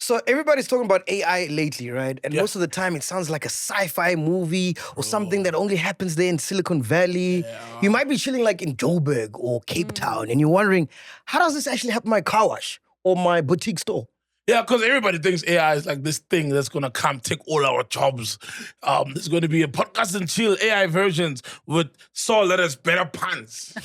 So everybody's talking about AI lately, right? And most of the time it sounds like a sci-fi movie or something that only happens there in Silicon Valley. Yeah. You might be chilling like in Joburg or Cape Town and you're wondering, how does this actually help my car wash or my boutique store? Yeah, because everybody thinks AI is like this thing that's going to come take all our jobs. There's going to be a podcast and chill AI versions with Saul that has better puns.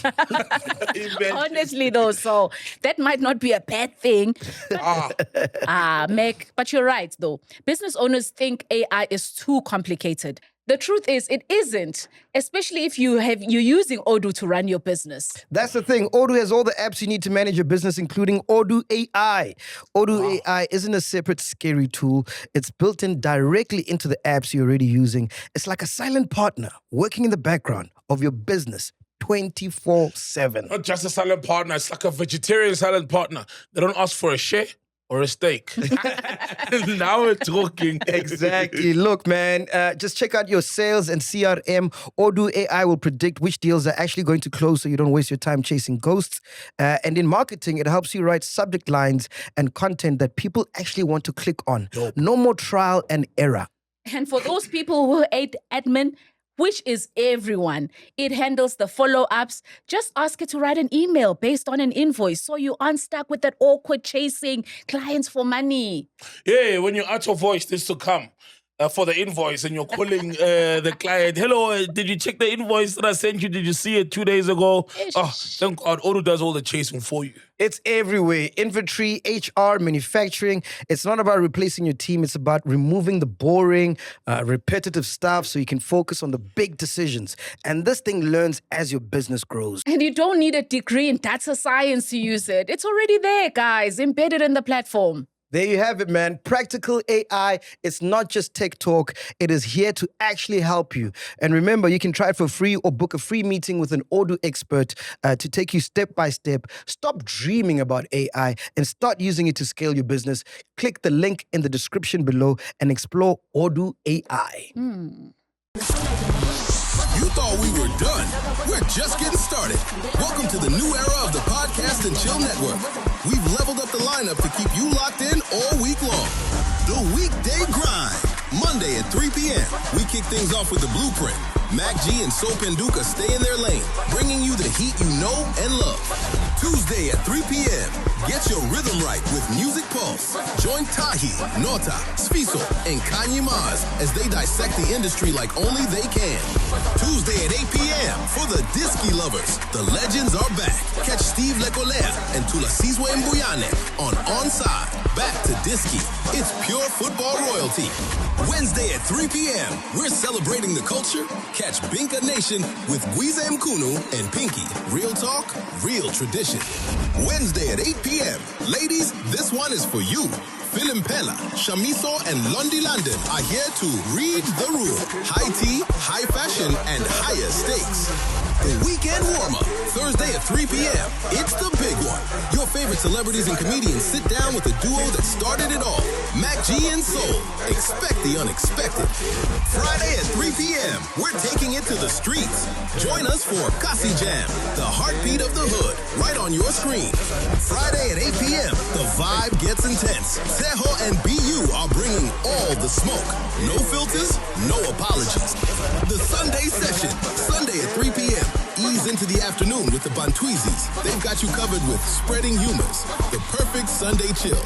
Honestly, though, so that might not be a bad thing. Meg, but you're right, though. Business owners think AI is too complicated. The truth is, it isn't, especially if you're using ODOO to run your business. That's the thing. ODOO has all the apps you need to manage your business, including ODOO AI. ODOO AI isn't a separate, scary tool. It's built in directly into the apps you're already using. It's like a silent partner working in the background of your business 24/7. Not just a silent partner. It's like a vegetarian silent partner. They don't ask for a share or a steak. Now we're talking. Exactly. Look, man, just check out your sales and CRM. ODOO AI will predict which deals are actually going to close so you don't waste your time chasing ghosts. And in marketing, it helps you write subject lines and content that people actually want to click on. Dope. No more trial and error. And for those people who hate admin, which is everyone, it handles the follow-ups. Just ask it to write an email based on an invoice so you aren't stuck with that awkward chasing clients for money. Yeah, when you add your voice, this to come for the invoice and you're calling the client, hello, did you check the invoice that I sent you? Did you see it 2 days ago? Oh, thank God, ODOO does all the chasing for you. It's everywhere. Inventory, HR, manufacturing. It's not about replacing your team. It's about removing the boring, repetitive stuff so you can focus on the big decisions. And this thing learns as your business grows. And you don't need a degree in data science to use it. It's already there, guys, embedded in the platform. There you have it, man. Practical AI. It's not just tech talk. It is here to actually help you. And remember, you can try it for free or book a free meeting with an ODOO expert to take you step by step. Stop dreaming about AI and start using it to scale your business. Click the link in the description below and explore ODOO AI. You thought we were done. We're just getting started. Welcome to the new era of the Podcast and Chill Network. We've leveled up the lineup to keep you locked in all week long. The Weekday Grind. Monday at 3 p.m. We kick things off with the Blueprint. MacG and Soap and Duka stay in their lane, bringing you the heat you know and love. Tuesday at 3 p.m. Get your rhythm right with Music Pulse. Join Tahi, Nota, Sfiso, and Kanye Maz as they dissect the industry like only they can. Tuesday at 8 p.m. for the Disky lovers. The legends are back. Catch Steve Lecolea and Tulasizwe Mbuyane on Onside. Back to Disky. It's pure football royalty. Wednesday at 3 p.m. We're celebrating the culture. Catch Binka Nation with Gwiza Mkunu and Pinky. Real talk, real tradition. Wednesday at 8 p.m. Ladies, this one is for you. Philimpela, Shamiso, and Londi London are here to read the room. High tea, high fashion, and higher stakes. The Weekend Warm-Up, Thursday at 3 p.m. It's the big one. Your favorite celebrities and comedians sit down with the duo that started it all, MacG and Soul. Expect the unexpected. Friday at 3 p.m., we're taking it to the streets. Join us for Kasi Jam, the heartbeat of the hood, right on your screen. Friday at 8 p.m., the vibe gets intense. Seho and BU are bringing all the smoke. No filters, no apologies. The Sunday session, Sunday at 3 p.m. Ease into the afternoon with the Bantwizis. They've got you covered with spreading humors. The perfect Sunday chill.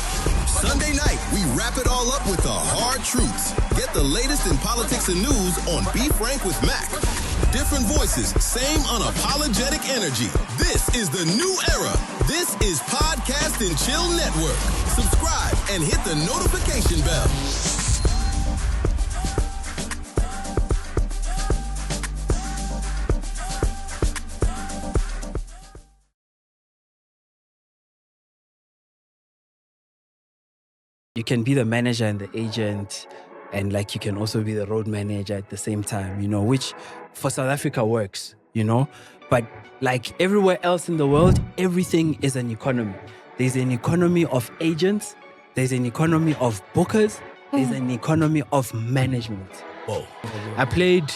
Sunday night, we wrap it all up with the hard truths. Get the latest in politics and news on Be Frank with Mac. Different voices, same unapologetic energy. This is the new era. This is Podcast and Chill Network. Subscribe and hit the notification bell. You can be the manager and the agent, and like you can also be the road manager at the same time, you know, which for South Africa works, you know. But like everywhere else in the world, everything is an economy. There's an economy of agents, there's an economy of bookers, there's an economy of management. Whoa. I played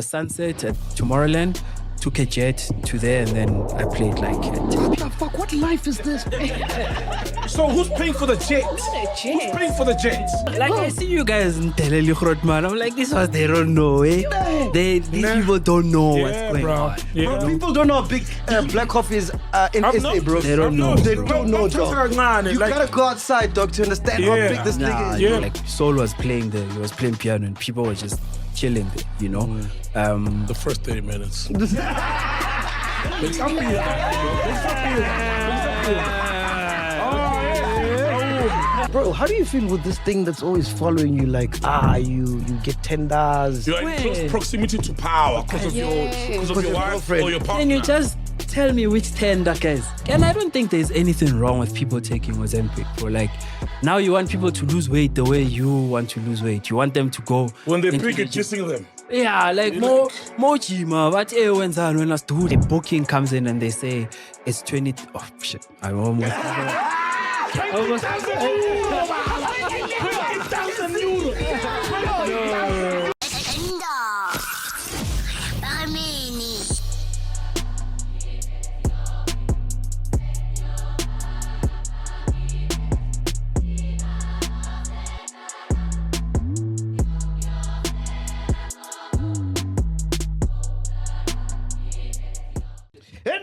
Sunset at Tomorrowland took a jet to there, and then I played like. What the fuck? What life is this? So who's paying for the jet? Who's paying for the jet? Like I see you guys in Teleli Grootman. I'm like, this was they don't know, eh? These people don't know what's going on. Yeah. Bro, people don't know how big Black Coffee is in SA, bro. They don't know. They don't know, dog. You gotta go outside, dog, to understand how big this nigga is. Yeah. Like Soul was playing there, he was playing piano, and people were just chilling there, you know. The first 30 minutes. Bro, how do you feel with this thing that's always following you? Like, you get $10. You're in close proximity to power because of your wife girlfriend. or your partner. Can you just tell me which tender, guys? And I don't think there's anything wrong with people taking Ozempic, bro. Like, now you want people to lose weight the way you want to lose weight. You want them to go When they into pick the it, gym. kissing them. Yeah, like more gym. But when us do the booking comes in and they say it's 20. Oh shit! I almost.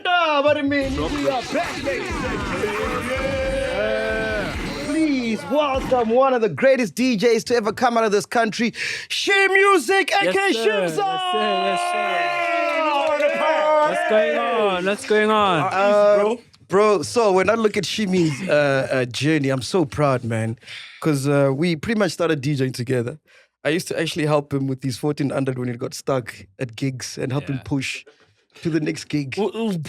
We are back, ladies and gentlemen. Please welcome one of the greatest DJs to ever come out of this country, Shim Music, aka Shimza. What's going on? What's going on? Bro, so when I look at Shimi's journey, I'm so proud, man, because we pretty much started DJing together. I used to actually help him with his 1400 when he got stuck at gigs and help him push to the next gig. Help him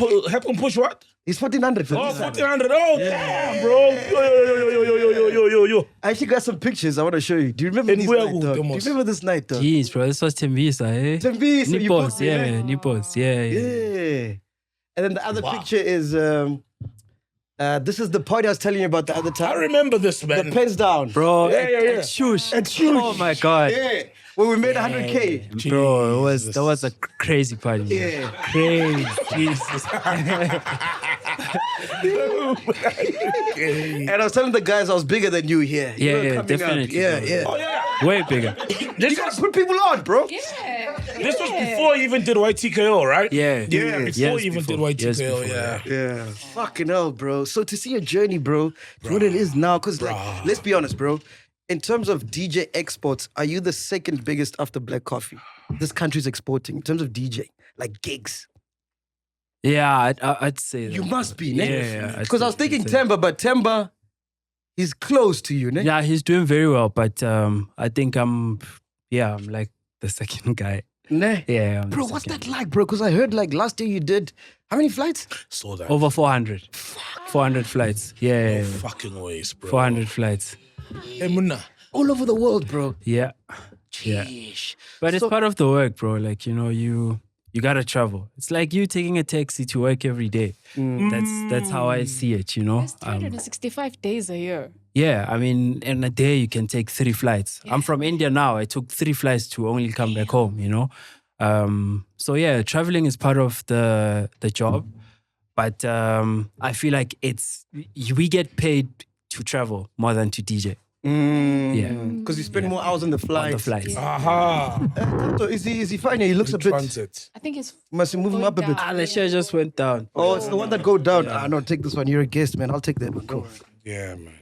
push what? He's 1400. Oh, 1400. Oh, damn, bro. Yo. I actually got some pictures I want to show you. Do you remember this night, dog? Do you remember this night, dog? Jeez, bro, this was Tembisa, eh? Tembisa, you Nippos, booked me, man. Nippos, yeah. Yeah. And then the other picture is, this is the party I was telling you about the other I time. remember this, man. The pens down. Bro, Yeah. Shush. At Shush. Oh my God. Yeah. When we made 100K. Bro, that was a crazy party. Yeah. Crazy. Jesus. And I was telling the guys I was bigger than you here. You were Yeah, coming up. definitely. Yeah. Oh, yeah. Way bigger. You gotta put people on, bro. This was before you even did YTKO, right? Yeah. Yeah, before you even did Yes, YTKO, before, yeah. Yeah. Fucking hell, bro. So to see your journey, bro, to what it is now, because like, let's be honest, bro. In terms of DJ exports, are you the second biggest after Black Coffee? This country's exporting in terms of DJ, like gigs. Yeah, I'd say that. You must be, Yeah. Because I was thinking Temba, but Temba, he's close to you, ne? Yeah, he's doing very well, but I think I'm like the second guy. Ne? Yeah. Bro, what's that like, bro? Because I heard like last year you did, how many flights? Saw that. Over 400. 400 flights. Yeah. Fucking ways, bro. 400 flights. Hey, Munna. All over the world, bro. Yeah. Yeah. Sheesh. But it's So- part of the work, bro. Like, you know, you gotta travel. It's like you taking a taxi to work every day. That's how I see it, you know. It's 365 days a year. Yeah, I mean, in a day you can take 3 flights. I'm from India now. I took 3 flights to only come back home, you know. So yeah, traveling is part of the job. But I feel like we get paid to travel more than to DJ. Yeah. Because you spend more hours on the flight. On the flights. Aha. So is he fine? He looks a bit. Transit. I think it's Must move him up a bit. The share just went down. Oh, it's the one that go down. Ah, no, take this one. You're a guest, man. I'll take that one. Go. Yeah, man.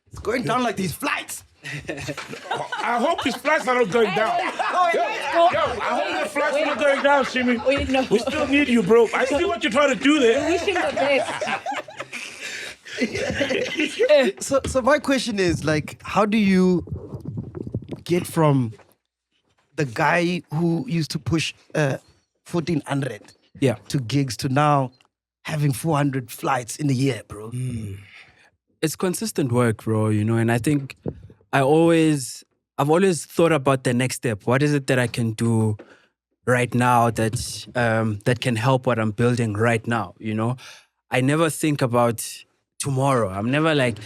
It's going down like these flights. I hope his flights are not going down. Yo, I hope the flights are not going down, Shimmy. Wait, no. We still need you, bro. I see what you're trying to do there. Wish him the best. So my question is like, how do you get from the guy who used to push 1400 Yeah. to gigs to now having 400 flights in a year, bro? It's consistent work, bro, you know, and I think I've always thought about the next step. What is it that I can do right now that can help what I'm building right now, you know? I never think about tomorrow. I'm never like,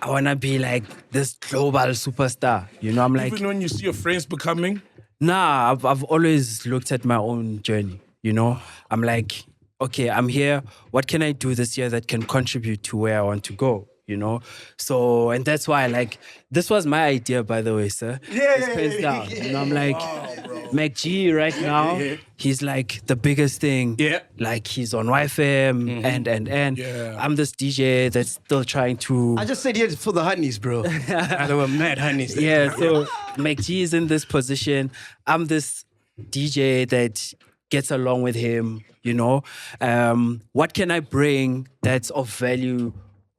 I want to be like this global superstar, you know? I'm like, Even when you see your friends becoming, Nah, I've always looked at my own journey, you know? I'm like, okay, I'm here. What can I do this year that can contribute to where I want to go, you know? So, and that's why, like, this was my idea, by the way, sir. It's pens down. You know, I'm like, MacG right now, he's like the biggest thing. Yeah. Like, he's on YFM and Yeah. I'm this DJ that's still trying to... I just said yes for the honeys, bro. There were mad honeys. Yeah, so MacG is in this position. I'm this DJ that gets along with him, you know. What can I bring that's of value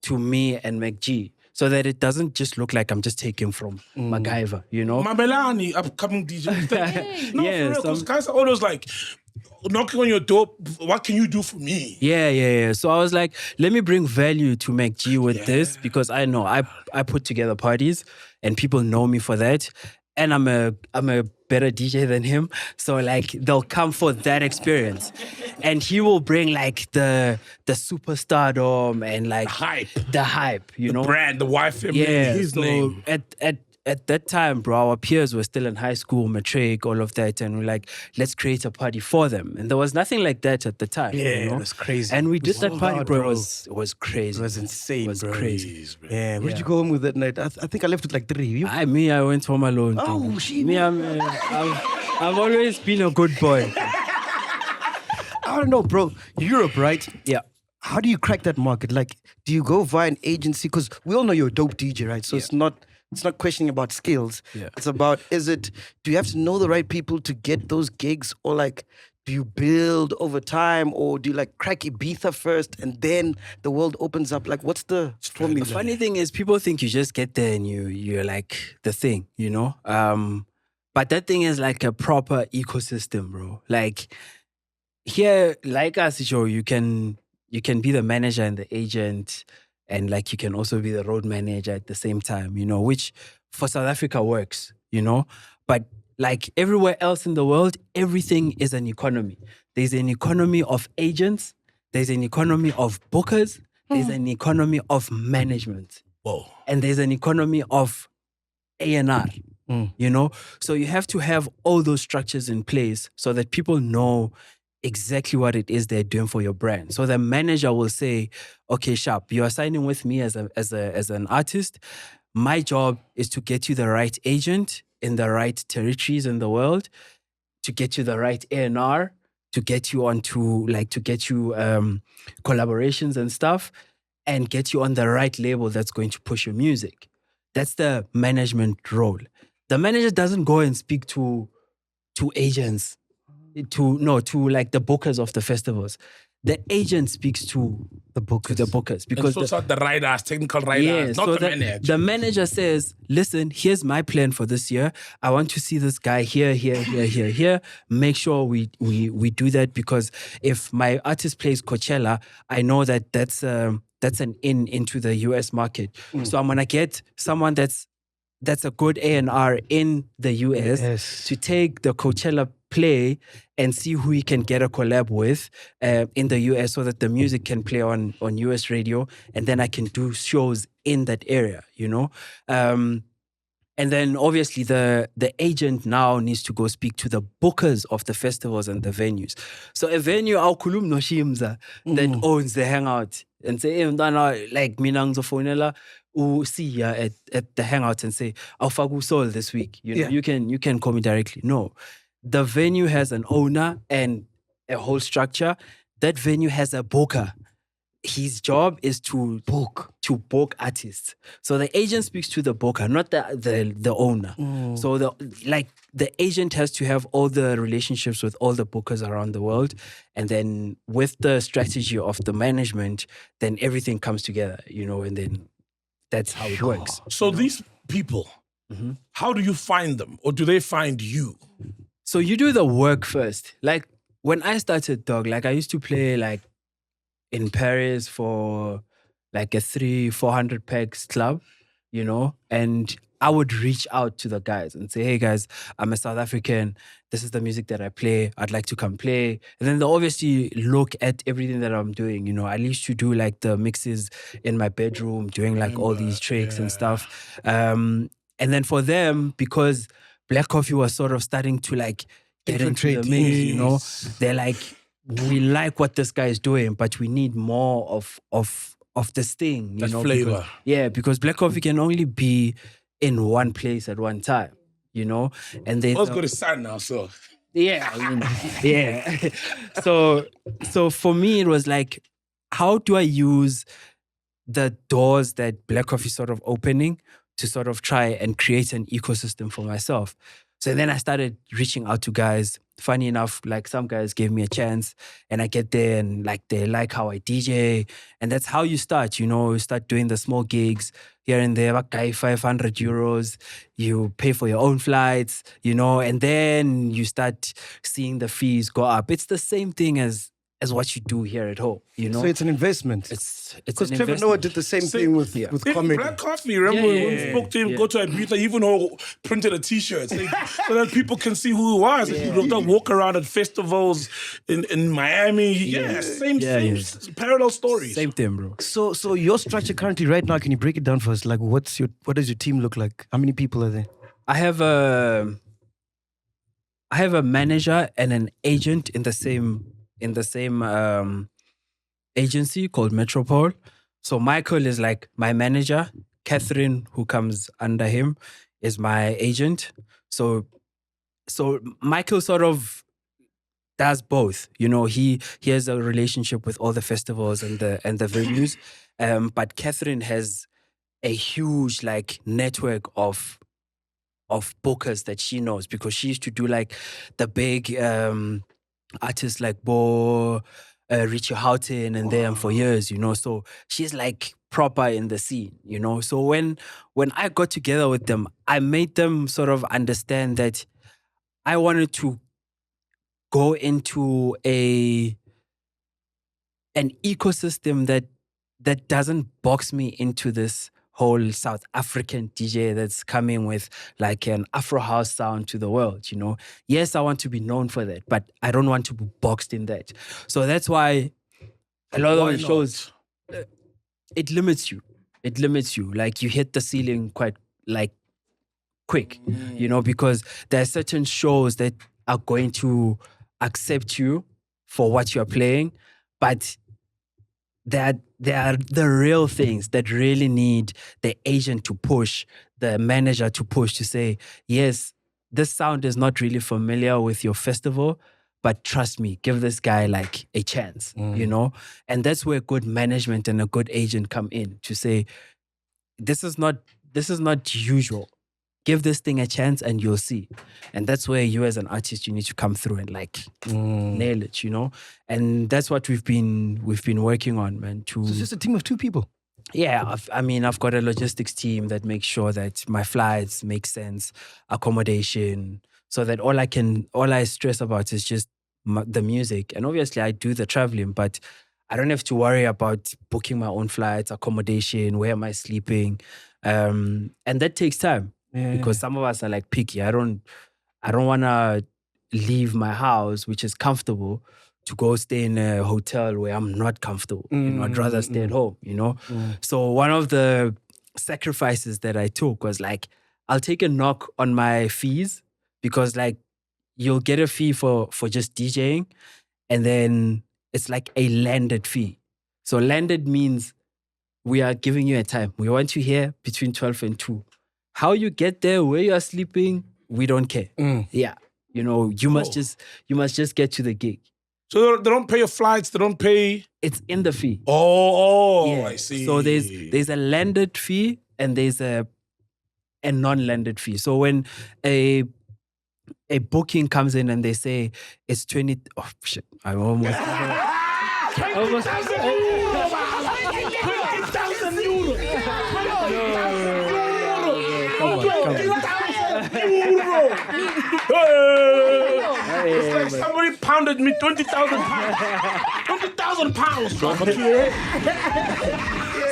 to me and MacG so that it doesn't just look like I'm just taking from MacGyver, you know? Mabelani, upcoming DJ. No, Yeah, for real, because some- guys are always like knocking on your door. What can you do for me? Yeah. So I was like, let me bring value to MacG with this because I know I put together parties and people know me for that. And I'm a better DJ than him. So like they'll come for that experience. And he will bring like the superstardom and like the hype, you know? Brand, the wife, Yeah. his so name. At that time, bro, our peers were still in high school, matric, all of that. And we're like, let's create a party for them. And there was nothing like that at the time. Yeah, you know? it was crazy. And we did that sold party, out, bro. bro. It was crazy. It was insane, It was bro. crazy. Yeah, where'd you go home with that night? I think I left with like 3. You? I went home alone. Oh, dude. shit. Me, I've always been a good boy. I don't know, bro. Europe, right? Yeah. How do you crack that market? Like, do you go via an agency? Because we all know you're a dope DJ, right? So it's not questioning about skills. Yeah. It's about, do you have to know the right people to get those gigs? Or like, do you build over time? Or do you like crack Ibiza first and then the world opens up? Like, what's the formula? The funny thing is, people think you just get there and you're like the thing, you know? But that thing is like a proper ecosystem, bro. Like, here, like us, Joe, you can be the manager and the agent, and like you can also be the road manager at the same time, you know, which for South Africa works, you know. But like everywhere else in the world, everything is an economy. There's an economy of agents, there's an economy of bookers, there's an economy of management. Whoa. And there's an economy of A&R, you know? So you have to have all those structures in place so that people know exactly what it is they're doing for your brand. So the manager will say, okay, Sharp, you are signing with me as an artist. My job is to get you the right agent in the right territories in the world, to get you the right A&R, to get you onto, like, to get you collaborations and stuff, and get you on the right label that's going to push your music. That's the management role. The manager doesn't go and speak to agents, to like the bookers of the festivals. The agent speaks to the bookers because So it's not the writers, technical writers, yeah, not so the manager. the manager says, listen, here's my plan for this year. I want to see this guy here. Make sure we do that, because if my artist plays Coachella, I know that that's an into the US market. So I'm gonna get someone that's a good A&R in the US to take the Coachella play and see who he can get a collab with in the US, so that the music can play on US radio, and then I can do shows in that area, you know? And then obviously the agent now needs to go speak to the bookers of the festivals and the venues. So a venue, our kulum no Shimza, that owns the hangout, and say, hey, mntwana, like mina ngizofonela see ya at the hangout and say, I'll fagu soul this week. You know, you can call me directly. No. The venue has an owner and a whole structure. That venue has a booker. His job is to book artists. So the agent speaks to the booker, not the owner. So the agent has to have all the relationships with all the bookers around the world, and then with the strategy of the management, then everything comes together, you know, and then that's how it works. So these people, how do you find them, or do they find you? So you do the work first. Like when I started, dog, like I used to play like in Paris for like a 300-400 pegs club, you know, and I would reach out to the guys and say, hey guys, I'm a South African. This is the music that I play. I'd like to come play. And then they obviously look at everything that I'm doing. You know, I used to do like the mixes in my bedroom, doing like all these tricks and stuff. And then for them, because Black Coffee was sort of starting to like get into the Infiltrate. mix, you know. They're like, we like what this guy is doing, but we need more of this thing, you That know. flavor. Because Black Coffee can only be in one place at one time, you know. And they Let's go to Sun now, so. yeah, I mean, yeah. So for me, it was like, how do I use the doors that Black Coffee sort of opening to sort of try and create an ecosystem for myself? So then I started reaching out to guys. Funny enough, like some guys gave me a chance and I get there and like they like how I DJ. And that's how you start, you know, you start doing the small gigs here and there, okay, 500 euros. You pay for your own flights, you know, and then you start seeing the fees go up. It's the same thing as what you do here at home, you know. So it's an investment. It's Because an Trevor investment. Noah did the same thing with comedy. Black Coffee, remember when we spoke to him, go to Ibiza, he even printed a t-shirt so that people can see who he was. And he would walk around at festivals in Miami. Same parallel stories. Same thing, bro. So your structure currently right now, can you break it down for us? Like what does your team look like? How many people are there? I have a manager and an agent in the same agency called Metropole. So Michael is like my manager. Catherine, who comes under him, is my agent. So Michael sort of does both. You know, he has a relationship with all the festivals and the venues. But Catherine has a huge like network of bookers that she knows, because she used to do like the big artists like Bo, Richie Houghton and them for years, you know. So she's like proper in the scene, you know. So when I got together with them, I made them sort of understand that I wanted to go into an ecosystem that doesn't box me into this whole South African DJ that's coming with like an Afro house sound to the world, you know. Yes, I want to be known for that, but I don't want to be boxed in that. So that's why a lot of the shows, it limits you. It limits you. Like you hit the ceiling quite like quick, you know, because there are certain shows that are going to accept you for what you're playing, but there are the real things that really need the agent to push, the manager to push, to say, yes, this sound is not really familiar with your festival, but trust me, give this guy like a chance, you know? And that's where good management and a good agent come in to say, this is not usual. Give this thing a chance and you'll see. And that's where you as an artist, you need to come through and like nail it, you know? And that's what we've been working on, man. So it's just a team of 2 people. Yeah, I've got a logistics team that makes sure that my flights make sense, accommodation, so that all I stress about is just the music. And obviously I do the traveling, but I don't have to worry about booking my own flights, accommodation, where am I sleeping? And that takes time. Because some of us are like picky. I don't want to leave my house, which is comfortable, to go stay in a hotel where I'm not comfortable. You know, I'd rather stay at home, you know? So one of the sacrifices that I took was like, I'll take a knock on my fees, because like you'll get a fee for just DJing, and then it's like a landed fee. So landed means we are giving you a time. We want you here between 12 and 2. How you get there, where you are sleeping, we don't care. Yeah. You know, you must just get to the gig. So they don't pay your flights, they don't pay... It's in the fee. Yeah. I see. So there's a landed fee and there's a non-landed fee. So when a booking comes in and they say it's 20... Oh, shit. I almost... 20,000 It's like somebody pounded me 20,000 pounds. 20,000 pounds, bro. So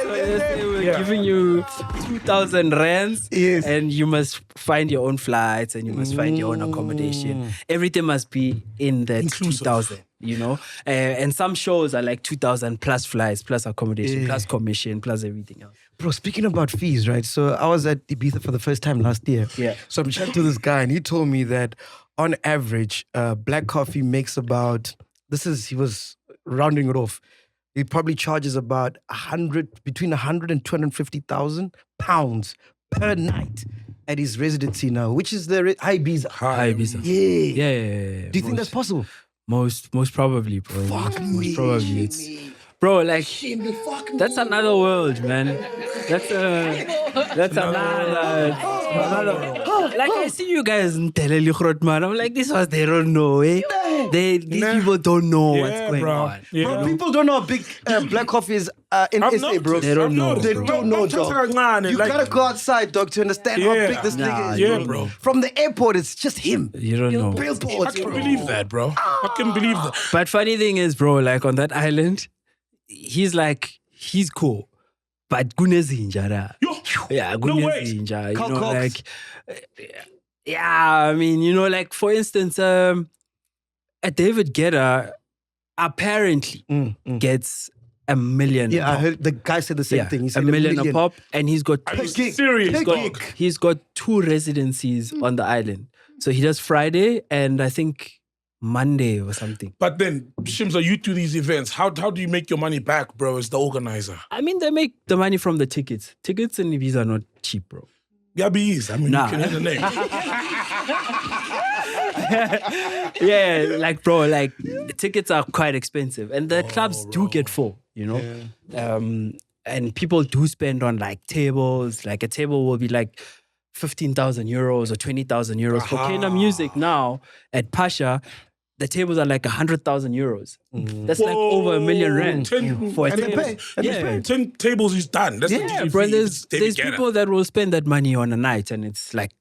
we're giving you 2,000 rands, and you must find your own flights and you must find your own accommodation. Everything must be in that 2,000, you know. And some shows are like 2,000 plus flights, plus accommodation, plus commission, plus everything else. Bro, speaking about fees, right? So I was at Ibiza for the first time last year. Yeah. So I'm chatting to this guy and he told me that on average, black coffee makes about, he was rounding it off. He probably charges about between 100 and 250,000 pounds per night at his residency now, which is the High Ibiza. High Ibiza. Yeah. Yeah. Do you think that's possible? Most probably, bro. Fuck most me. probably. It's, bro, like that's another world, man. That's another. Like I see you guys in Teleli Grotman. I'm like, this was they don't know, eh? These people don't know what's going on. Yeah. Bro, people don't know how big black coffee is in SA, bro. They don't know. They bro. don't know, dog. You gotta go outside, dog, to understand how big this nigga is. Yeah, bro. From the airport, it's just him. You don't know. I Billboards, can bro. believe that, bro. I can believe that. But funny thing is, bro, like on that island, he's cool. But Gunezinja. Yeah, Gunezinja. You know, like, I mean, you know, like for instance, David Guetta apparently gets $1 million. Yeah, I heard the guy said the same thing. He said $1 million a pop, and he's got Are you serious, dog? he's got 2 residencies on the island. So he does Friday and I think Monday or something. But then, Shimza, you do these events. How do you make your money back, bro, as the organizer? I mean, they make the money from the tickets. Tickets in Ibiza are not cheap, bro. Gabby's. I mean, Nah. you can hear the name. Yeah, like bro, like the tickets are quite expensive, and the clubs do get full, you know. And people do spend on like tables. Like a table will be like 15,000 euros or 20,000 euros for Kena Music now at Pasha. The tables are like 100,000 euros. That's like over $1 million rand for a And they table. pay. Yeah. 10 tables is done. That's the Yeah, DJ bro. fee. There's David Guetta. people that will spend that money on a night, and it's like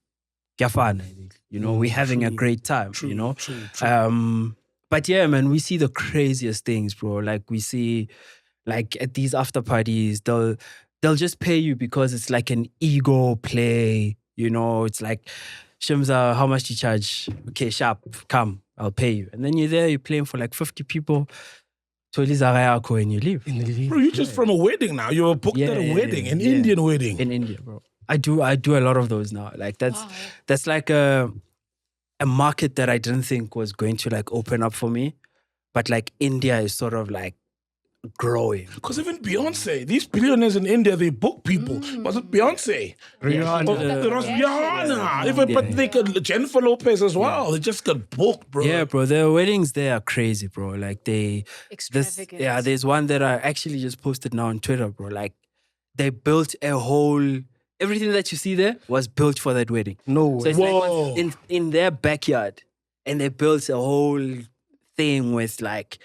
Gafan. You know, we're having a great time. You know, True. but yeah, man, we see the craziest things, bro. Like we see, like at these after parties, they'll just pay you because it's like an ego play. You know, it's like, Shimza, how much do you charge? Okay, sharp, come, I'll pay you. And then you're there, you're playing for like 50 people. And you leave. Bro, you're just from a wedding now. You're booked at a wedding, an Indian wedding. In India, bro. I do a lot of those now. Like that's like a market that I didn't think was going to like open up for me. But like India is sort of like growing. Because even Beyonce, these billionaires in India, they book people. Was it Beyonce? Rihanna. It was Rihanna. Even, but they could, Jennifer Lopez as well. They just got booked, bro. Yeah, bro. The weddings there are crazy, bro. Like Extravagant. there's one that I actually just posted now on Twitter, bro. Like they built everything that you see there was built for that wedding. No So way. it's like in their backyard, and they built a whole thing with like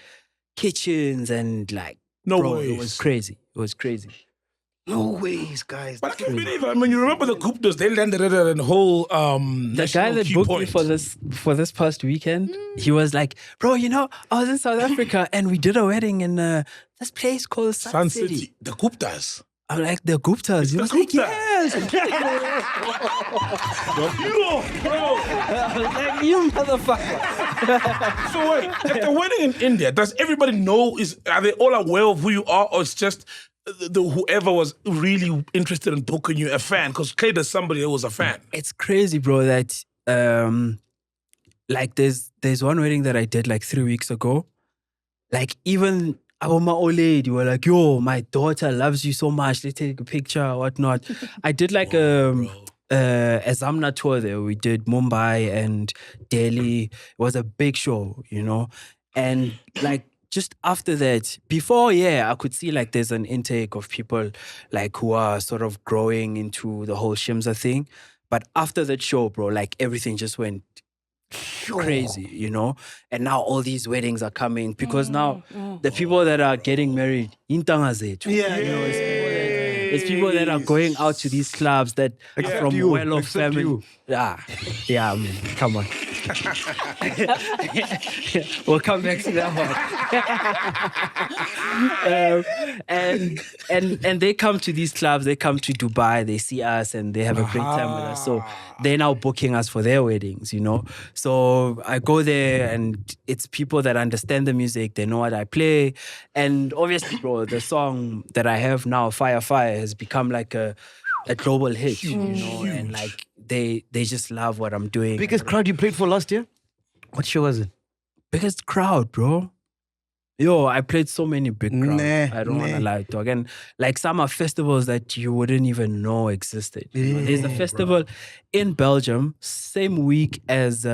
kitchens and like bro, it was crazy. It was crazy. No ways, guys. But I can't believe it. I mean, you remember the Guptas, they landed at a whole The guy that booked me for this past weekend, he was like, bro, you know, I was in South Africa and we did a wedding in this place called Sun City. The Guptas. I'm like, the Guptas. He the was like, Guptas. yes. Bro. I was like, you motherfucker. So wait, at the wedding in India, does everybody know, are they all aware of who you are, or it's just whoever was really interested in booking you a fan? Because clearly there's somebody that was a fan. It's crazy, bro, that like there's one wedding that I did like 3 weeks ago. Like even my old lady were like, yo, my daughter loves you so much. Let's take a picture or whatnot. I did like a Zamna tour there. We did Mumbai and Delhi. It was a big show, you know? And like just after that, before, I could see like there's an intake of people like who are sort of growing into the whole Shimza thing. But after that show, bro, like everything just went crazy, you know? And now all these weddings are coming because now the people that are getting married, Intangazetu. Yeah, you know, it's people that are going out to these clubs that are from well-off family. Yeah, man, come on. We'll come back to that one. And they come to these clubs, they come to Dubai, they see us and they have a great time with us. So they're now booking us for their weddings, you know. So I go there and it's people that understand the music, they know what I play. And obviously, bro, the song that I have now, Fire Fire, has become like a global hit, you know, and like they just love what I'm doing. Biggest crowd you played for last year? What show was it? Biggest crowd, bro. Yo, I played so many big crowds. I don't want to lie, dog. And like some are festivals that you wouldn't even know existed. You know? There's a festival in Belgium, same week as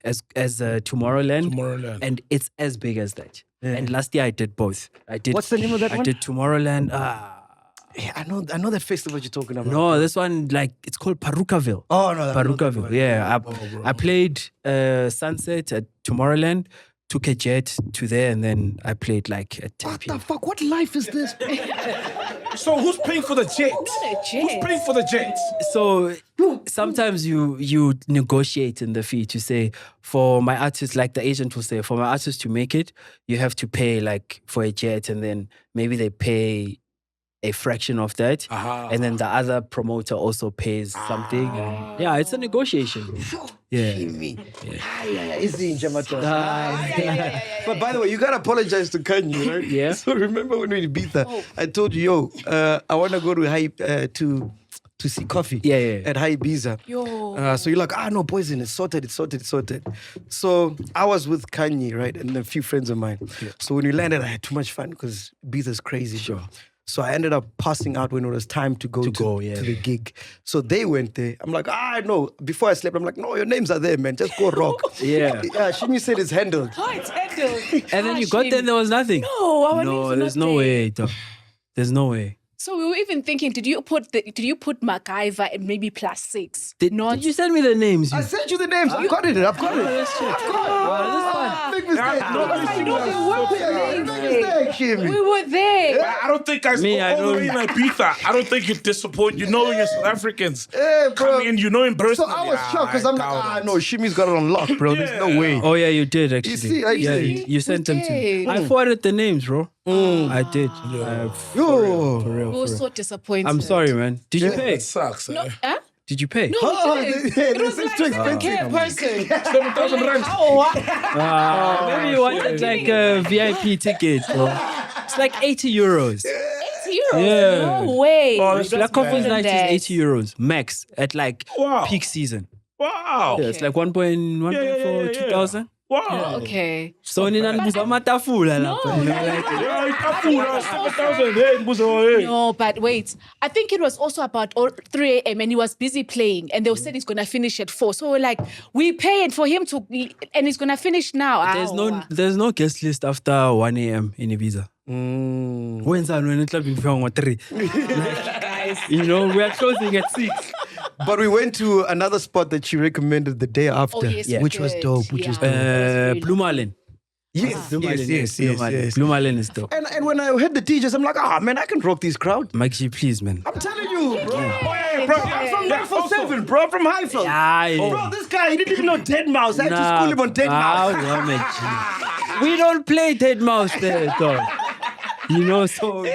Tomorrowland, and it's as big as that. Yeah. And last year I did both. What's the name of that one? I did Tomorrowland. Yeah, I know that festival you're talking about. No, this one, like, it's called Parukaville. Oh, no. Parukaville, yeah. I played Sunset at Tomorrowland, took a jet to there, and then I played like at 10 What p.m. the fuck? What life is this? So who's paying for the jet? Who's paying for the jet? So sometimes you negotiate in the fee to say, for my artist, like the agent will say, for my artist to make it, you have to pay like for a jet, and then maybe they pay a fraction of that, and then the other promoter also pays something. And yeah, it's a negotiation. Yeah. But by the way, you gotta apologize to Kunye, right? Yeah. So remember when we beat that, I told you, I wanna go to to see coffee. At High Ibiza. So you're like, no, poison, it's sorted. So I was with Kunye, right, and a few friends of mine. Yeah. So when we landed, I had too much fun because Ibiza's crazy. Sure. So I ended up passing out when it was time to go to the gig. So they went there. I'm like, no. Before I slept, I'm like, no, your names are there, man. Just go rock. Yeah. Shimmy said it's handled. Oh, it's handled. And then you got there and there was nothing. No, there's no way. There's no way. So we were even thinking, did you put MacGyver and maybe +6? Did you send me the names? I sent you the names. I've got it. Let's check. Big mistake. We were there. I don't think all the way in Ibiza. I don't think you disappoint. You know you're South Africans. Come in, you know him personally. So I was shocked because I'm like, no, Shimmy's got it on lock, bro. There's no way. Oh yeah, you did actually. You see, you sent them to me. I forwarded the names, bro. I did. For real. We were so disappointed. I'm sorry, man. Did you pay? It sucks. No, Did you pay? No, it was like too some expensive. person. 7,000 rand. Maybe you wanted like a VIP ticket. Bro. It's like 80 euros. 80 euros? Yeah. No way. La conference night is that. 80 euros max at like peak season. Wow. Yeah, it's like 1.4, 2,000. Wow. Okay. So nina nibuza matafula lapha. No, but wait. I think it was also about 3 a.m. and he was busy playing and they said he's going to finish at 4. So we're like, we paid for him to, and he's going to finish now. There's no guest list after 1 a.m. in Ibiza. When the club is 3. You know, we are closing at 6. But we went to another spot that she recommended the day after, which was dope. Blue Marlin. Yes. Blue Marlin is dope. And when I heard the DJs, I'm like, man, I can rock these crowd. MacG, please, man. I'm telling you, bro. I'm from 947, bro. I'm from Highfield. Bro, this guy, he didn't even know Dead Mouse. I had to school him on Dead Mouse. We don't play Dead Mouse there, dog. You know, so...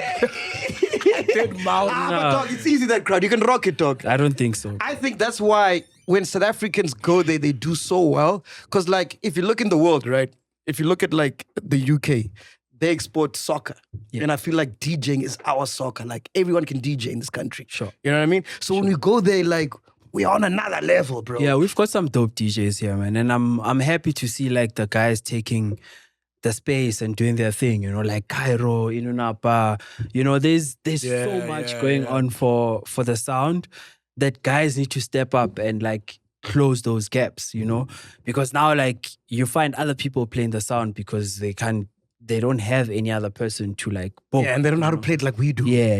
Dead Mouse. But dog, it's easy, that crowd. You can rock it, dog. I don't think so. I think that's why when South Africans go there, they do so well. Because, like, if you look in the world, right? If you look at, like, the UK, they export soccer. Yeah. And I feel like DJing is our soccer. Like, everyone can DJ in this country. Sure. You know what I mean? So when we go there, like, we're on another level, bro. Yeah, we've got some dope DJs here, man. And I'm happy to see, like, the guys taking the space and doing their thing, you know, like Cairo, Inunapa, you know, there's so much going on for the sound that guys need to step up and like close those gaps, you know, because now like you find other people playing the sound because they don't have any other person to like book. Yeah, and they don't know how to play it like we do. Yeah.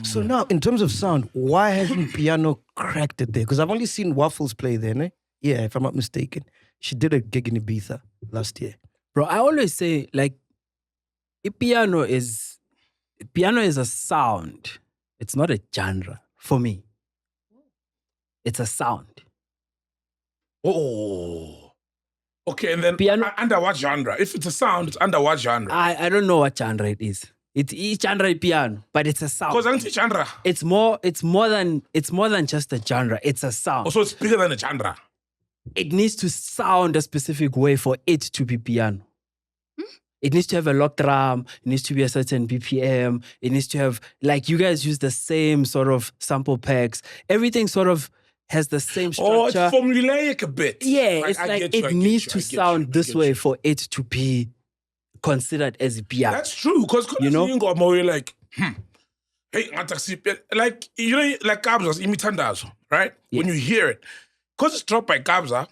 So now, in terms of sound, why hasn't Piano cracked it there? Because I've only seen Waffles play there, ne? Yeah, if I'm not mistaken. She did a gig in Ibiza last year. Bro, I always say, like, piano is a sound. It's not a genre for me. It's a sound. Oh. Okay, and then Piano- under what genre? If it's a sound, it's under what genre? I don't know what genre it is. Each genre is piano, but it's a sound. Because anti-genre. It's more than just a genre. It's a sound. Also, it's bigger than a genre. It needs to sound a specific way for it to be piano. It needs to have a lock drum. It needs to be a certain BPM. It needs to have, like, you guys use the same sort of sample packs. Everything sort of has the same structure. Oh, it's formulaic a bit. Yeah, Like, it's I like get you, I it get needs you, to I get sound you, I this get way you. for it to be considered as a piano. That's true. Because You know? you got more like, hey, like, you know, like Kabza's imitandazo, right? When you hear it. Because it's dropped by Kabza.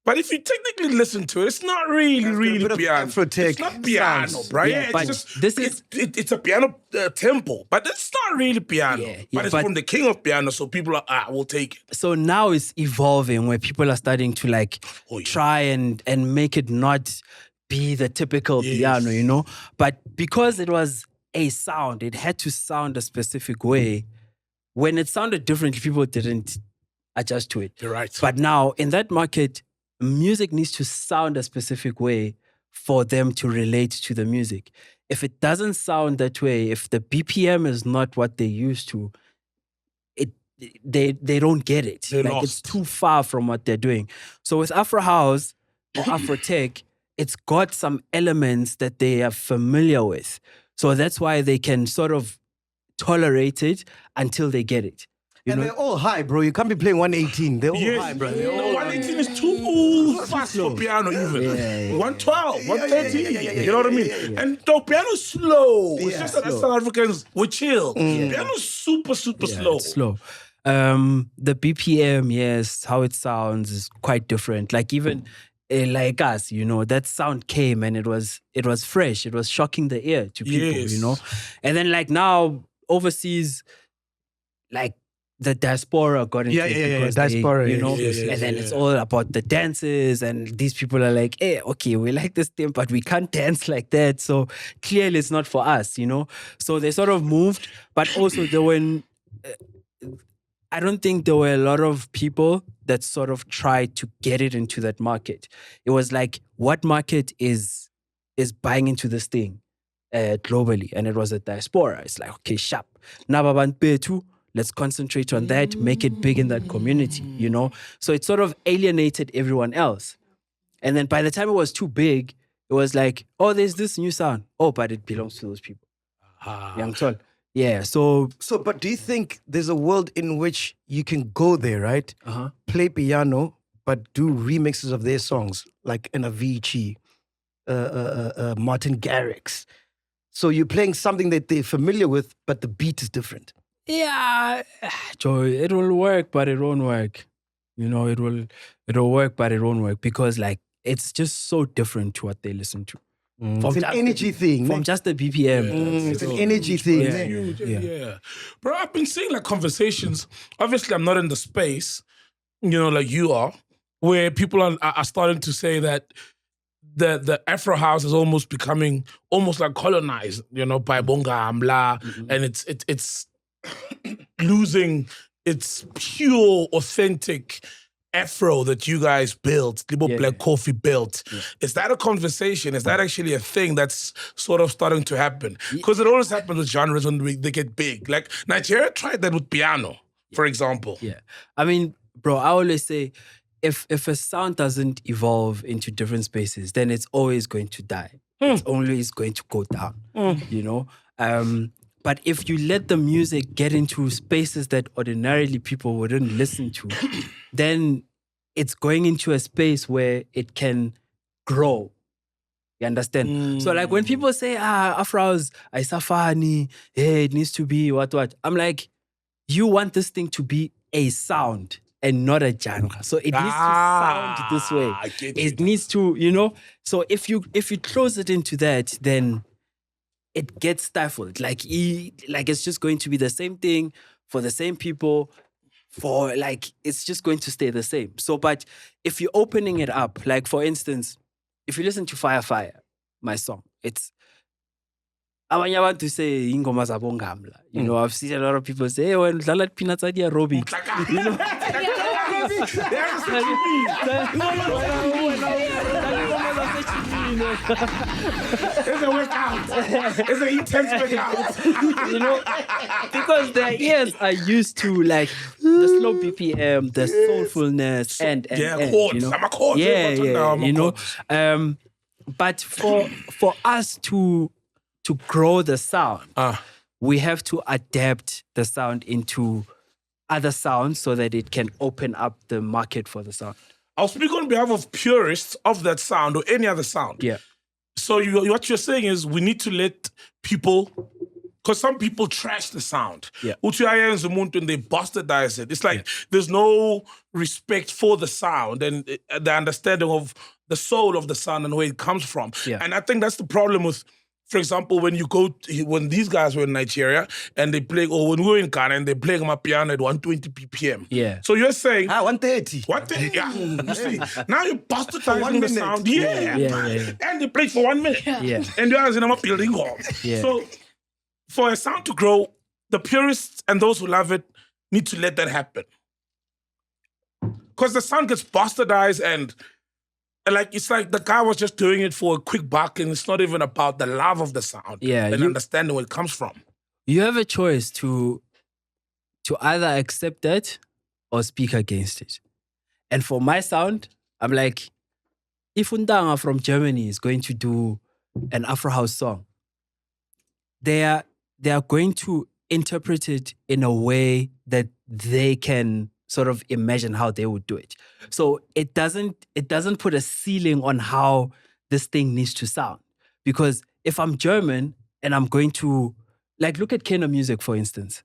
But if you technically listen to it, it's not really bit of piano. Afro-tech It's not piano, sounds. bro. Yeah, Yeah, but it's just this is- it's a piano tempo, but it's not really piano. Yeah, but it's but- from the king of piano, so people are we'll take it. So now it's evolving where people are starting to like Oh, yeah. try and make it not be the typical piano, you know? But because it was a sound, it had to sound a specific way. When it sounded differently, people didn't adjust to it. You're right. But now in that market, music needs to sound a specific way for them to relate to the music. If it doesn't sound that way, if the BPM is not what they used to, they don't get it. They're Like it's lost. too far from what they're doing. So with Afro House or Afro Tech, it's got some elements that they are familiar with. So that's why they can sort of tolerate it until they get it. You And know? they're all high, bro. You can't be playing 118. They're all Yes. high, bro. No, 118 is too fast for piano, even. Yeah. 112, 113. You know what I mean? And the piano's slow. It's just that South Africans, we chill. Piano's super slow. It's slow. The BPM, yes, how it sounds is quite different. Like even like us, you know, that sound came and it was fresh. It was shocking the ear to people, Yes. you know. And then like now overseas, like the diaspora got into it because diaspora, you know, yes, and then yes, it's all about the dances, and these people are like, hey, okay, we like this thing, but we can't dance like that. So clearly it's not for us, you know. So they sort of moved, but also I don't think there were a lot of people that sort of tried to get it into that market. It was like, what market is buying into this thing globally? And it was a diaspora. It's like, okay, sharp. Nababan Petu, let's concentrate on that, make it big in that community, you know? So it sort of alienated everyone else. And then by the time it was too big, it was like, oh, there's this new sound. Oh, but it belongs to those people. Young Tol. Yeah, so But do you think there's a world in which you can go there, right? Play piano, but do remixes of their songs, like in Avicii, Martin Garrix. So you're playing something that they're familiar with, but the beat is different. yeah, Joy, it will work, but it won't work. You know, it'll work, but it won't work because like it's just so different to what they listen to. It's an energy thing. From ne? just the BPM. It's an energy thing. Yeah. ne? Huge, yeah. Bro, I've been seeing like conversations. Obviously, I'm not in the space, you know, like you are, where people are starting to say that the Afro house is almost becoming almost like colonized, you know, by Bonga Amla, and it's losing its pure, authentic Afro that you guys built, Libo Yeah. Black Coffee built. Is that a conversation? Is that actually a thing that's sort of starting to happen? Because it always happens with genres when they get big. Like Nigeria tried that with piano, for example. Yeah. I mean, bro, I always say if a sound doesn't evolve into different spaces, then it's always going to die. It's always going to go down. You know? But if you let the music get into spaces that ordinarily people wouldn't listen to, then it's going into a space where it can grow. You understand? So like when people say, Afro's Aisafani, hey, it needs to be what, I'm like, you want this thing to be a sound and not a genre. So it needs to sound this way. I get It you. needs to, you know? So if you close it into that, then it gets stifled. Like it's just going to be the same thing for the same people. For like, it's just going to stay the same. So, but if you're opening it up, like for instance, if you listen to Fire, my song, it's abanye abantu say ingoma zabo ngamla. You know, I've seen a lot of people say, hey, when Dlalat Peanuts idea Robbie. You know? It's a workout. It's an intense workout. You know, because their ears are used to like the slow BPM, the soulfulness, and chords. you know? I'm a chord. You know. But for us to grow the sound, we have to adapt the sound into other sounds so that it can open up the market for the sound. I'll speak on behalf of purists of that sound or any other sound. Yeah. So what you're saying is we need to let people, because some people trash the sound. Yeah. When they bastardize it. It's like there's no respect for the sound and the understanding of the soul of the sound and where it comes from. Yeah. And I think that's the problem with, for example, when these guys were in Nigeria and they play, or when we were in Ghana and they play Amapiano at 120 ppm. Yeah. So you're saying 130. yeah. You see, now you're bastardizing the sound. Yeah. And they play for 1 minute. Yeah. And you are in a building hall. Yeah. So for a sound to grow, the purists and those who love it need to let that happen. Because the sound gets bastardized and like it's like the guy was just doing it for a quick buck, and it's not even about the love of the sound and understanding where it comes from. You have a choice to either accept that or speak against it. And for my sound, I'm like, if Undanga from Germany is going to do an Afro House song, they are going to interpret it in a way that they can sort of imagine how they would do it. So it doesn't put a ceiling on how this thing needs to sound. Because if I'm German and I'm going to, like, look at Kenya Music, for instance.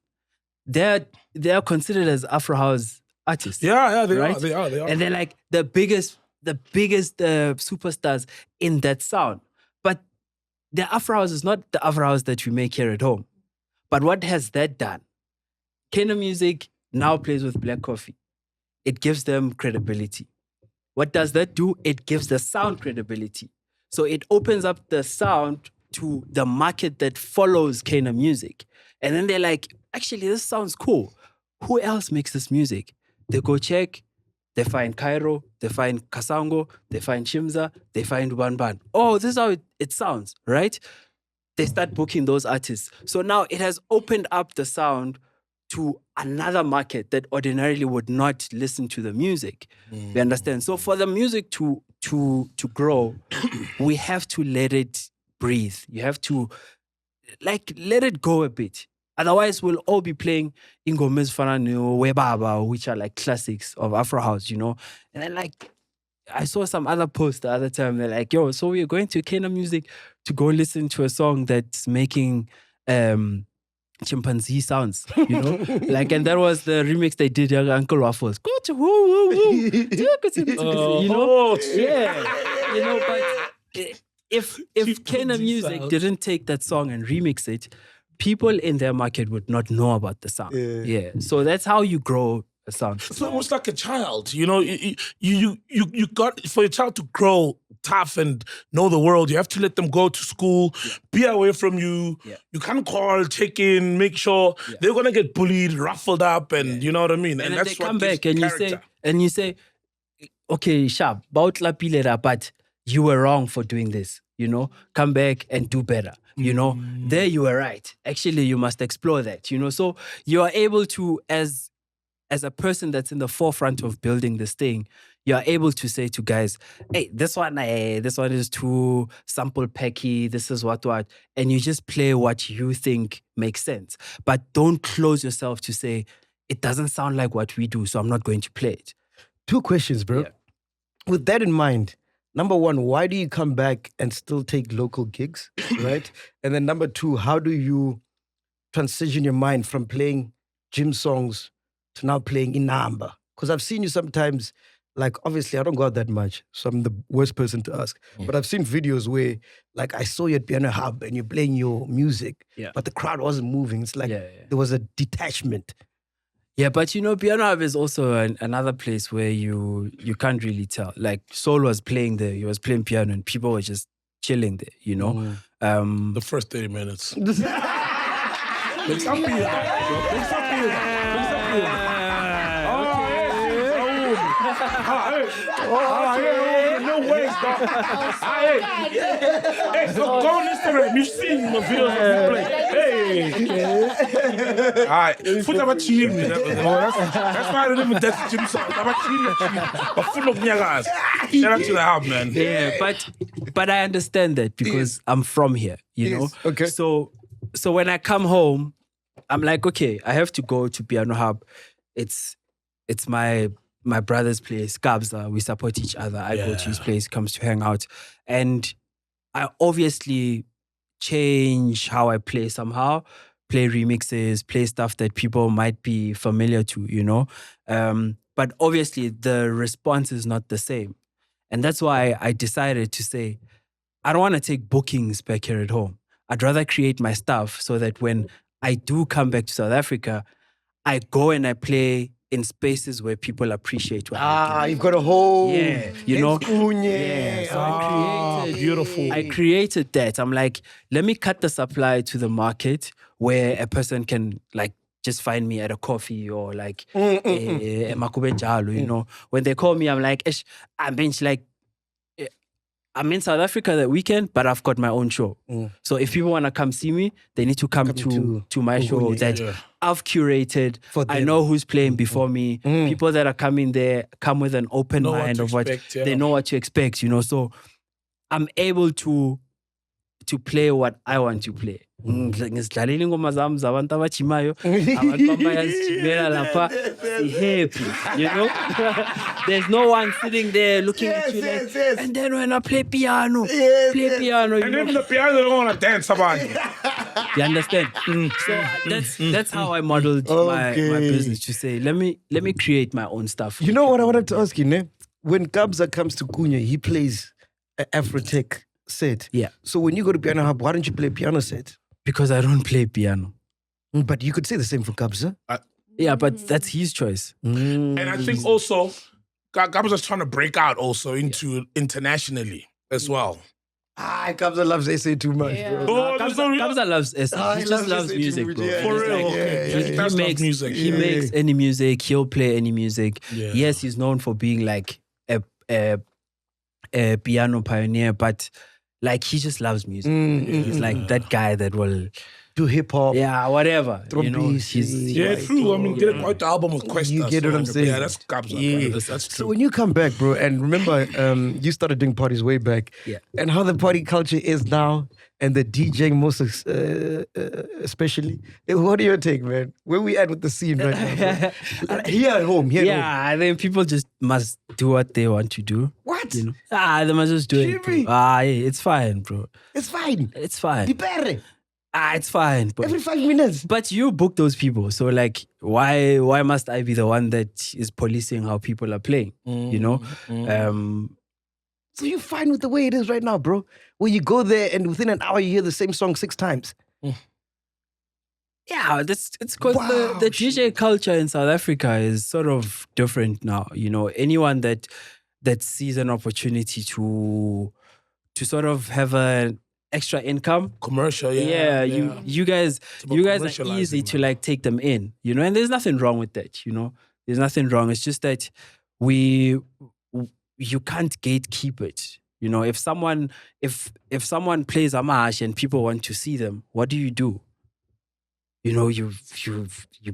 They are considered as Afro House artists. Yeah, they right? are. They are. And they're like the biggest superstars in that sound. But the Afro House is not the Afro House that we make here at home. But what has that done? Kenya Music now plays with Black Coffee. It gives them credibility. What does that do? It gives the sound credibility. So it opens up the sound to the market that follows Kenya Music. And then they're like, actually, this sounds cool. Who else makes this music? They go check, they find Cairo, they find Kasango, they find Shimza, they find Banban. Oh, this is how it sounds, right? They start booking those artists. So now it has opened up the sound to another market that ordinarily would not listen to the music. You understand? So for the music to grow, we have to let it breathe. You have to let it go a bit. Otherwise, we'll all be playing Ingomez Fananu, Webaba, which are like classics of Afro House, you know? And then like, I saw some other post the other time. They're like, yo, so we're going to Kenya Music to go listen to a song that's making chimpanzee sounds, you know? Like, and that was the remix they did, Uncle Waffles. Go to woo, woo, woo. You know? Yeah. You know, but if Kenya Music didn't take that song and remix it, people in their market would not know about the sound. Yeah. So that's how you grow a sound. It's almost like a child, you know. You got, for a child to grow tough and know the world, you have to let them go to school, be away from you. You can't call, check in, make sure they're gonna get bullied, ruffled up, and you know what I mean. And that's they what come gives back and character. you say, okay, sharp, but you were wrong for doing this. You know, come back and do better. You know, there you were right. Actually, you must explore that. You know, so you are able to, as a person that's in the forefront of building this thing, you are able to say to guys, hey, this one is too sample packy, this is what, and you just play what you think makes sense. But don't close yourself to say, it doesn't sound like what we do, so I'm not going to play it. 2 questions, bro. Yeah. With that in mind, number 1, why do you come back and still take local gigs, right? And then number 2, how do you transition your mind from playing gym songs to now playing Inamba? Because I've seen you sometimes, like, obviously I don't go out that much, so I'm the worst person to ask. But I've seen videos where, like, I saw you at Piano Hub and you're playing your music, but the crowd wasn't moving. It's like there was a detachment. Yeah, but you know, Piano Hub is also another place where you can't really tell. Like, Soul was playing there, he was playing piano, and people were just chilling there, you know? The first 30 minutes. No way, dog. Hey, so go on Instagram. You've seen the videos of me play. Hey. All right. Put up a cheating. That's why I don't even dance Shimza. I'm a cheating. But full of nyagas. Shout out to the house, man. Yeah, but I understand that because I'm from here, you know? Okay. So when I come home, I'm like, okay, I have to go to Piano Hub. It's my brother's place, Kabza. We support each other. I go to his place, comes to hang out. And I obviously change how I play somehow, play remixes, play stuff that people might be familiar to, you know? But obviously the response is not the same. And that's why I decided to say, I don't want to take bookings back here at home. I'd rather create my stuff so that when I do come back to South Africa, I go and I play in spaces where people appreciate what I do. You've got a whole... Yeah, you know? Kunye. So I created... Beautiful. I created that. I'm like, let me cut the supply to the market where a person can like just find me at a coffee or like a Makube Jalo, you know? When they call me, I'm like, I'm in South Africa that weekend, but I've got my own show. So if people want to come see me, they need to come to my show that I've curated. I know who's playing before me. People that are coming there come with an open mind of what they know what to expect, you know. So I'm able to play what I want to play. Ngisidlalela ingoma zami zabantu abajimayo, abantu bayazijimela lapha, happy, you know. There's no one sitting there looking at you like, and then when I play piano, And then the piano don't want to dance about it. You understand? So that's how I modeled my business, to say, let me create my own stuff. You know what I wanted to ask you, ne? When Kabza comes to Kunye, he plays an Afrotech set. Yeah. So when you go to Piano Hub, why don't you play a piano set? Because I don't play piano. But you could say the same for Kabza. Yeah, but that's his choice. And I think also, Kabza's trying to break out also into internationally as well. Kabza loves SA too much, bro. Oh, Kabza loves SA. He just loves SA music, too bro. much. For real, Like, okay. he makes music. He makes any music. He'll play any music. Yeah. Yes, he's known for being like a piano pioneer, but like he just loves music. He's like that guy that will Do hip hop. yeah, whatever. Throw You know, beats, he's Yeah, true. I mean, get quite the album with Quest. You get what I'm saying? Yeah, that's Kabza. Yeah. That's So true. when you come back, bro, and remember, you started doing parties way back, Yeah. and how the party culture is now, and the DJing most especially. What do you take, man? Where we at with the scene right now? Bro? Here at home, here at home. yeah, I think people just must do what they want to do. What? You know? They must just do it. Jimmy. Bro. Yeah, it's fine, bro. It's fine. It's fine. Dipere. It's fine. But, Every 5 minutes. but you book those people. So like, why must I be the one that is policing how people are playing? You know? So you're fine with the way it is right now, bro. Where you go there and within an hour you hear the same song 6 times. Yeah, it's because Wow, the DJ culture in South Africa is sort of different now. You know, anyone that sees an opportunity to sort of have an extra income. Commercial, Yeah, you guys about are commercializing, easy to man. like take them in, you know, and there's nothing wrong with that, you know. There's nothing wrong. It's just that you can't gatekeep it. You know, if someone plays Amash and people want to see them, what do? You know, you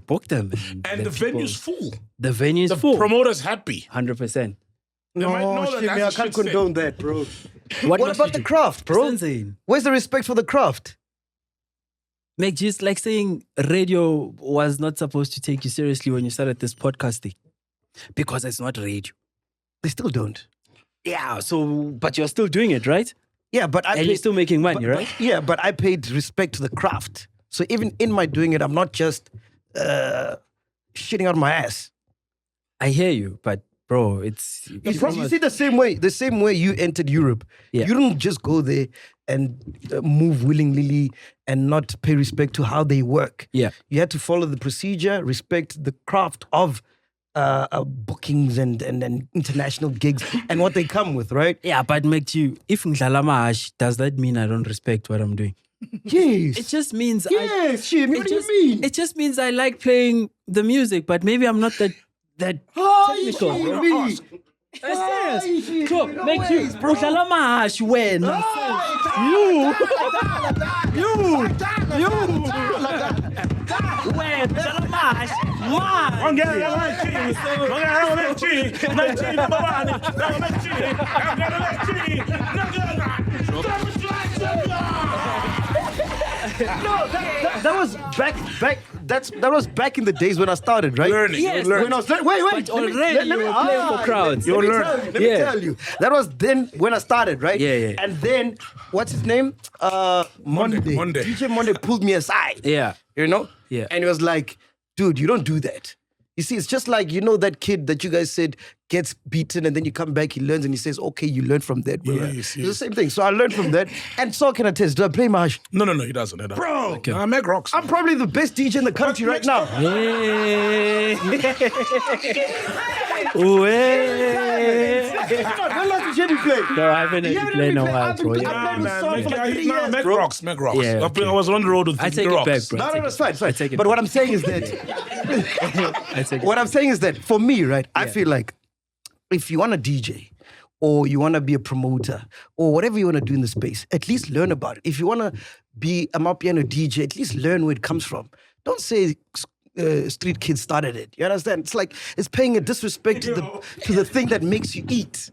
book them. And the venue's full. The venue's The full. promoter's happy. 100%. No, might know that Shimmy, that's I a can't shit set. condone that, bro. What What must about you the do? craft, bro? It's insane. Where's the respect for the craft? MacG, it's like saying radio was not supposed to take you seriously when you started this podcasting. Because it's not radio. They still don't. Yeah, but you're still doing it, right? Yeah, but And you're still making money, right? But I paid respect to the craft. So even in my doing it, I'm not just shitting out my ass. I hear you, but bro, it's You see the same way you entered Europe. Yeah. You don't just go there and move willingly and not pay respect to how they work. Yeah. You had to follow the procedure, respect the craft of bookings and international gigs and what they come with, right? Yeah, but MacG, if ngidlala amahashi, does that mean I don't respect what I'm doing? Yes. It just means Yes, Shimmy, what do you mean? It just means I like playing the music, but maybe I'm not that technical. Shimmy. So, make you udlala mahashi wena. You. Wena udlala mahashi. That was back. That was back in the days when I started, right? Learning. Yes. When I was wait. But already you were playing for crowds. Let me tell you. That was then when I started, right? Yeah. And then what's his name? Monday. DJ Monday pulled me aside. Yeah. You know? Yeah. And he was like, dude, you don't do that. You see, it's just like, that kid that you guys said gets beaten and then you come back, he learns and he says, okay, you learned from that, bro. Yes. It's the same thing. So I learned from that. And so can I test? Do I play Mash? No, he doesn't. Bro, Okay. MacG rocks. I'm probably the best DJ in the country right now. Don't How long did Jimmy play? No, I haven't played in a while, bro. MacG rocks. Yeah, okay. I was on the road with I him. take He it back, rocks. bro. No, it's fine. I take it But back. what I'm saying is that, I'm saying is that for me, right, I feel like if you want to DJ or you want to be a promoter or whatever you want to do in the space, at least learn about it. If you want to be a Amapiano DJ, at least learn where it comes from. Don't say street kids started it. You understand? It's like it's paying a disrespect to the thing that makes you eat.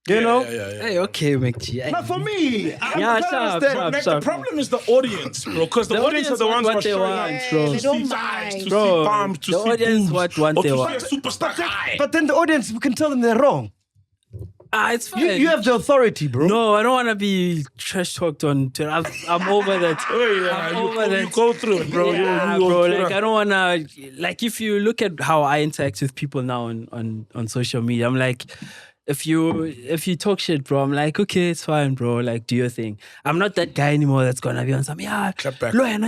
You know? Yeah. Hey, okay, MacG. Not for me. Yeah, I sharp. The problem is the audience, bro. Because the audience are the ones who are what they showing want, up bro. to They don't see mind. eyes, to Bro, see palms, to the see audience boobs, what or they to want. see a superstar eye. But then the audience, we can tell them they're wrong. It's fine. You have the authority, bro. No, I don't want to be trash talked on. I'm over that. You go through it, bro. Yeah, You go bro. through Like it. I don't wanna. Like if you look at how I interact with people now on social media, I'm like, if you talk shit, bro, I'm like, okay, it's fine, bro. Like, do your thing. I'm not that guy anymore that's gonna be on some Clap back. like I'm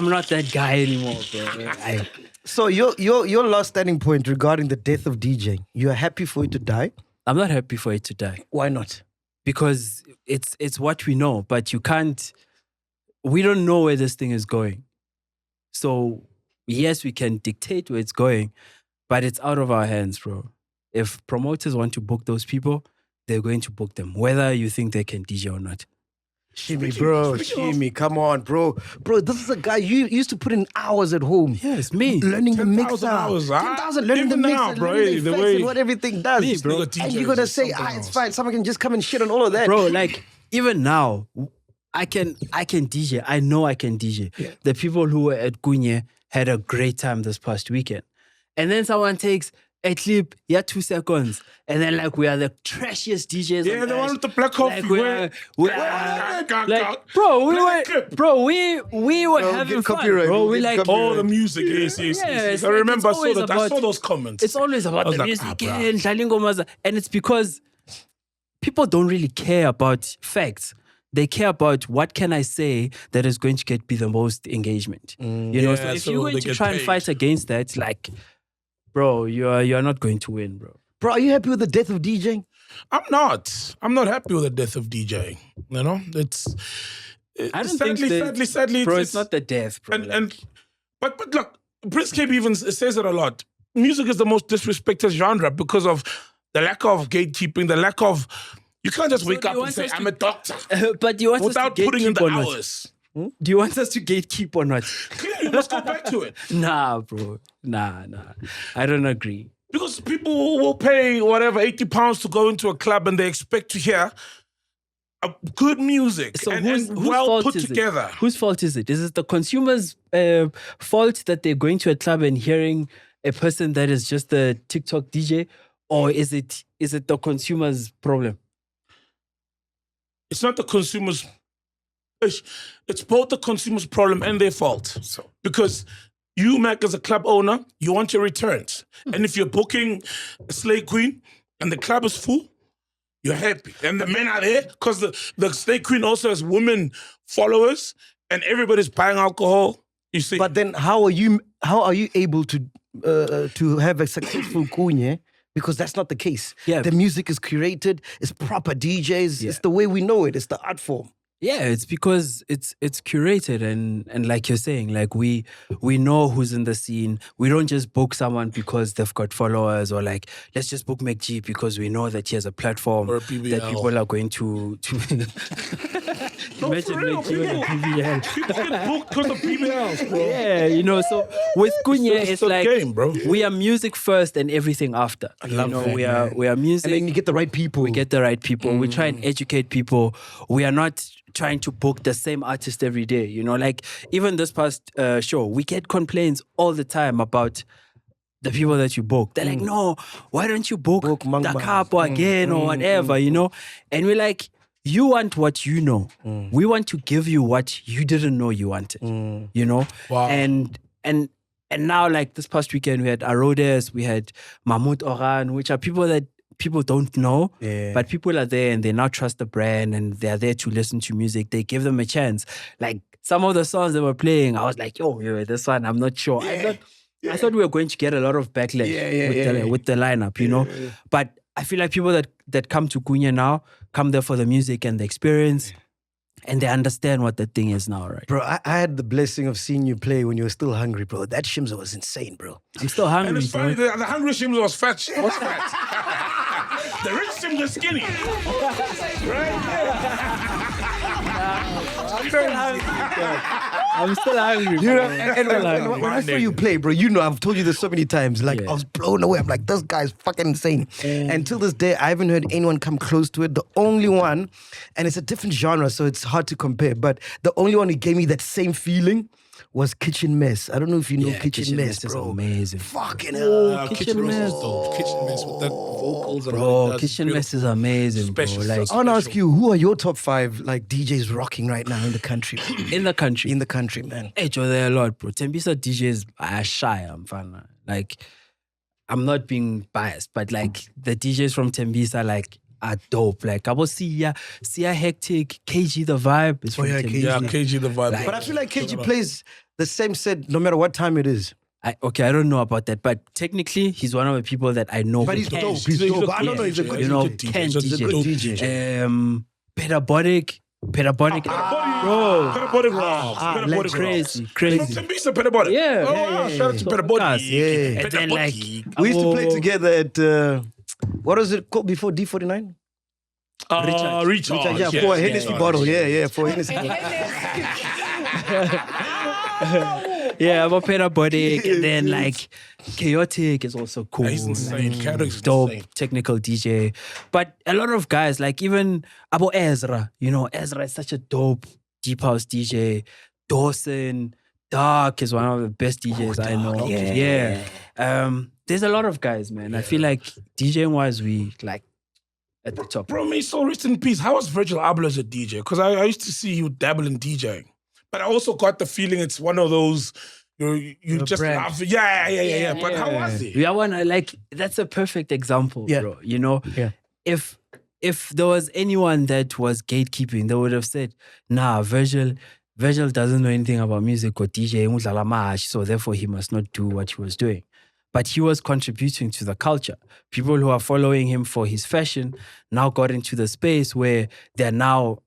not that guy anymore, bro. So your last standing point regarding the death of DJing, you are happy for it to die? I'm not happy for it to die. Why not? Because it's what we know, but we don't know where this thing is going. So yes, we can dictate where it's going, but it's out of our hands, bro. If promoters want to book those people, they're going to book them, whether you think they can DJ or not. Shimmy, come on, bro. Bro, this is a guy you used to put in hours at home. Yes, me. Learning the 10,000 mixer. hours, 10,000 learning Even the mixer, now, bro, learning the the way- and what everything does. Me, bro. And you're going to say, it's fine. Someone can just come and shit on all of that. Bro, like even now, I can DJ. I know I can DJ. Yeah. The people who were at Kunye had a great time this past weekend. And then someone takes a clip, 2 seconds, and then like we are the trashiest DJs. Yeah, on the earth. one with the black coffee. Like, we were having get fun, copyright, bro. we'll We get like copyright. Oh, the music. Yes. Yes, I like, remember. it's always I saw about- those comments. It's always I about was the like, music bro. and Dlali Ngomaza. And it's because people don't really care about facts. They care about what can I say that is going to get me the most engagement. You know, so Yeah, if so you're going they to get try and paid. fight against that, like, bro, you're not going to win, bro. Bro, are you happy with the death of DJing? I'm not happy with the death of DJing. You know, I don't think sadly, bro, it's not the death, bro. But look, Prince KB even says it a lot. Music is the most disrespected genre because of the lack of gatekeeping, the lack of. You can't just wake do up you and want say, us to- I'm a doctor, but do you want without us to putting in gatekeep the or not? hours. Do you want us to gatekeep or not? Clearly, let's go back to it. Nah, bro. Nah. I don't agree. Because people will pay whatever, £80 to go into a club and they expect to hear good music So and whose well fault put is together. it? Whose fault is it? Is it the consumer's fault that they're going to a club and hearing a person that is just a TikTok DJ, or is it the consumer's problem? It's not the consumer's. It's both the consumer's problem and their fault. Because you, Mac, as a club owner, you want your returns. And if you're booking a Slay Queen and the club is full, you're happy. And the men are there because the Slay Queen also has women followers and everybody's buying alcohol. You see? But then how are you able to have a successful Kunye? Because that's not the case. Yeah. The music is curated, it's proper DJs, Yeah. it's the way we know it, it's the art form. Yeah, it's because it's curated and like you're saying, like we know who's in the scene. We don't just book someone because they've got followers, or like let's just book MacG because we know that he has a platform Or a that PBL. people are going to imagine real, MacG with a PBL. People get booked because of PBLs, bro. Yeah, you know, so with Kunye, It's it's the like game, bro. we are music first and everything after. love that, we man. are music. And then you get the right people. We get the right people. We try and educate people. We are not trying to book the same artist every day. You know, like even this past show, we get complaints all the time about the people that you book. They're like, no, why don't you book Mangba. Da Capo again or whatever, you know? And we're like, you want what you know. We want to give you what you didn't know you wanted, you know? Wow. And now, like this past weekend, we had Arodes, we had Mahmoud Oran, which are people that people don't know, but people are there and they now trust the brand and they're there to listen to music. They give them a chance. Like some of the songs they were playing, I was like, yo, this one, I'm not sure. I thought we were going to get a lot of backlash with the lineup, you know? But I feel like people that come to Kunye now come there for the music and the experience. And they understand what the thing is now, right? Bro, I had the blessing of seeing you play when you were still hungry, bro. That Shimza was insane, bro. I'm still hungry, And it's bro. funny, the hungry Shimza was fat. The rich Shimza skinny. I'm still hungry. You know, bro. and when I saw you play, bro, you know, I've told you this so many times. Like, Yeah. I was blown away. I'm like, this guy's fucking insane. And till this day, I haven't heard anyone come close to it. The only one, and it's a different genre, so it's hard to compare, but the only one who gave me that same feeling was Kitchen Mess. I don't know if you know Yeah, Kitchen Mess, is bro. amazing. Fucking hell. Kitchen Mess. Mess, though. Kitchen Mess with that vocals. and all Bro, that. Kitchen Beautiful. Mess is amazing, Special bro. Like I want to ask you, who are your top 5 like DJs rocking right now in the country? in the country. In the country, man. Hey, Joe, there are a lot, bro. Tembisa DJs are shy, I'm fine. Like, I'm not being biased, but like the DJs from Tembisa, like, are dope. Like, I will see Hectic, KG The Vibe is from yeah, Tembisa. Yeah, KG the vibe. But I feel like KG plays the same set no matter what time it is. I don't know about that, but technically, he's one of the people that I know. But who he's can. dope. He's dope. I don't know. He's a DJ. good You know, DJ. can He's a DJ. dope DJ. Pedabotic, bro. Pedabotic. like Crazy. From Tembisa, Pedabotic. Yeah. Oh, wow. Shout out to Pedabotic. Yeah. And then, like, We used to play together at, what was it called before D49? Recharge. Yeah, for a Hennessy bottle. Yeah, for a Hennessy bottle. Yeah, I'm a Pedabotic, and then like Chaotic is also cool. He's insane. Chaotic's Dope insane. technical DJ. But a lot of guys, like even Abo Ezra, you know, Ezra is such a dope deep house DJ. Dawson, Dark is one of the best DJs I know. Yeah. There's a lot of guys, man. I feel like DJing wise, we like at the top. Bro, may so rest in peace. How was Virgil Abloh as a DJ? Because I used to see you dabble in DJing. But I also got the feeling it's one of those, you just brand. love it. Yeah. But how was it? Yeah, like that's a perfect example, Yeah. bro. You know, Yeah. if there was anyone that was gatekeeping, they would have said, nah, Virgil doesn't know anything about music or DJing, so therefore he must not do what he was doing. But he was contributing to the culture. People who are following him for his fashion now got into the space where they're now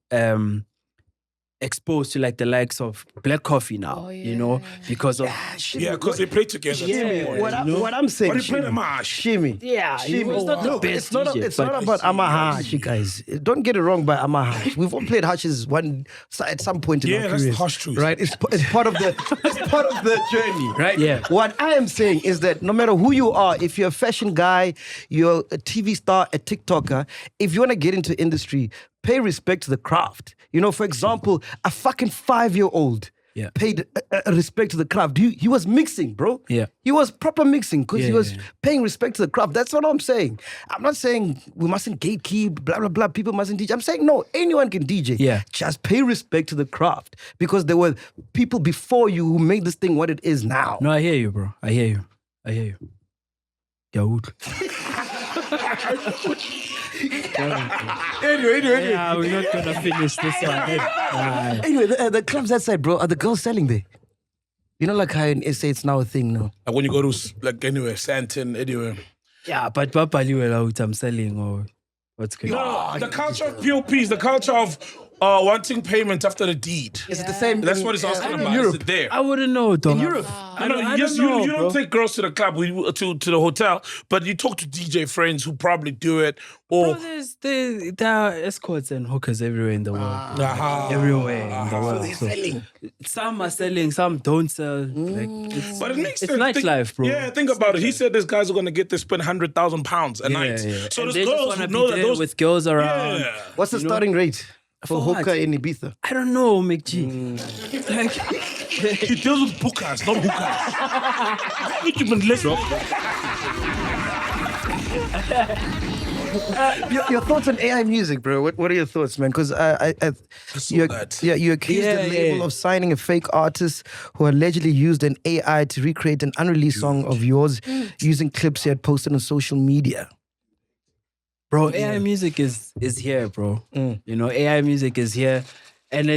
exposed to like the likes of Black Coffee now, you know, because of Yeah, because they play together. What I'm saying, But he played a mash. Shimmy. Yeah, he was not the Look, best it's not, DJ, it's but- not about Amahash, you guys. Don't get it wrong by Amahash. We've all played hashes at some point in Yeah, our that's the careers. harsh truth. Right? It's part of the journey, right? Yeah. What I am saying is that no matter who you are, if you're a fashion guy, you're a TV star, a TikToker, if you want to get into industry, pay respect to the craft. You know, for example, a fucking 5-year-old Yeah. paid respect to the craft. He was mixing, bro. Yeah. He was proper mixing because he Yeah, was yeah. paying respect to the craft. That's what I'm saying. I'm not saying we mustn't gatekeep, blah, blah, blah. People mustn't DJ. I'm saying, no, anyone can DJ. Yeah. Just pay respect to the craft because there were people before you who made this thing what it is now. No, I hear you, bro. I hear you. Yaoud. Anyway. Yeah, we're not gonna finish this one. Anyway, the clubs that side, bro, are the girls selling there? You know, like how in SA it's now a thing now. Like when you go to like anywhere, Santon, anywhere. Yeah, but Papa Liwela, I'm selling or what's going on? No, the culture of POPs, the culture of wanting payment after the deed. Is it the same? That's in- what it's asking in about. Europe? Is it there? I wouldn't know, dog. In Europe. I don't know, You bro. don't take girls to the club, to the hotel, but you talk to DJ friends who probably do it. Or Bro, there are escorts and hookers everywhere in the world. Everywhere in the world. So some are selling, some don't sell. Like, but it makes it's sense. nightlife, bro. Yeah, think about it. He said these guys are going to get to spend £100,000 a night. So and those they girls just who want to know be that there those with girls around. Yeah. What's the starting rate for For hookah what? in Ibiza? I don't know, MacG. Like, He deals with bookers, not hookers. You've been listening. Your thoughts on AI music, bro? What are your thoughts, man? Because saw you that. you accused the label of signing a fake artist who allegedly used an AI to recreate an unreleased song of yours using clips he had posted on social media. bro, AI music is here, bro. You know, AI music is here, and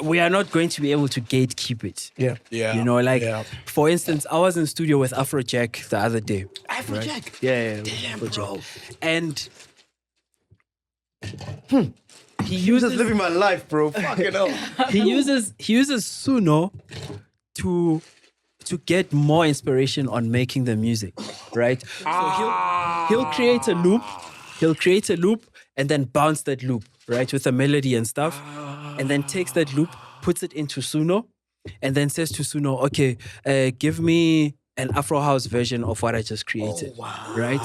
we are not going to be able to gatekeep it. Yeah. Yeah. You know, like, Yeah. for instance, I was in studio with Afrojack the other day. Afrojack? Yeah. Damn, Afrojack. bro. And he Just uses living my life, bro. Fucking hell. he uses Suno to get more inspiration on making the music, right? So he'll create a loop and then bounce that loop, right, with a melody and stuff, and then takes that loop, puts it into Suno, and then says to Suno, okay, give me an Afro house version of what I just created, right?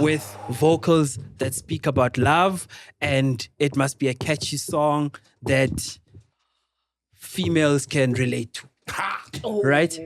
With vocals that speak about love, and it must be a catchy song that females can relate to, right?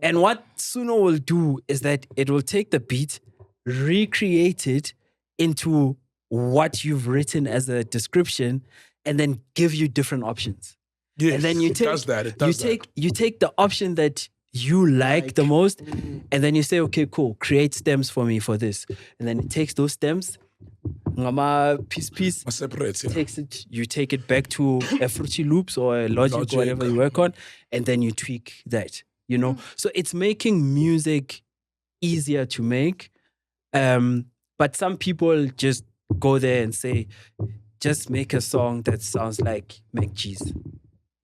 And what Suno will do is that it will take the beat, recreate it into what you've written as a description, and then give you different options. Yes, And then you it take does that. It does that. you take the option that you like the most, and then you say, okay, cool, create stems for me for this. And then it takes those stems, piece, Separate, yeah. takes it, you take it back to a Fruity Loops or a Logic or whatever you work on, and then you tweak that, you know? So it's making music easier to make. But some people just go there and say, just make a song that sounds like MacG's.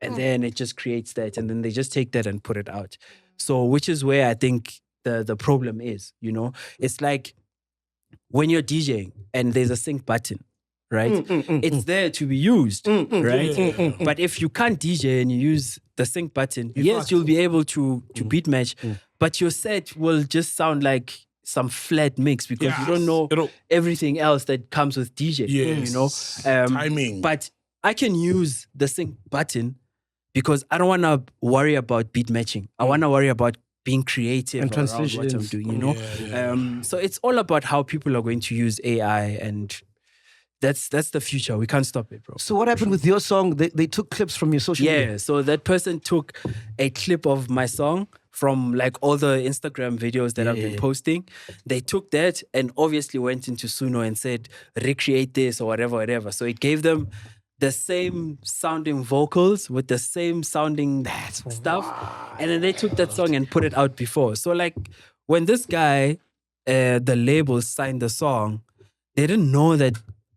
And then it just creates that. And then they just take that and put it out. So, which is where I think the problem is, you know? It's like when you're DJing and there's a sync button, right? It's there to be used, right? But if you can't DJ and you use the sync button, yes, you'll be able to beat match, but your set will just sound like some flat mix because you don't know everything else that comes with DJ, you know? Timing. But I can use the sync button because I don't want to worry about beat matching. I want to worry about being creative And around what I'm transitions. doing, you know? So it's all about how people are going to use AI, and that's the future. We can't stop it, bro. So what happened with your song? They took clips from your social media. Yeah, so that person took a clip of my song from like all the Instagram videos that I've been posting. They took that and obviously went into Suno and said, recreate this or whatever. So it gave them the same sounding vocals with the same sounding stuff. And then they took that song and put it out before. So like when this guy, the label signed the song, they didn't know that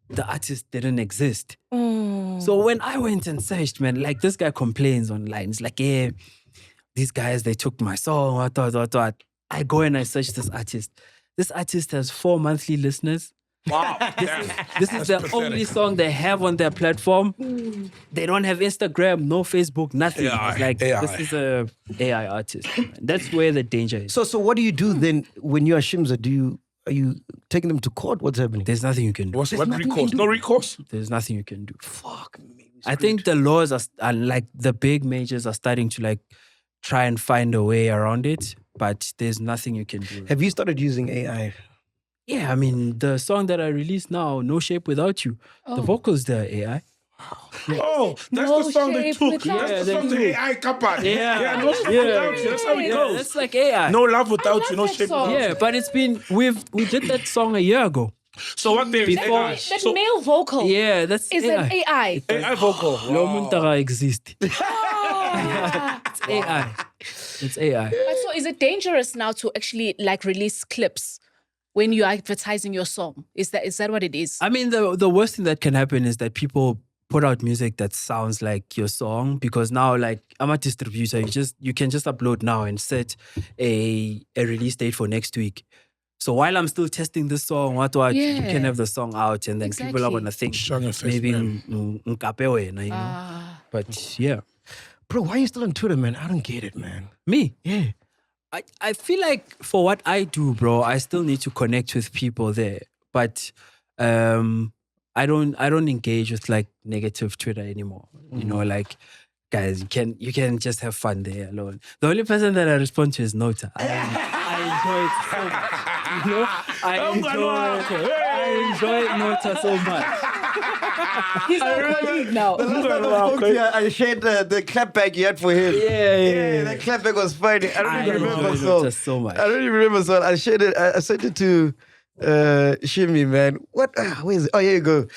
the artist didn't exist. So when I went and searched, man, like this guy complains online. It's like, yeah, these guys, they took my song, what. I go and I search this artist. This artist has 4 monthly listeners. Wow. This is the only song they have on their platform. They don't have Instagram, no Facebook, nothing. AI, It's like, AI. this is a AI artist. That's where the danger is. So what do you do then when you are Shimza? Are you taking them to court? What's happening? There's nothing you can do. What nothing you recourse? can No do. recourse? There's nothing you can do. Fuck me. I think the laws are like the big majors are starting to like try and find a way around it, but there's nothing you can do. Have you started using AI? Yeah, I mean, the song that I released now, No Shape Without You, the vocals there, AI. Oh, that's No the song they shape took. without That's the you. song the AI covered. Yeah. No shape Yeah. without you. That's how it Yeah, goes. that's like AI. No love without love you. No that shape song. without you. Yeah, but it's been, we did that song a year ago. So what there is Before- AI. That So male vocal Yeah, that's is AI. an AI. AI vocal. Lo muntara exist. Oh. It's AI. It's AI. But so is it dangerous now to actually like release clips when you're advertising your song? Is that what it is? I mean, the worst thing that can happen is that people put out music that sounds like your song, because now like I'm a distributor, you can just upload now and set a release date for next week. So while I'm still testing this song, you can have the song out, and then people are gonna think maybe nkape wena, you know. But yeah. Bro, why are you still on Twitter, man? I don't get it, man. Me? Yeah. I feel like for what I do, bro, I still need to connect with people there. But I don't engage with like negative Twitter anymore. You know, like guys, you can just have fun there alone. The only person that I respond to is Nota. I enjoy it so much. You know, I enjoy Nota so much. He's our colleague now. The last time I spoke to you, I shared the clapback you had for him. Yeah. That clapback was funny. I don't even remember enjoy song. Nota so much. I don't even remember song. I shared it. I sent it to Shimmy, man. What? Where is it? Oh, here you go.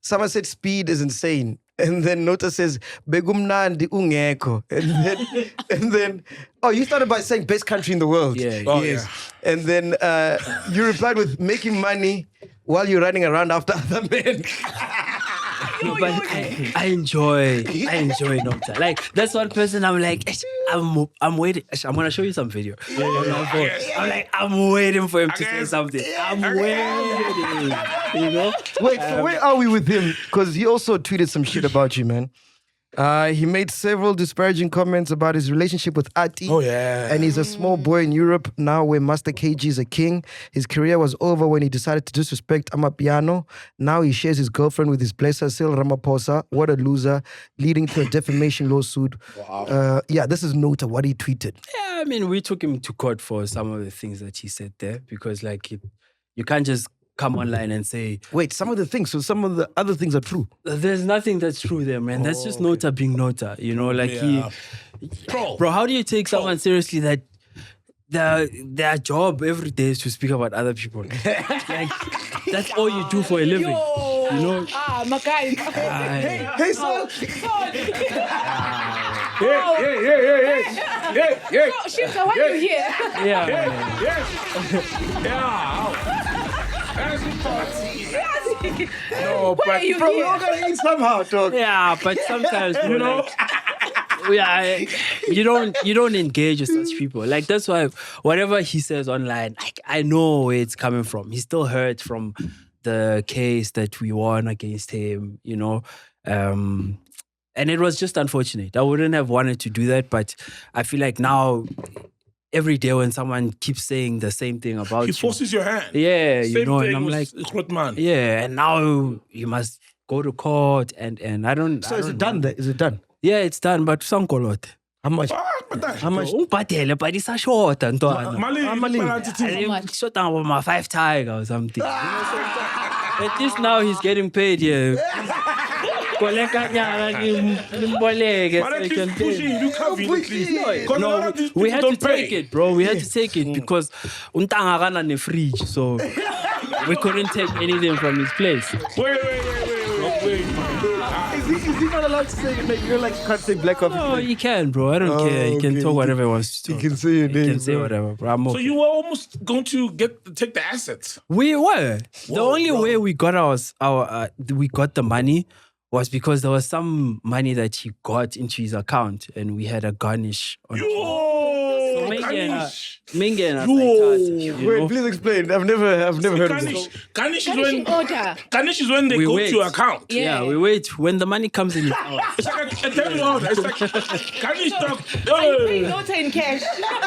Someone said speed is insane. And then Nota says, Begumnandi ungeko. And then, oh, you started by saying best country in the world. Yeah. Oh, yes. And then you replied with making money while you're running around after other men. No, but I enjoy Nota. Like that's one person I'm like, I'm waiting. I'm gonna show you some video. I'm like, I'm waiting for him to say something. I'm waiting. You know? Wait, so where are we with him? Because he also tweeted some shit about you, man. He made several disparaging comments about his relationship with Ati. Oh, yeah. And he's a small boy in Europe now where Master KG is a king. His career was over when he decided to disrespect Amapiano. Now he shares his girlfriend with his blesser, Cyril Ramaphosa. What a loser, leading to a defamation lawsuit. Wow. This is Nota, what he tweeted. Yeah, I mean, we took him to court for some of the things that he said there, because like you can't just come online and say, wait, some of the things, so some of the other things are true. There's nothing that's true there, man. That's just Nota being Nota, you know, like bro, how do you take someone seriously that their job every day is to speak about other people? Like, that's all you do for a living, you know? MacG. Hey, son! Hey. Shimza, why are you here? No, but you Bro, here? we're all gonna eat somehow, dog. Yeah, but sometimes, you know, you don't engage with such people. Like that's why whatever he says online, like I know where it's coming from. He still hurt from the case that we won against him, you know. And it was just unfortunate. I wouldn't have wanted to do that, but I feel like now every day when someone keeps saying the same thing about you, he forces your hand. yeah, Same you know, thing and I'm with like, Grootman. yeah, and now you must go to court, and I don't. So I is don't it done? know. Is it done? Yeah, it's done, but sankolot. How much? How much? Umpatele, but it's a short and Mali. short about my 5 tiger or something. You know, so at least now he's getting paid here. Koleka nyanga nimboleke so he can pay. No, we had to take it, bro. We had to take it because untanga kana ne fridge, so we couldn't take anything from his place. Wait. Is he not allowed to say, like, you know, like, you can't say black coffee? No, he can, bro. I don't care. He can okay. talk whatever he wants to talk. He can say your He name, can say bro. whatever, bro. I'm So okay. you were almost going to take the assets. We were. The only bro. way we got we got the money was because there was some money that he got into his account, and we had a garnish on it. Yo, Minge Wait, please explain. I've never heard of this. Garnish is Garnishing order. when they We go wait. to your account. Yeah, we wait when the money comes in. It's like a debit order. It's like Garnish talk. Pay Nota in cash.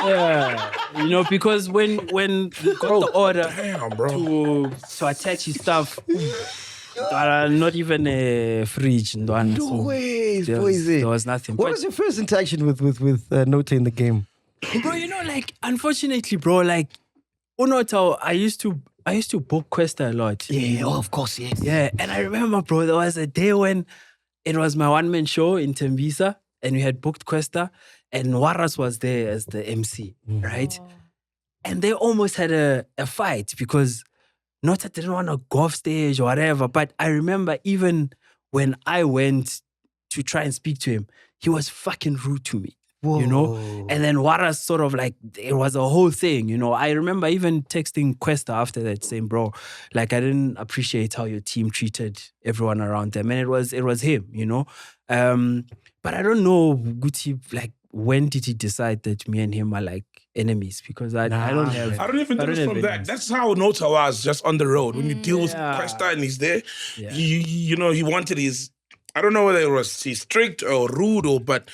Yeah, you know, because when we got the order Damn, bro. to attach his stuff, not even a fridge, No way, there was nothing. What But- was your first interaction with Nota in the game? Bro, you know, like, unfortunately, bro, like, Unota, I used to book Questa a lot. Yeah, of course, yes. Yeah, and I remember, bro, there was a day when it was my one-man show in Tembisa, and we had booked Questa, and Waras was there as the MC, right? And they almost had a fight because Nota didn't want to go off stage or whatever, but I remember even when I went to try and speak to him, he was fucking rude to me. you know? Whoa. And then Wara's sort of like, it was a whole thing, you know? I remember even texting Questa after that saying, bro, like I didn't appreciate how your team treated everyone around them. And it was him, you know? But I don't know, Guti, like, when did he decide that me and him are like enemies? Because I don't have... I don't even think it's have from that. enemies. That's how Nota was, just on the road. When you deal with Yeah. Questa and he's there, Yeah. you know, he wanted his... I don't know whether it was he's strict or rude but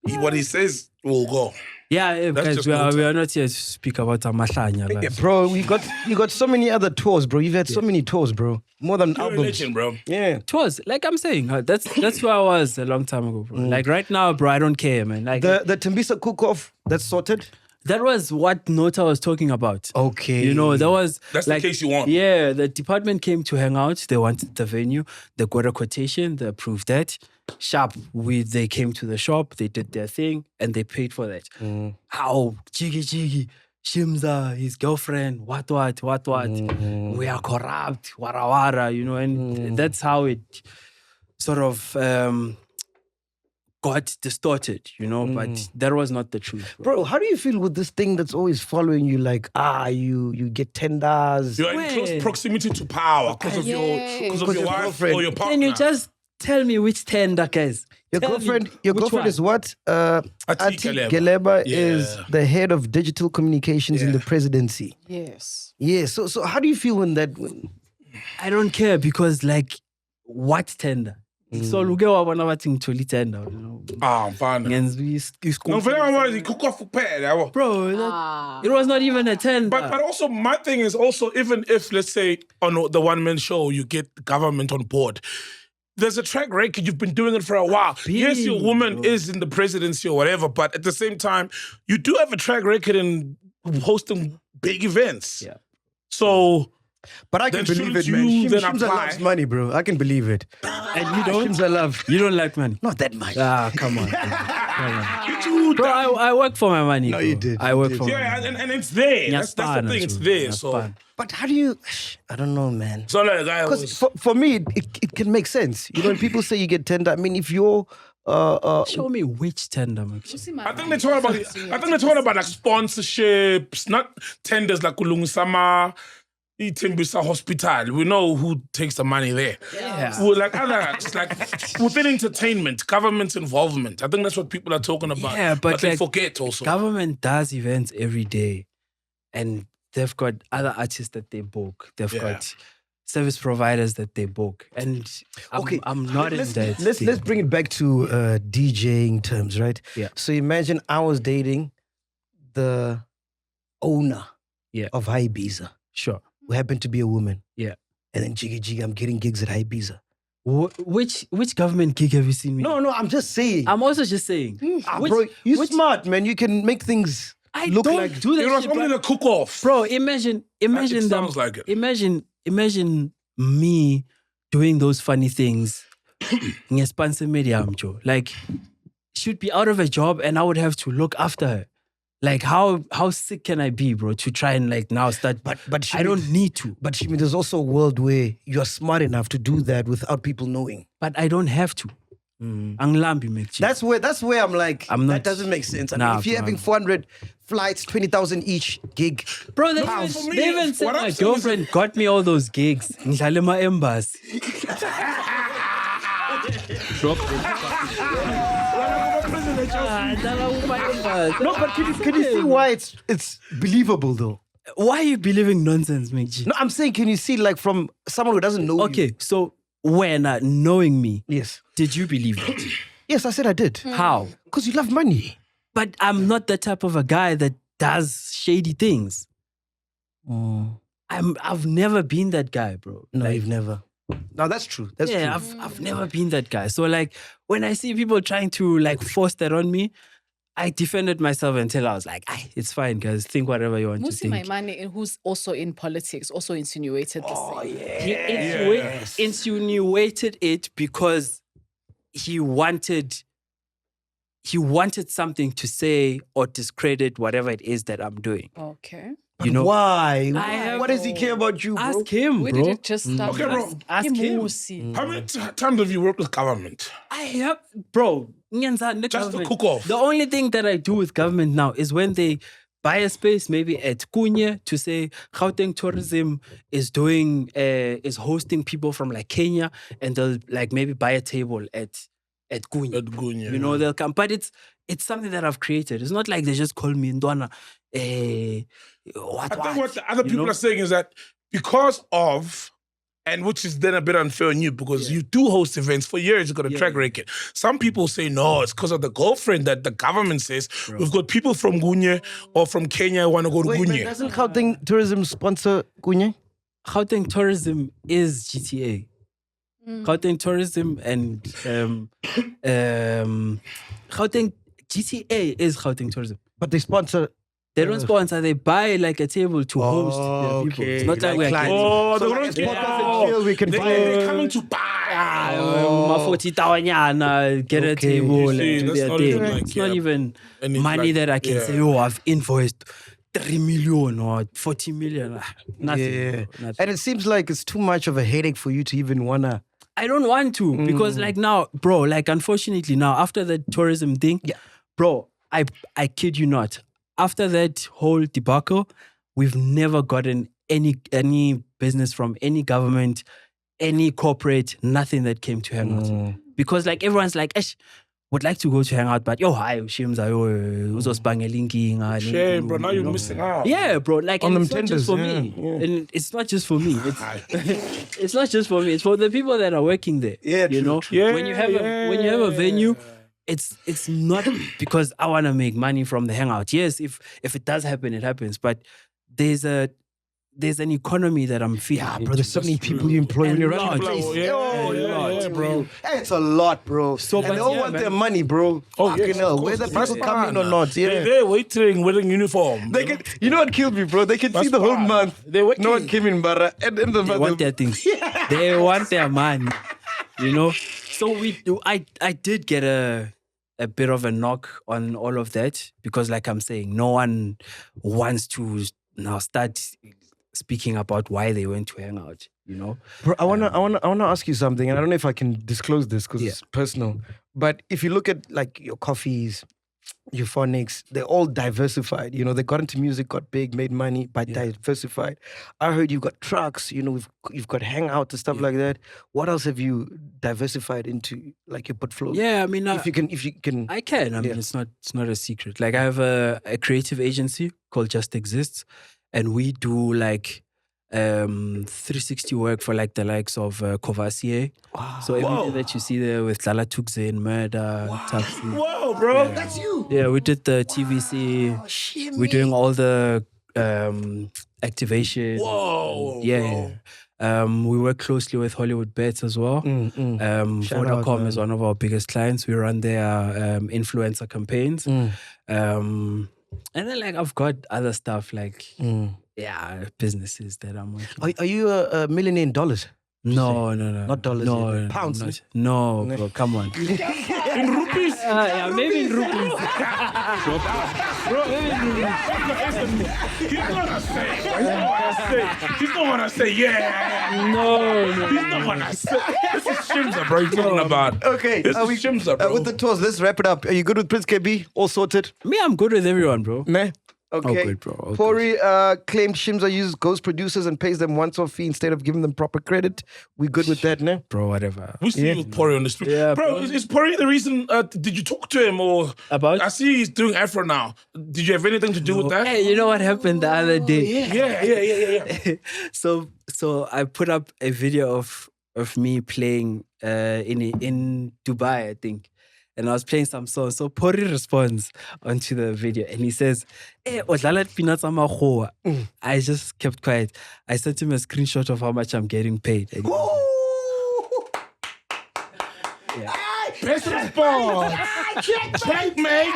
what he says will go. Yeah, That's guys, just we Nota. are not here to speak about Amahlanya. Yeah, Like. bro, you got so many other tours, bro. You've had so many tours, bro. More than You're a albums. legend, bro. Yeah. It was, like I'm saying, that's who I was a long time ago, bro. Like right now, bro, I don't care, man. Like The Tembisa cook-off, that's sorted? that was what Nota was talking about. Okay. You know, that was That's like, the case you want. Yeah, the department came to hang out. They wanted the venue. They got a quotation. They approved that. Sharp, they came to the shop. They did their thing and they paid for that. How Jiggy, Shimza, his girlfriend, what. We are corrupt, wara, you know, and that's how it sort of got distorted, you know, but that was not the truth. Bro, how do you feel with this thing that's always following you? Like, you get tenders. You're in close Where? proximity to power because of your your wife girlfriend. or your partner. Can you just tell me which tender, guys? Your Tell me girlfriend which one? is what? Ati Geleba. Geleba Yeah. is the head of digital communications in the presidency. Yes. Yeah. So how do you feel when that? I don't care because like what tender? So look at what I'm totally tender. You know, Fine. no, No, for them, cook off for bro, it was not even a tender. But also, my thing is also, even if, let's say, on the one-man show, you get the government on board, there's a track record. You've been doing it for a while. Yes, your woman is in the presidency or whatever, but at the same time, you do have a track record in hosting big events. Yeah. So... But I can Then believe it, shouldn't man. you then Shimza apply? loves money, bro. I can believe it. And you don't? Shimza You don't like money? not that much. Ah, come on. Bro, I work for my money. No, bro. you did. I work for my Yeah, money. and it's there. That's the thing. It's there. So But how do you? I don't know, man. like, I Because was... for me, it can make sense. You know, when people say you get tender, I mean, if you're Show me which tender, man. I think they're talking about like sponsorships, not tenders like Kulungsama, Itembisa Hospital. We know who takes the money there. Yeah. Well, like within entertainment, government involvement. I think that's what people are talking about. Yeah, but they like, forget also. Government does events every day, and they've got other artists that they book. They've got service providers that they book, and I'm not in that. Let's bring it back to DJing terms, right? Yeah. So imagine I was dating the owner of High Ibiza, Sure. who happened to be a woman. Yeah. And then jiggy, I'm getting gigs at High Ibiza. Which government gig have you seen me? No, I'm just saying. I'm also just saying. Bro, you're smart, man. You can make things I look don't like... do that It was shit, only bro. the cook-off. Bro, imagine It them. sounds like it. Imagine me doing those funny things. Ngespanse medium, Joe. Like, she'd be out of a job and I would have to look after her. Like, how sick can I be, bro, to try and like now start? But I don't need to. But Shimi, there's also a world where you're smart enough to do that without people knowing. But I don't have to. Anglambi, MacG. That's where I'm like, I'm not- that doesn't make sense. I Nah, mean, if you're bro. having 400 flights, 20,000 each gig, Bro, they for me, even said what I'm my saying is- girlfriend got me all those gigs. Ngidlale embassy. no, but can you see why it's believable though? Why are you believing nonsense, MacG? No, I'm saying, can you see like from someone who doesn't know you? Okay, so when knowing me, Yes. did you believe it? Yes, I said I did. How? Because you love money. But I'm not the type of a guy that does shady things. I've never been that guy, bro. No, Like, you've never. No, that's true. That's yeah, true. I've never been that guy. So like when I see people trying to like force that on me, I defended myself until I was like, it's fine, guys. Think whatever you want to Musi think. Maimane, who's also in politics, also insinuated the same. He insinuated it because he wanted something to say or discredit whatever it is that I'm doing. Okay. You know, Why? have- What does he care about you, bro? ask him, Where bro. did it just start? Okay, bro. Ask him. How many times have you worked with government? I have, bro. Nyanza, the Just to government- cook off. The only thing that I do with government now is when they buy a space, maybe at Kunye, to say Gauteng Tourism is doing, is hosting people from like Kenya, and they'll like maybe buy a table at Kunye. At Kunye, You know, they'll come, but it's something that I've created. It's not like they just call me Ndwana. What? I think what the other You people know? are saying is that because of, and which is then a bit unfair on you because you do host events for years, you've got a track record. Some people say, no, it's because of the girlfriend that the government says. We've got people from Kunye or from Kenya who want to go to Wait, but Kunye. doesn't Gauteng Tourism sponsor Kunye? Gauteng Tourism is GTA. Gauteng Tourism and Gauteng GTA is Gauteng Tourism. But they sponsor. They don't sponsor. They buy like a table to host their people. It's not like we're clients. getting Oh, So they're like going a to podcast and chill, we can buy They're coming to buy. my 40,000 get a Okay. table and You see, do that's their not thing. even like, It's not even and it's money like- that I can yeah. say, oh, I've invoiced 3 million or 40 million. Nothing. Yeah. Bro, nothing. And it seems like it's too much of a headache for you to even wanna. I don't want to because like now, bro, like unfortunately now after the tourism thing, bro, I kid you not. After that whole debacle, we've never gotten any business from any government, any corporate, nothing that came to hang out. Because like everyone's like, Esh, would like to go to hang out, but yo, hi, Shimza, yo, Shame, bro. Now you're missing out. Yeah, bro. Like On and them it's not just for tenders, me. yeah. And it's not just for me. It's not just for me. It's for the people that are working there. Yeah, you true, know, Yeah, when you have a venue, it's not because I want to make money from the hangout. Yes, if it does happen, it happens. But there's an economy that I'm feeding. Yeah, bro, there's so many people you employ when you're running a lot. place. Yeah, Oh, yeah, bro. Hey, it's a lot, bro. So, and but they all yeah, want man. their money, bro. Oh, Fucking yes, hell. of Whether course. people come in or not. Yeah. They're waiting, wearing uniform. They can, you know what killed me, bro? They can see the whole fine. month. They're working. No one came in, Bara. And then the They month. want their things. They want their money. You know? So I did get a bit of a knock on all of that because like I'm saying, no one wants to now start speaking about why they went to hang out, you know? Bro, I wanna ask you something, and I don't know if I can disclose this because it's personal. But if you look at like your coffees, your phonics, they're all diversified. You know, they got into music, got big, made money, but diversified. I heard you've got trucks. You know, you've got hangout and stuff like that. What else have you diversified into, like your portfolio? Yeah, I mean, if you can. I can. I mean, it's not a secret. Like I have a creative agency called Just Exists, and we do like 360 work for like the likes of Courvoisier. Wow. So everything that you see there with Lala Tukzen, Murder, Taxi. Whoa, bro. That's you. Yeah, we did the TVC. We're doing all the activation. Whoa. Yeah. We work closely with Hollywood Bets as well. Shout out, Vodacom man. is one of our biggest clients. We run their influencer campaigns. And then like I've got other stuff like businesses that I'm working. Are you a millionaire in dollars? No. Not dollars, No, yeah. Pounds. No, bro, come on. In rupees? Yeah, maybe in rupees. Bro, he's gonna say. He's not gonna say, yeah. No. He's not gonna say. This is Shimza, bro. He's talking about. Okay, This is Shimza, bro. with the tours, let's wrap it up. Are you good with Prince KB? All sorted? Me, I'm good with everyone, bro. Nah. Okay. good, bro. All Pori claimed Shimza uses ghost producers and pays them once-off fee instead of giving them proper credit. We good with that, nah? Bro, whatever. We see you with Pori on the street. Yeah, bro, bro. is Pori the reason? Did you talk to him or About? I see he's doing Afro now. Did you have anything to do with that? Hey, you know what happened the other day? Yeah. So I put up a video of me playing in Dubai, I think. And I was playing some songs. So Pori responds onto the video and he says, "Hey, odlala peanuts amakhowa." I just kept quiet. I sent him a screenshot of how much I'm getting paid. And Best response. Check, mate.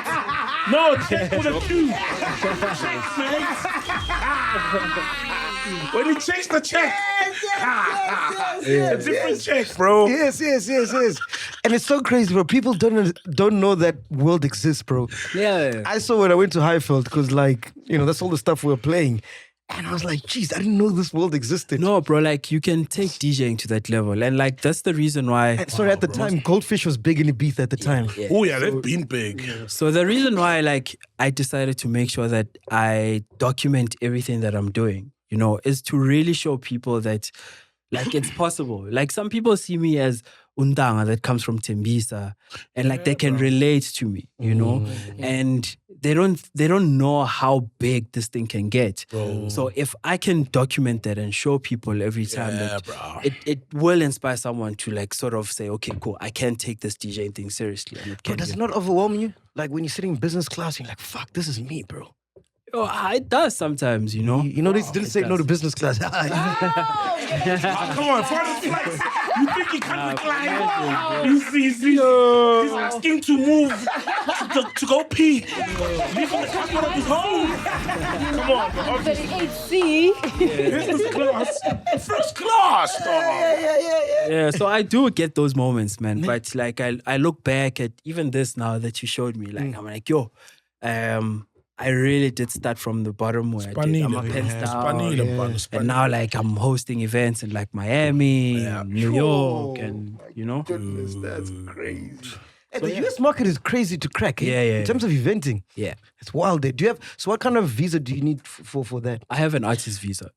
No, check with a Q. Check, mate. When he checks the check. A different check, bro. Yes. And it's so crazy, bro. People don't know that world exists, bro. yeah. I saw when I went to Highfield because, like, you know, that's all the stuff we were playing. And I was like, geez, I didn't know this world existed. No, bro, like you can take DJing to that level. And like that's the reason why. And sorry, at the time, Goldfish was big in Ibiza at the time. Oh yeah, they've been big. So the reason why like I decided to make sure that I document everything that I'm doing, you know, is to really show people that like it's possible. Like some people see me as Undanga that comes from Tembisa and like they can relate to me, you know, and they don't know how big this thing can get. Bro. So if I can document that and show people every time that it will inspire someone to like sort of say, okay, cool, I can take this DJing thing seriously. And it Bro, can does get- it not overwhelm you? Like when you're sitting in business class, you're like, fuck, this is me, bro. Oh, it does sometimes, you know. You know, they didn't say no to business class. Come on, for the flights. You think he can't recline? He's asking to move to go pee. Leaving the comfort of his home. Come on, bro. 38C. Business class. First class, dog. Yeah, so I do get those moments, man. But like I look back at even this now that you showed me, like I'm like, yo, I really did start from the bottom where I did Amapiano down, and now like I'm hosting events in like Miami, and New York, and you know. Goodness, that's crazy. And the US market is crazy to crack. Yeah, yeah, In terms of eventing, Yeah, it's wild. Do you have? So, what kind of visa do you need for that? I have an artist visa.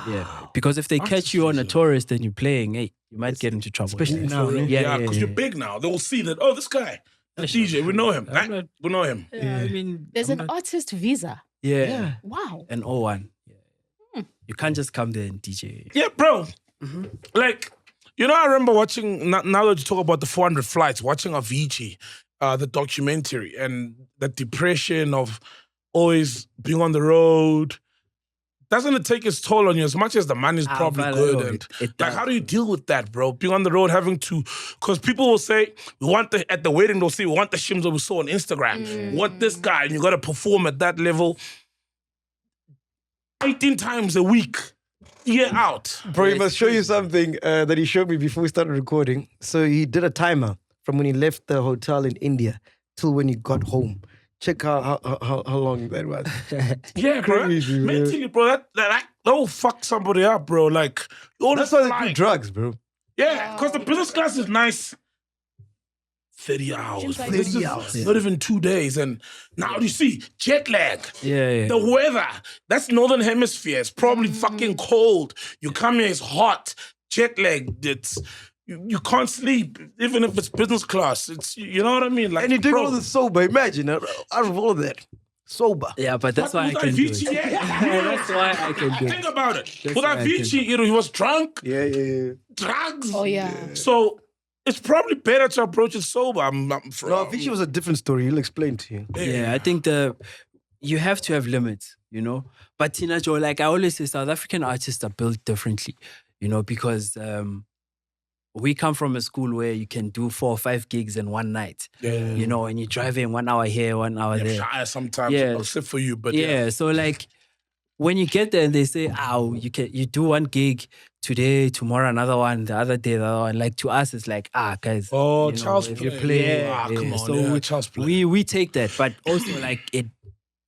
Yeah, because if they catch you on a tourist and you're playing, hey, you might get into trouble. Especially now. Yeah, because you're big now. They will see that, oh, this guy, the DJ, we know him. Right? We know him. I mean, There's an artist visa. yeah, Wow. an O1. Yeah. You can't just come there and DJ. Yeah, bro. Like, you know, I remember watching, now that you talk about the 400 flights, watching Avicii, the documentary, and the depression of always being on the road. Doesn't it take its toll on you as much as the money's probably but good? no, And it like, does. how do you deal with that, bro? Being on the road, having to, because people will say, at the wedding, they'll say, we want the Shimza we saw on Instagram. We want this guy, and you got to perform at that level 18 times a week, year out. Bro, he must show you something that he showed me before we started recording. So he did a timer from when he left the hotel in India till when he got home. Check how long that was. Yeah, bro. Crazy, man. Mentally, bro, that will fuck somebody up, bro. Like, you always That's why they fly. do drugs, bro. Yeah, because the business class is nice. 30 hours. like- This 30 is hours. Not even 2 days. And now you see, jet lag. Yeah. The weather. That's Northern Hemisphere. It's probably fucking cold. You come here, it's hot. Jet lag. You can't sleep, even if it's business class. It's, you know what I mean? Like, And you're doing bro, all this sober. Imagine, out of all of that, sober. Yeah, but that's why I with can do Avicii, it. yeah. That's why I can do Think it. about it. That's With why I can Avicii, you know, he was drunk, Yeah. drugs. Oh, yeah. So it's probably better to approach it sober. No, Avicii was a different story. He'll explain to you. Yeah, I think you have to have limits, you know. But Tina Joe, like I always say, South African artists are built differently, you know, because we come from a school where you can do 4 or 5 gigs in one night, you know, and you're driving 1 hour here, 1 hour I'm there. shy sometimes, Yeah. except for you, but Yeah, so like when you get there and they say, you do 1 gig today, tomorrow another one, the other day the other one. Like to us, it's like, guys. Oh, you know, child's if play. you play, Yeah, come on, So yeah, child's play. we take that, but also like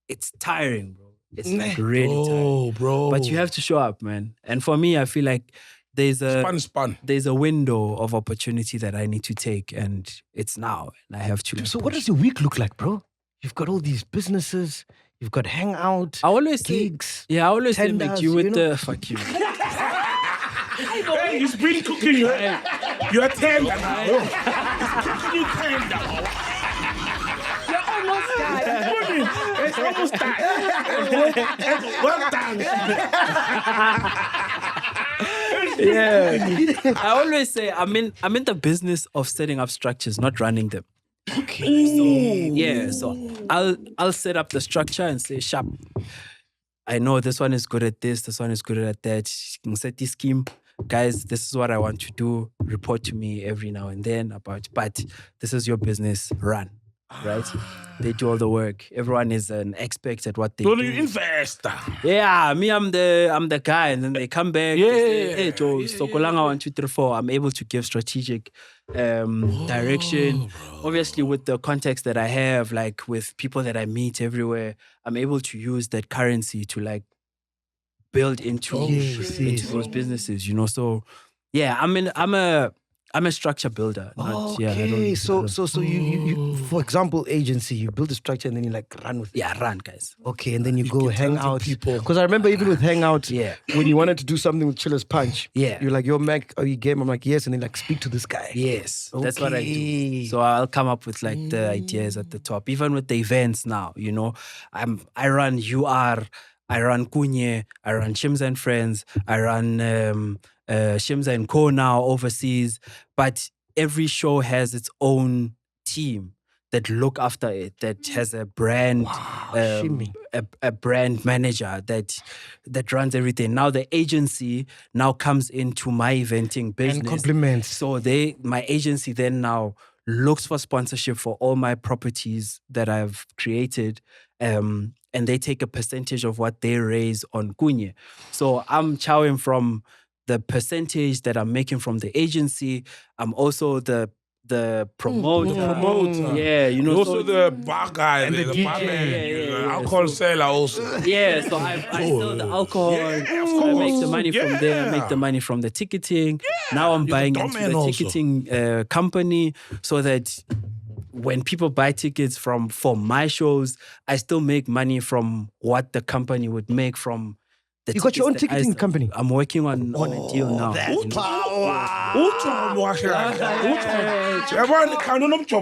it's tiring, bro. It's like really tiring. bro. But you have to show up, man. And for me, I feel like there's Spun. a window of opportunity that I need to take, and it's now, and I have to. So what does your week look like, bro? You've got all these businesses. You've got hangout, I always gigs. say, yeah, I always say, tenders, like you you with know? the fuck you. Hey, he's been cooking you. You're tender now. He's cooking you tender. You're almost done. It's almost time. Well done. Yeah, I always say I'm in the business of setting up structures, not running them. Okay. So I'll set up the structure and say, sharp. I know this one is good at this one is good at that. You can set this scheme. Guys, this is what I want to do. Report to me every now and then but this is your business. Run. Right? They do all the work. Everyone is an expert at what they Don't do. you invest? Yeah, me, I'm the guy, and then they come back. Yeah, they say, hey, Joe, yeah, Sokolanga 1, 2, 3, 4. I'm able to give strategic direction. Obviously, with the context that I have, like with people that I meet everywhere, I'm able to use that currency to like build into those businesses, you know. So yeah, I'm a structure builder. Not, yeah, I don't Okay, really- so you for example, agency, you build a structure and then you like run with it. yeah, run, guys. Okay, and then you go get hang talented out. people. Because I remember even with Hangout, Yeah. when you wanted to do something with Chiller's Punch, Yeah. you're like, yo, Mac, are you game? I'm like, yes, and then like speak to this guy. Yes, that's what I Okay. do. So I'll come up with like the ideas at the top. Even with the events now, you know, I run UR, I run Kunye, I run Shimza and Friends, I run Shimza and Co now overseas. But every show has its own team that look after it, that has a brand, shimmy. a brand manager that runs everything. Now the agency now comes into my eventing business And compliments. so my agency then now looks for sponsorship for all my properties that I've created, and they take a percentage of what they raise on Kunye. So I'm chowing from the percentage that I'm making from the agency. I'm also the promoter. Yeah, you know. You're also so the bar guy, and the DJ. barman, Yeah. alcohol seller also. yeah, so I sell the alcohol. Yeah, of I make the course. money from there. I make Yeah. the money from the ticketing. Now I'm You're the buying dumb into man the also. ticketing company so that when people buy tickets for my shows, I still make money from what the company would make from the You got your own tickets that I ticketing sell. company? I'm working on a deal now. That's you know. power. Everyone can know them, So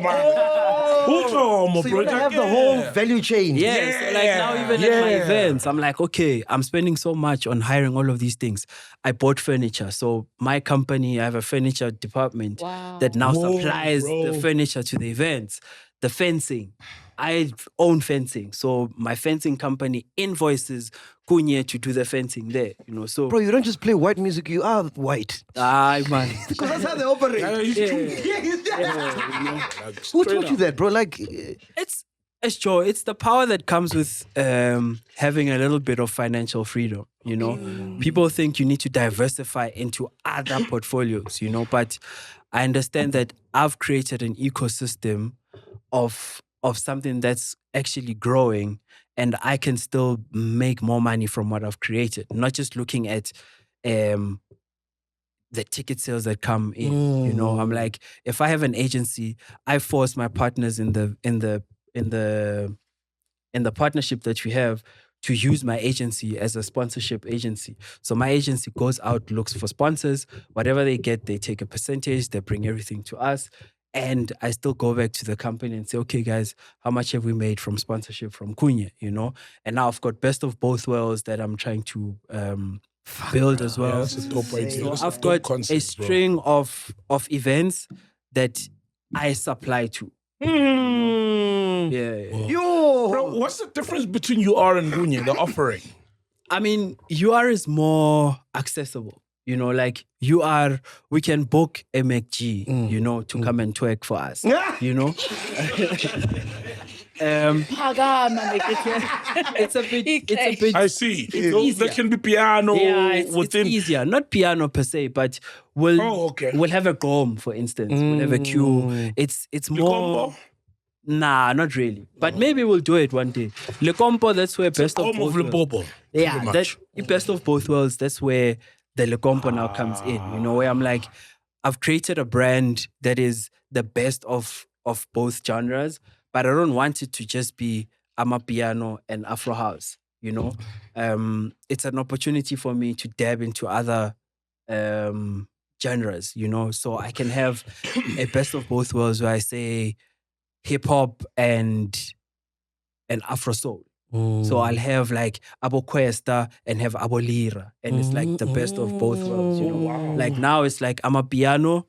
you're gonna have the whole value chain. Yeah, so like now even at my events, I'm like, okay, I'm spending so much on hiring all of these things. I bought furniture. So my company, I have a furniture department that now supplies the furniture to the events. The fencing, I own fencing. So my fencing company invoices Kunye to do the fencing there, you know. So Bro, you don't just play white music, you are white. man. Because that's how they operate. Yeah. Who taught you that, bro? Like, It's Joe. It's the power that comes with having a little bit of financial freedom. You know, people think you need to diversify into other portfolios. You know, but I understand that I've created an ecosystem of something that's actually growing, and I can still make more money from what I've created. Not just looking at the ticket sales that come in. You know, I'm like, if I have an agency, I force my partners in the partnership that we have to use my agency as a sponsorship agency. So my agency goes out, looks for sponsors. Whatever they get, they take a percentage. They bring everything to us. And I still go back to the company and say, okay, guys, how much have we made from sponsorship from Kunye, you know? And now I've got best of both worlds that I'm trying to build as well. That's a dope idea. So That's I've dope got concept, a string of events that I supply to. Yeah. yo. Bro, what's the difference between UR and Kunye, the offering? I mean, UR is more accessible. You know, like we can book a MacG, you know, to come and twerk for us. You know? It's a bit I see. So easier. there can be piano it's within. easier. Not piano per se, but we'll have a gom, for instance. We'll have a cue. It's more. Combo? Nah, not really. But maybe we'll do it one day. Le Compo, that's where best of Home both of worlds. Lipopo. Yeah, that best of both worlds. That's where the Le Compo now comes in. You know, where I'm like, I've created a brand that is the best of both genres, but I don't want it to just be Amapiano and Afro House. You know, it's an opportunity for me to dab into other genres. You know, so I can have a best of both worlds where I say hip hop and Afro soul. So I'll have like Abo Cuesta and have Abo Lira. And it's like the best of both worlds, you know. Wow. Like now it's like Amapiano,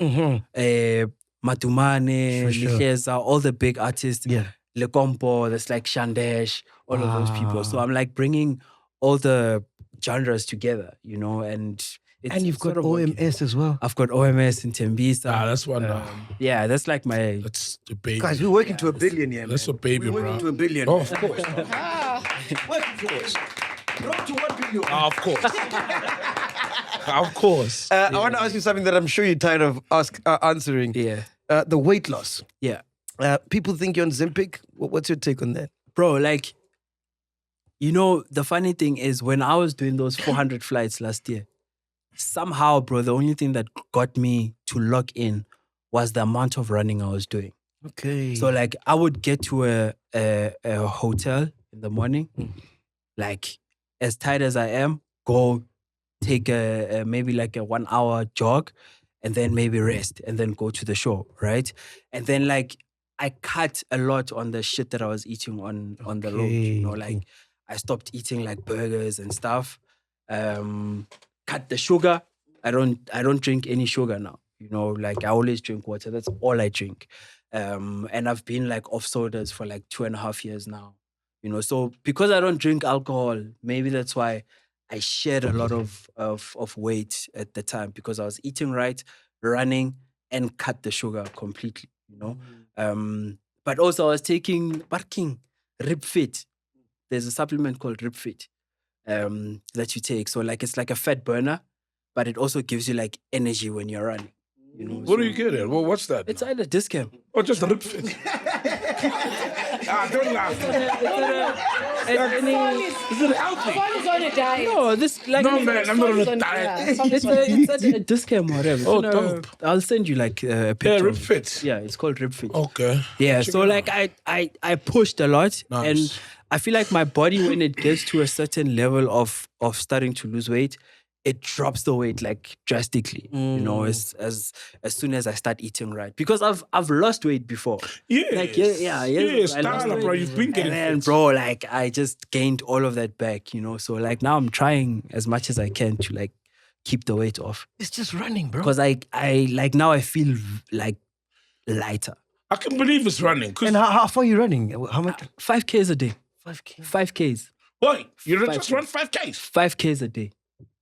Matumane, Licheza, all the big artists. Yeah. Le Compo, that's like Shandesh, all of those people. So I'm like bringing all the genres together, you know, and it's And you've got sort of working. OMS as well. I've got OMS in Tembisa. That's one. Yeah, that's like my... That's the baby. Guys, we're working to a billion here, man. That's a baby, We're bro. working to a billion. Oh, of course. Working towards. Brought to 1 billion. Of course. Of course. I want to ask you something that I'm sure you're tired of answering. Yeah. The weight loss. Yeah. People think you're on Zempic. What's your take on that? Bro, like, you know, the funny thing is when I was doing those 400 flights last year, somehow, bro, the only thing that got me to lock in was the amount of running I was doing. Okay. So like I would get to a hotel in the morning, like as tired as I am, go take a maybe like a 1 hour jog and then maybe rest and then go to the show, right? And then like I cut a lot on the shit that I was eating on the road. You know, like I stopped eating like burgers and stuff. Cut the sugar. I don't drink any sugar now. You know, like I always drink water. That's all I drink. And I've been like off sodas for like 2.5 years now. You know, so because I don't drink alcohol, maybe that's why I shed a lot of weight at the time, because I was eating right, running, and cut the sugar completely, you know. But also I was taking Barking, Rib Fit. There's a supplement called Rib Fit that you take. So like it's like a fat burner, but it also gives you like energy when you're running. You know, What do you get it? Well, what's that? It's either Discam. Oh, just a rip fit. Don't laugh. Is it healthy? Someone's on a diet. No, this like No, man, I'm not on a diet. it's a Discam or whatever. Oh, No, dope. I'll send you like a Yeah, picture. rip of it. fit. Yeah, it's called Rib Fit. Okay. Yeah, Check so it like I pushed a lot, Nice. and I feel like my body, when it gets to a certain level of starting to lose weight, it drops the weight like drastically. You know, as soon as I start eating right, because I've lost weight before. Yes. Like yeah, Yeah, I lost style, bro. weight. You've been getting And then, fit. bro, like I just gained all of that back. You know, so like now I'm trying as much as I can to like keep the weight off, It's just running, bro. because I like now I feel like lighter. I can believe it's running. And how far are you running? How much? 5Ks a day. 5K. 5Ks. Wait, you don't 5K. just run 5Ks? 5Ks a day.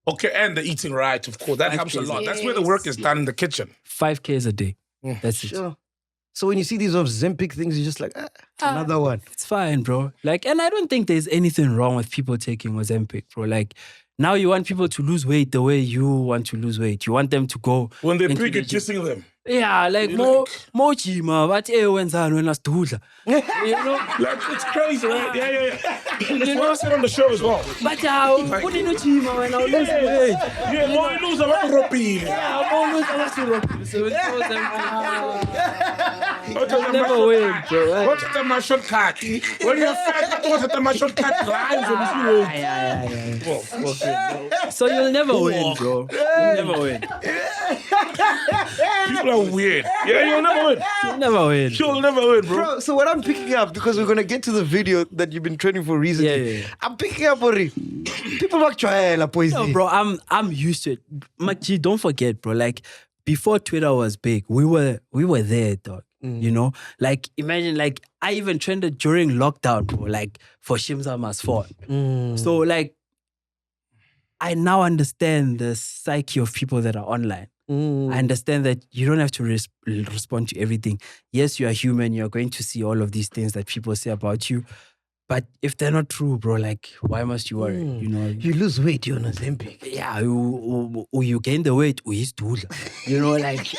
Okay, and the eating right, of course. That helps a 5Ks. lot. That's where the work is done in the kitchen. 5Ks a day. That's it. Sure. So when you see these Ozempic things, you're just like, another one. It's fine, bro. Like, and I don't think there's anything wrong with people taking Ozempic, bro. Like, now you want people to lose weight the way you want to lose weight. You want them to go When they're into big, the you're gym. kissing them. Yeah, like more chima, but wenzani wena sidudla. You know? Like, it's crazy, right? Yeah. It's what I said on the show as well. But kunino chima wena lose weight. Yeah, more you lose a lot of roping. Yeah, more lose a lot of weight. So it's never win, bro. What's the my shortcut? When you're fat, what's the my shortcut? So you'll never win, bro. You'll never win. People are weird. Yeah, you'll never win. You'll never win. You'll never win, bro. Bro, so what I'm picking up, because we're going to get to the video that you've been training for recently. Yeah. I'm picking up, Ori. People like trial, No, bro, I'm used to it. MacG, don't forget, bro. Like before Twitter was big, we were there, dog. You know, like imagine, like I even trended during lockdown, bro. Like for Shimza must fall. So like, I now understand the psyche of people that are online. I understand that you don't have to respond to everything. Yes, you are human. You're going to see all of these things that people say about you. But if they're not true, bro, like, why must you worry? You know, You lose weight, you're on Ozempic. yeah, you gain the weight, you know, like,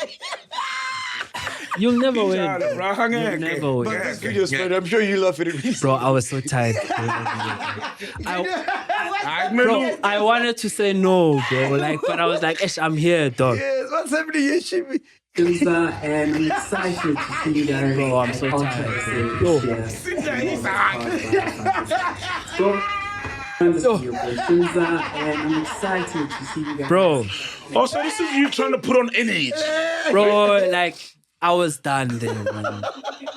you'll never win. You'll never win. This video's funny. I'm sure you laugh at it. Bro, I was so tired. Bro, I wanted to say no, bro, like, but I was like, Esh, I'm here, dog. Yes, what's happening here, Shimmy? Shimza, and I'm excited to see you guys. Bro, I'm so tired. Yo. Shimza, and I'm excited to see you guys. Bro, Oh, so this is you trying to put on image. bro, like, I was done there, man.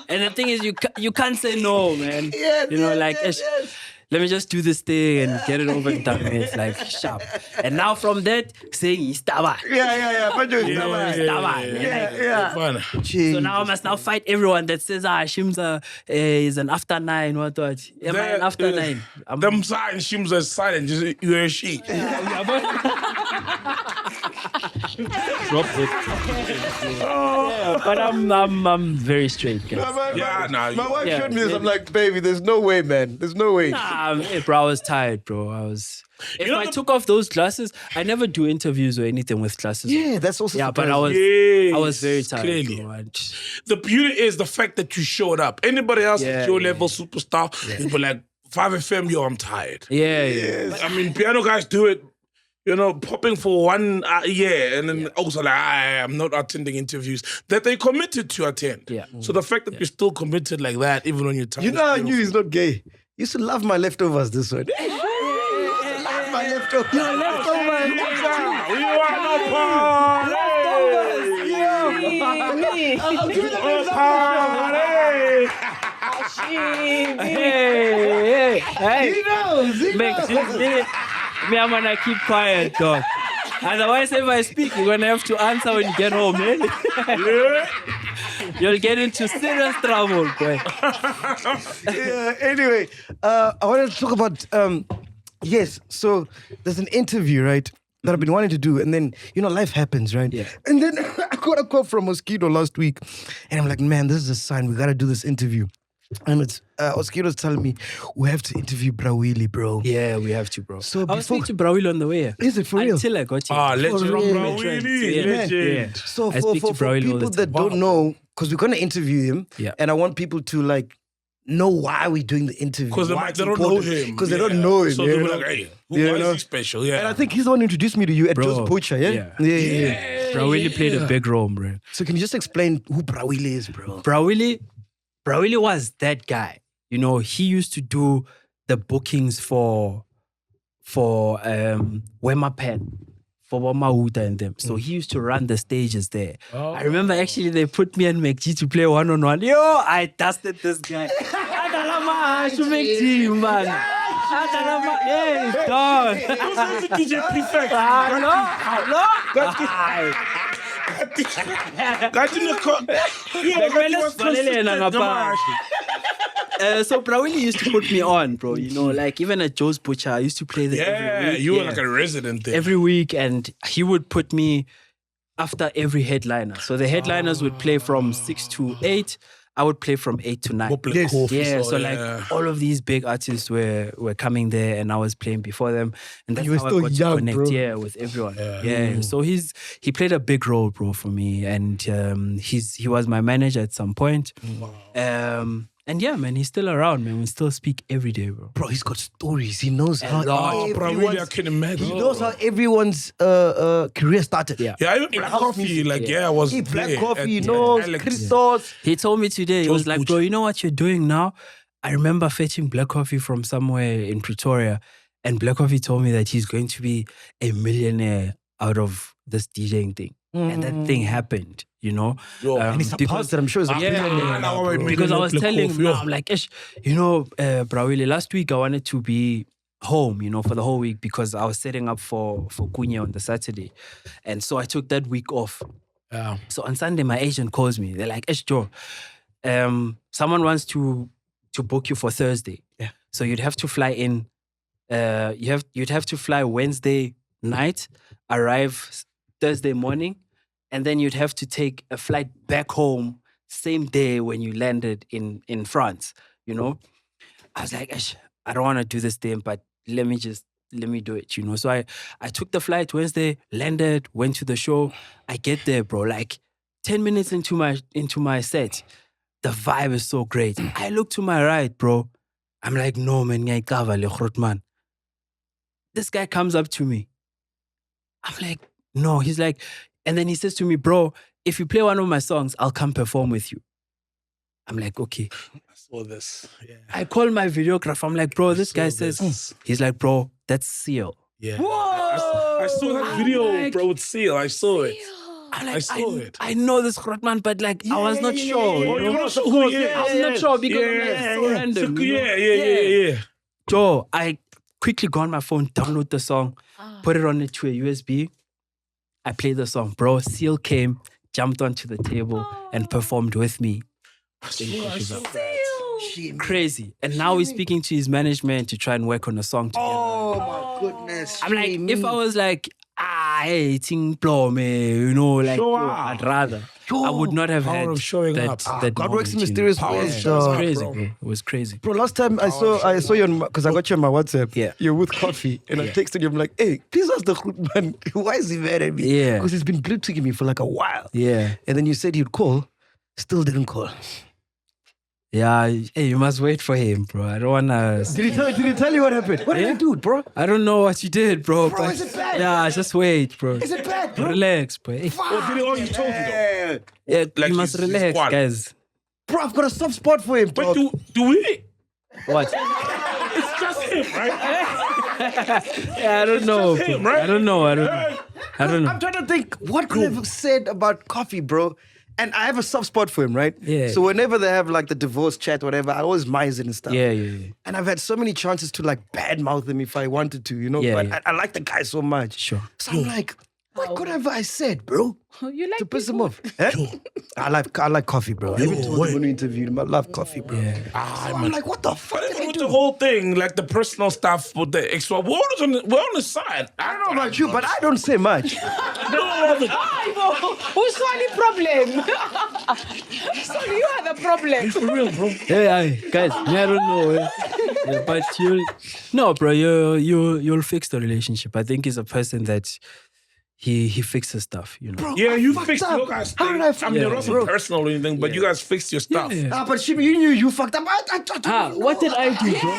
And the thing is, you can't say no, man. Yes, You know, yes, like, yes, Esh, yes. let me just do this thing and get it over and done with, like, sharp. And now from that, saying, Istaba. Yeah. But you Yeah. Fine. So now I must now fight everyone that says, Shimza is an after 9. What? Am I an after 9? Them silent, Shimza is silent. Just you and she. Drop it. Yeah, but I'm very straight, guys. Yeah, nah. My wife Yeah. showed me this. I'm like, baby, there's no way, man. There's no way. Bro, I was tired, bro. If know I the- took off those glasses, I never do interviews or anything with glasses. Yeah, that's also Yeah, but surprising. I was very tired. Clearly. Bro. The beauty is the fact that you showed up. Anybody else Yeah, at your yeah. level superstar, you'd be like, 5 FM, yo, I'm tired. Yeah. I mean, piano guys do it, popping for 1 year and then also like, I'm not attending interviews that they committed to attend. Yeah. So the fact that you're still committed like that, even when you're tired. You know, I knew he's not gay. You used to love my leftovers this one. Love my leftovers. Your leftovers. We are no party. Hey. He knows. Me, I'm gonna keep quiet, dog. Otherwise, if I speak, you're gonna have to answer when you get home, man. You'll get into serious trouble, boy. Anyway, I wanted to talk about, yes, so there's an interview, right, that I've been wanting to do, and then, life happens, right? Yeah. And then I got a call from Mosquito last week, and I'm like, man, this is a sign, we gotta do this interview. And it's Mosquito's telling me, we have to interview Bro Willie, bro. Yeah, we have to, bro. So I was before- speaking to Bro Willie on the way. Is it for real? Until I got here. Legend. real. Bro Willie, Yeah. legend. Yeah. So I for speak to Bro Willie all the people time. that don't know, because we're gonna interview him, Yeah. and I want people to know why we're doing the interview. Because they don't know him. Because they don't know him. So they'll be like, hey, why is he special? Yeah. And I think he's the one who introduced me to you at Bro, Joe's Butcher, yeah? Yeah. Bro Willie played a big role, bro. So can you just explain who Bro Willie is, bro? Bro Willie was that guy. He used to do the bookings for Amapiano, for Wamahuta and them. So he used to run the stages there. I remember actually they put me and MacG to play 1-on-1. Yo, I dusted this guy. MacG, man. Hey, dog. DJ Prefect. So Bro Willie used to put me on, bro. Even at Joe's Butcher, I used to play there every week. You were like a resident there. Every week, and he would put me after every headliner. So the headliners would play from 6 to 8. I would play from 8 to 9. Yes. All of these big artists were coming there, and I was playing before them, and that's you were how I still got young, to connect, bro. with everyone. So he played a big role, bro, for me, and he was my manager at some point. And yeah, man, he's still around, man. We still speak every day, bro. Bro, he's got stories. He knows how Bro Willie, I can imagine. he knows how everyone's career started. Yeah. Yeah, even Black Coffee, I was He Black there Coffee, at he knows, Alex. Christos. He told me today, he Joe's was like, Butcher. bro, you know what you're doing now? I remember fetching Black Coffee from somewhere in Pretoria, and Black Coffee told me that he's going to be a millionaire out of this DJing thing. And that thing happened, Yo, And he's surpassed it, I'm sure. He's a billionaire now, bro. because I was telling him, I'm like, Ish, Bro Willie, last week I wanted to be home, for the whole week because I was setting up for Kunye on the Saturday. And so I took that week off. Yeah. So on Sunday, my agent calls me. They're like, Ish, Joe, someone wants to book you for Thursday. Yeah. So you'd have to fly in. You'd have to fly Wednesday night, arrive Thursday morning, and then you'd have to take a flight back home same day when you landed in France, I was like, I don't want to do this thing, but let me do it, So I took the flight Wednesday, landed, went to the show. I get there, bro, 10 minutes into my set. The vibe is so great. I look to my right, bro. I'm like, no, man, man. This guy comes up to me. I'm like, no. He's like, and then he says to me, bro, if you play one of my songs, I'll come perform with you. I'm like, okay. I saw this. Yeah. I call my videographer. I'm like, bro, this guy says, he's like, bro, that's Seal. Yeah. I saw that video, bro, with Seal. I saw it. I'm like, I saw it. I know this Grotman, but I was not sure. Oh, you're not sure who he is? I was not sure because it's so random. Yeah. Joe, I quickly go on my phone, download the song, put it on it to a USB. I played the song. Bro, Seal came, jumped onto the table and performed with me. Crazy. And now he's speaking to his management to try and work on a song together. Oh my goodness. I'm like, if I was like, hey, ting blow me, I'd rather. I would not have had of showing that. up. That God works in moment, mysterious Power ways. of It was showing up. crazy, bro. bro. It was crazy. Bro, last time I saw you because I got you on my WhatsApp. Yeah. You're with coffee, and I texted you. I'm like, hey, please ask the good man, why is he mad at me? Yeah. Because he's been blue ticking me for a while. Yeah. And then you said you'd call, still didn't call. Yeah, hey, you must wait for him, bro. I don't wanna. Did he tell you what happened? What did I do, bro? I don't know what you did, bro. Bro, but is it bad? Yeah, just wait, bro. Is it bad, bro? Relax, bro. Hey, You told you though. yeah, Like you must he's relax, quiet. guys. Bro, I've got a soft spot for him, But bro. do we? What? It's just him, right? Yeah, I don't know. him, bro. right? I don't know. I don't know. I'm trying to think what could I have said about coffee, bro. And I have a soft spot for him, right? Yeah. So whenever they have like the divorce chat, whatever, I always minds it and stuff. Yeah, yeah, yeah. And I've had so many chances to like badmouth him if I wanted to, you know. Yeah, but yeah. I like the guy so much. Sure. So I'm like, what could have I said, bro? You like To piss him people? off. Eh? I like coffee, bro. I even told him when we interviewed him, I love coffee, bro. Yeah. So I'm like, what the fuck But did I even with do? the whole thing, like the personal stuff with the extra, we're on the side. I don't know about you, but I don't say much. Who's only problem? So you are the problem. For real, bro. Hey, guys, I don't know. Yeah, but bro, you'll fix the relationship. I think he's a person that he fixes stuff, you know. Bro, Yeah, I you fucked fixed up. your guys' How thing. did I fuck mean, it up, wasn't bro? personal or anything, but you guys fixed your stuff. Yeah. But Shimmy, you knew you fucked up. What did I do, bro?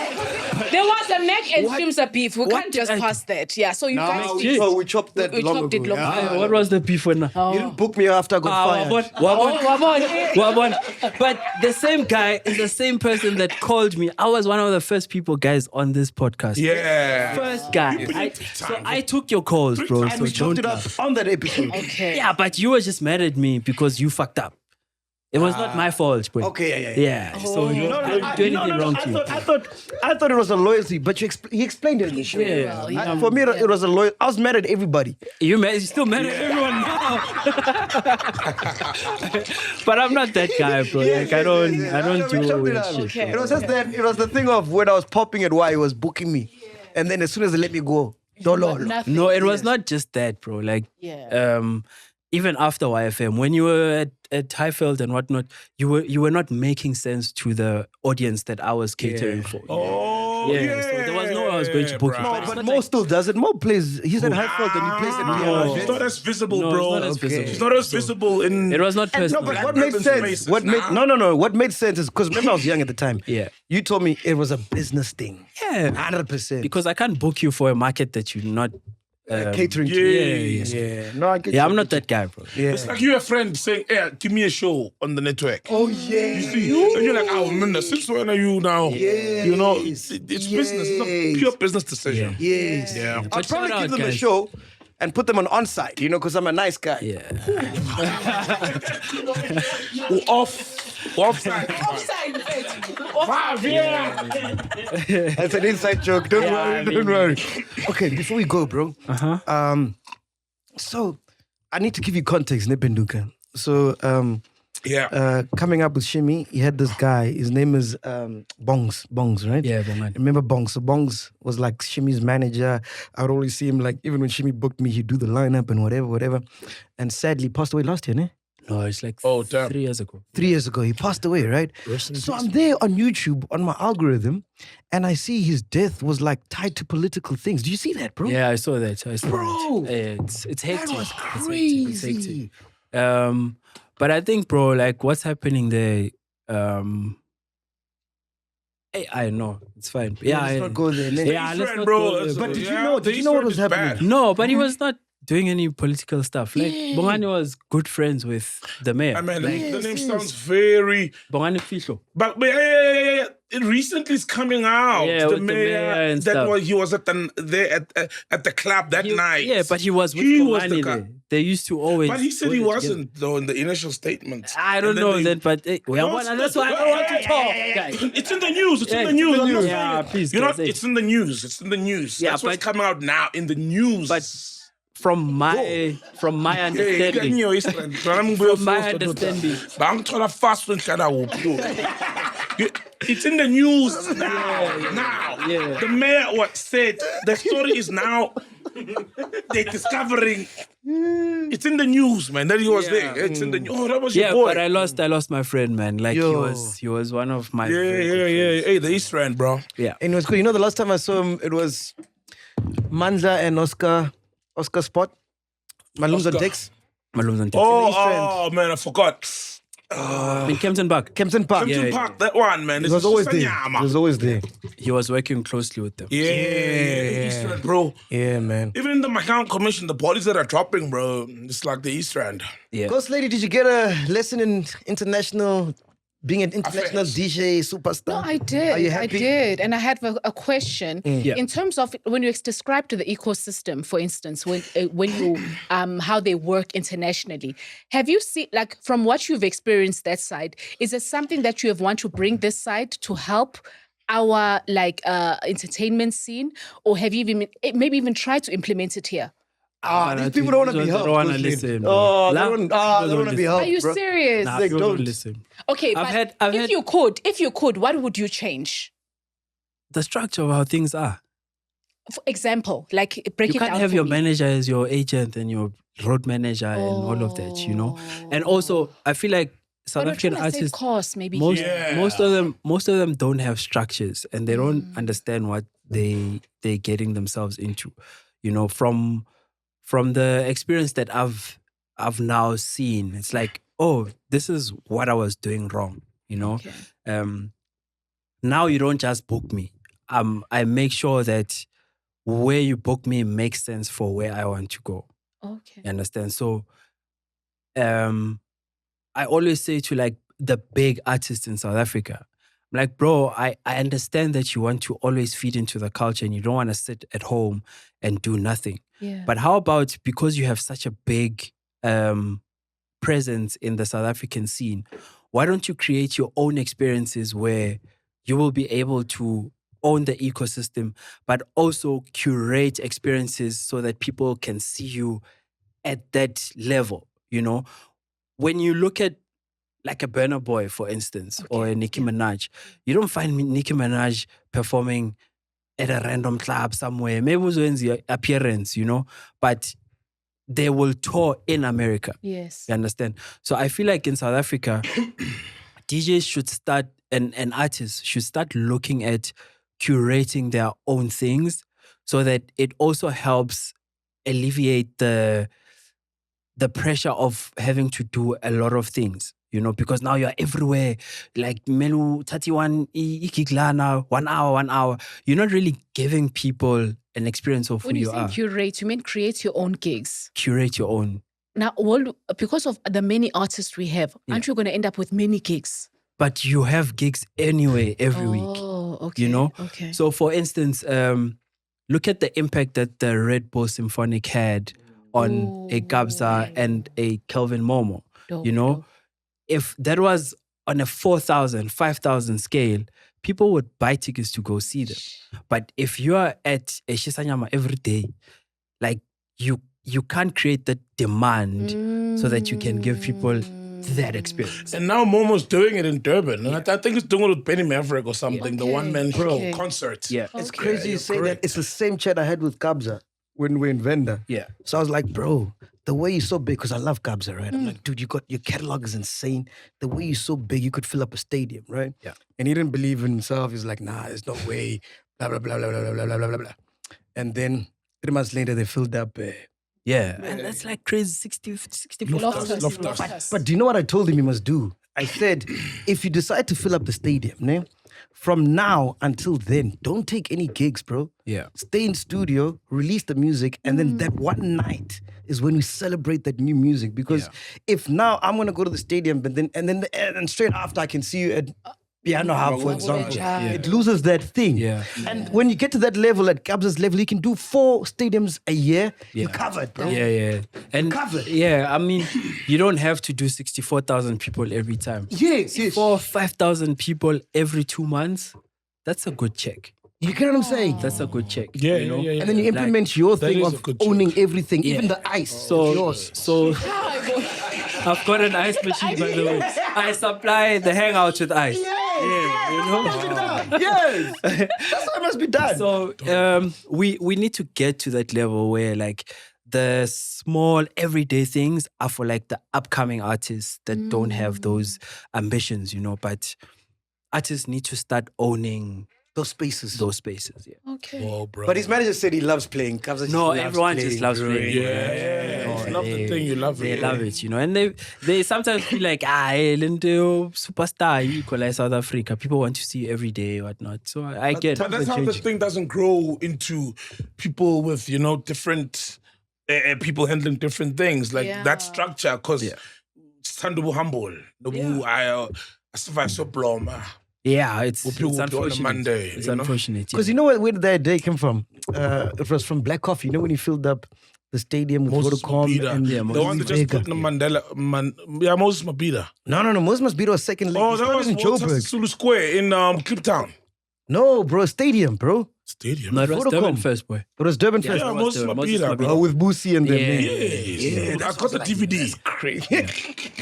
There was a MacG and Shimza beef. We can't just did I pass that. Yeah, so you guys MacG. did. So we chopped that We long chopped ago. it long yeah. ago. What was the beef when? You didn't book me after I got fired. Wabon. But the same guy is the same person that called me. I was one of the first people, guys, on this podcast. Yeah. First guy. put it So I took your calls, bro. And So we chopped don't it up laugh. on that episode. Okay. Yeah, but you were just mad at me because you fucked up. It was not my fault, bro. Okay, yeah. So you didn't do anything wrong to you. I thought it was a loyalty, but he explained it in the show. Yeah. For me, it was a loyalty. I was mad at everybody. You still mad at everyone now. But I'm not that guy, bro. Like I don't We do chopped weird it up. shit. Okay. It was just that. It was the thing of when I was popping at why he was booking me, and then as soon as they let me go, dollar. Nothing. No, it was not just that, bro. Like, Yeah. even after YFM, when you were at Highfield and whatnot, you were not making sense to the audience that I was catering for. Oh, Yeah, so there was no way I was going to book bruh. you. No, It's but not Mo like- still does it. Mo plays. He's at Highfield and he plays at piano. She's not as visible, No, bro. it's not as visible. She's not as visible in. It was not No, personal. but what Black made ribbons sense? places, What made nah. no. What made sense is because remember I was young at the time. Yeah. You told me it was a business thing. Yeah. 100%. Because I can't book you for a market that you're not catering to. Yeah. No, I get Yeah, you. I'm not that guy, bro. Yeah. It's like you're a friend saying, "Hey, give me a show on the network." Oh yeah. You see, and you're like, "Oh, man, since when are you now?" Yes. You know, it's business. It's a Yes. pure business decision. Yes. Yeah. I'll But probably shout give out, them a guys. show and put them on site, you know, because I'm a nice guy. Yeah. Offside. That's an inside joke. Don't worry. Okay, before we go, bro. So I need to give you context, Nipenduka. So Yeah. coming up with Shimmy, he had this guy. His name is Bongs, right? Yeah, Bongan. Remember Bongs? So Bongs was like Shimmy's manager. I would always see him like even when Shimmy booked me, he'd do the lineup and whatever. And sadly, passed away last year, ne? No, it's like Oh, damn. 3 years ago. 3 years ago, he passed away, right? So I'm there on YouTube on my algorithm, and I see his death was like tied to political things. Do you see that, bro? Yeah, I saw that. Bro, Yeah, it's hectic. that was It's hectic. crazy. But I think, bro, like what's happening there, I know it's fine. Yeah, Let's not go there, ne? yeah, let's Friend, not bro. go there, But did you Yeah, know? the Did you know what was Eastern is happening? bad. No, but he was not doing any political stuff. Like Bongani was good friends with the mayor. I mean, the name sounds very. Bongani Fisho. But yeah. It recently is coming out. Yeah, the with the mayor and that stuff. was he was at the club that night. Yeah, but he was with He was the Bongani guy. there. They used to always. But he said go he there wasn't though in the initial statements. I don't And then know they- that, but that's why I don't want to talk, guys. It's in the news. It's Yeah, in the it's news. in the I'm not news. saying Yeah, it. please, You know, guys, hey. it's in the news. It's in the news. Yeah, That's what's but- coming out now in the news. But from my understanding, From my understanding. It's in the news now. Yeah. The mayor said the story is now they're discovering. It's in the news, man. That he was there. It's in the news. Oh, that was yeah, your boy. but I lost my friend, man. Like Yo. he was one of my yeah. Hey, the East Rand, bro. yeah. And it was cool. You know, the last time I saw him, it was Manza and Oscar Spot. Malum's on Oscar. decks. Malum's on Oh, TikTok. man, I forgot. in Kempton Park. Kempton Park. Kempton Yeah. Park, that one, man. It was always there. Nyama. It was always there. He was working closely with them. Yeah, East Rand, bro. Yeah, man. Even in the MacG Commission, the bodies that are dropping, bro, it's like the East Rand. Yeah. Ghost Lady, did you get a lesson in being an international Affairs. DJ superstar? No, I did. Are you I happy? did. And I have a question. Yeah. In terms of when you describe to the ecosystem, for instance, when you how they work internationally, have you seen, like, from what you've experienced that side, is it something that you have want to bring this side to help our entertainment scene, or have you maybe even tried to implement it here? These people don't want to be They helped. don't want to Ghost Lady. listen. bro. Oh, they Nah, don't people want to be listen. helped. Are you bro. serious? Nah, They people don't. listen. Okay, I've but had- if you could, what would you change? The structure of how things are. For example, like break You it down. can't have for your me. manager as your agent and your road manager and all of that, you know. And also, I feel like South But we're African trying to save artists, costs, maybe. most here. most of them don't have structures and they don't understand what they're getting themselves into, you know. From the experience that I've now seen, it's like, oh, this is what I was doing wrong, you know. Okay. Now you don't just book me. I make sure that where you book me makes sense for where I want to go. Okay. You understand? So I always say to like the big artists in South Africa, I'm like, bro, I understand that you want to always feed into the culture and you don't want to sit at home and do nothing. Yeah. But how about, because you have such a big presence in the South African scene, why don't you create your own experiences where you will be able to own the ecosystem, but also curate experiences so that people can see you at that level, you know? When you look at like a Burna Boy, for instance, or a Nicki Minaj, you don't find Nicki Minaj performing at a random club somewhere. Maybe it was the appearance, you know, but they will tour in America. Yes. You understand? So I feel like in South Africa, DJs should start, and artists should start looking at curating their own things so that it also helps alleviate the pressure of having to do a lot of things, you know, because now you're everywhere. Like Melu 31 Ikiglana, 1 hour. You're not really giving people an experience of When who you you say are. curate, you mean create your own gigs. Curate your own. Now, because of the many artists we have, aren't you going to end up with many gigs? But you have gigs anyway every week. Oh, okay. You know? Okay. So for instance, look at the impact that the Red Bull Symphonic had on a Kabza and a Kelvin Momo. Dope, You know? dope. If that was on a 4,000, 5,000 scale, people would buy tickets to go see them. But if you are at a Shisanyama every day, like you can't create the demand so that you can give people that experience. And now Momo's doing it in Durban. And I think he's doing it with Benny Maverick or something, the Okay, one-man show okay. concert. Yeah. It's crazy you say correct. that. It's the same chat I had with Kabza when we're in Venda. Yeah. So I was like, bro, the way you're so big, because I love Kabza, right? I'm like, dude, your catalog is insane. The way you're so big, you could fill up a stadium, right? Yeah. And he didn't believe in himself. He's like, nah, there's no way. Blah, blah, blah, blah, blah, blah, blah, blah, blah, blah. And then 3 months later, they filled up. Yeah. And that's like crazy 64,000. Loftus. But do you know what I told him he must do? I said, if you decide to fill up the stadium, né, from now until then, don't take any gigs, bro. Yeah. Stay in studio, release the music, and then that one night is when we celebrate that new music. Because if now I'm gonna go to the stadium, but then and straight after I can see you at Piano Hub, for example, it loses that thing. Yeah. And when you get to that level, at Kabza's level, you can do 4 stadiums a year. You're covered, bro. Yeah. And Covered. yeah, I mean, you don't have to do 64,000 people every time. Yes. 4,000 or 5,000 people every 2 months. That's a good check. You get what I'm saying? That's a good check. Yeah, you know? yeah. And then you implement your That thing is a of good check. owning everything, even Yeah. the ice. So, it's yours. so I've got an ice machine, by the way. I supply the hangouts with ice. Yeah, you know. Yes, that's how it must be done. So we need to get to that level where like the small everyday things are for like the upcoming artists that don't have those ambitions, you know. But artists need to start owning Those spaces. Yeah. Okay. Oh, bro. But his manager said he loves playing. Kabza No, just everyone loves just loves playing. Yeah. You love the thing, you love They it. love it, you know. And they sometimes feel like, Lindo, superstar, you equalize South Africa. People want to see you every day, whatnot. So I get But that's how the thing doesn't grow into people with, different people handling different things. Like that structure, because it's humble. Yeah, it's on a unfortunate. Monday, It's you know? unfortunate. Because you know where that day came from? It was from Black Coffee. You know when he filled up the stadium with Moses Vodacom Mabhida. and The one that just put in the Mandela. Moses Mabhida. No. Moses Mabhida was second leg. Oh, He that started was in Walter Joburg. Sisulu Square in Kliptown. No, bro, stadium, bro. Stadium. No, it was Vodacom. Durban first, boy. It was Durban first. Yeah, it was Moses Durban. Mabhida, Moses bro. Oh, with Boosie and them. Yeah. man. I got the DVD. That's crazy.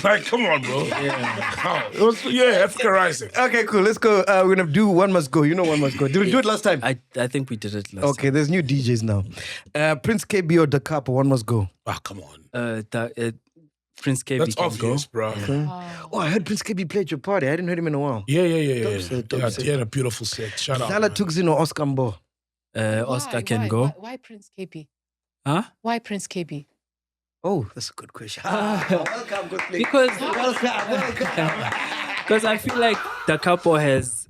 Like, come on, bro. Africa Rising. Okay, cool. Let's go. We're going to do One Must Go. You know One Must Go. Did we do it last time? I think we did it last Okay, there's new DJs now. Prince KB or Da Capo, One Must Go. Ah, come on. time. Prince KB That's can obvious, bro. Oh, I heard Prince KB play at your party. I hadn't heard him in a while. Yeah. Dope set. He had a beautiful set. Shout out. Zala man. Tuxin or Oscar Mbo? Oscar can go. Why Prince KB? Huh? Why Prince KB? Oh, that's a good question. Welcome, good play. Because Welcome. because I feel like Da Capo has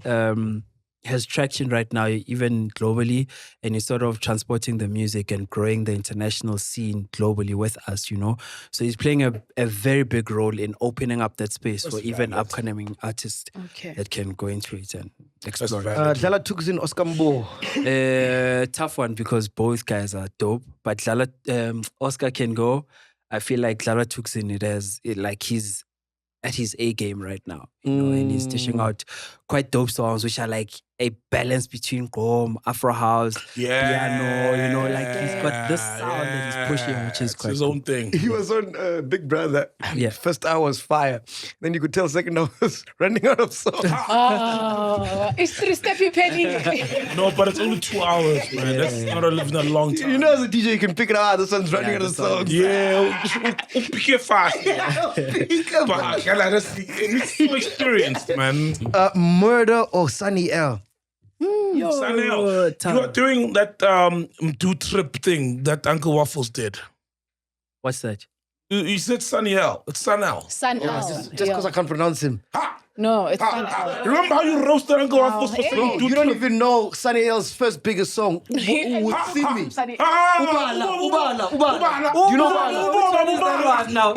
traction right now, even globally, and is sort of transporting the music and growing the international scene globally with us, you know. So he's playing a very big role in opening up that space for even upcoming artists that can go into it and explore. Zala Tuxin, Oscar Mbo. Tough one because both guys are dope, but Oscar can go. I feel like Zala Tuxin, he's at his A game right now, you know, and he's dishing out quite dope songs, which are like a balance between Gqom, Afro House, piano, you know, like he's got this sound that he's pushing, which is It's quite his cool. own thing. He was on Big Brother. Yeah. First hour was fire. Then you could tell second hour was running out of songs. Oh, it's 3-step penny. No, but it's only 2 hours, man. That's not a long time. You know, as a DJ, you can pick it out. This one's running out of songs. Yeah, pick it fast. But it's so experienced, man. Murder or Sunny L? Sanel, tough. you are doing that do trip thing that Uncle Waffles did. What's that? You said Sunny L. It's Sanel. Sun Just because I can't pronounce him. No, it's Sun L. Remember how you roasted Uncle Waffles for saying Bro, do you don't trip? even know Sunny L's first biggest song. Who would see me? Ubala. Do you know Ubala? Now,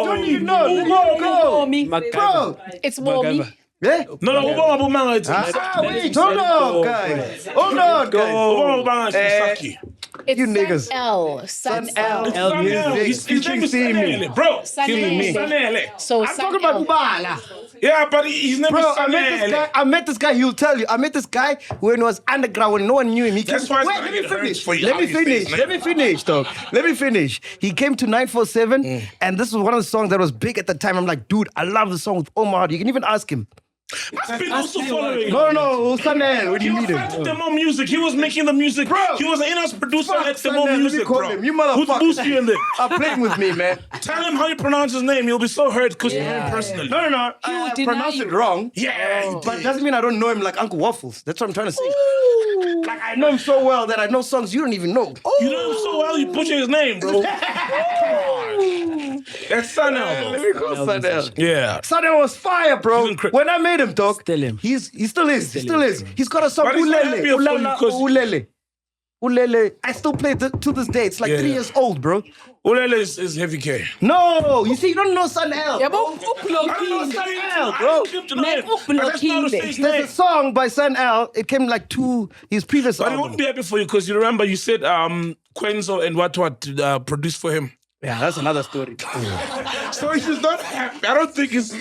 Don't you know? Bro, It's Mommy. yeah? No, Wait, hold on, guys. It's You niggas. Sun L. Sun L. L music. His name is Sanele, bro. Sanele. Sanele. So I'm Sun talking about L. Ubala. Yeah, but his name Bro, is Sanele. I met this guy, he'll tell you. I met this guy when he was underground, when no one knew him. He That's came, why it's wait, gonna let me get hurt finish. for you. Let me How you say finish. his name? Let me finish, dog. Let me finish. He came to 947, and this was one of the songs that was big at the time. I'm like, dude, I love the song with Omar Hardy. You can even ask him. I've been also following. No, Sanel, when He you was meet at him. Demo Music. He was making the music. Bro. He was an in-house producer Fuck, at Demo Sanel, let me Music, call bro. him. You Who's motherfucker. Boosie in there? Are playing with me, man. Tell him how you pronounce his name. He'll be so hurt because you know him personally. No. I deny pronounced you. it wrong. Yeah, But it doesn't mean I don't know him like Uncle Waffles. That's what I'm trying to say. Like, I know him so well that I know songs you don't even know. you know him so well. You butcher his name, bro. That's Sanel. Let me call Sanel. Yeah. Sanel was fire, bro. He's incre- When I made him, dog, Still him. he still is. He still is. He's got a song, But he's not Ulele. happy for you Ulala, because- Ulele. Ulele. I still play it to this day. It's like 3 years old, bro. Ulele is Heavy K. No, you see, you don't know Sanel. Yeah, but I don't know Sanel, Sanel, bro. That's not his name. There's a song by Sanel. It came like his previous But he album. won't be happy for you because you remember you said Quenzo and what produced for him. Yeah, that's another story. So he's not happy. I don't think he's.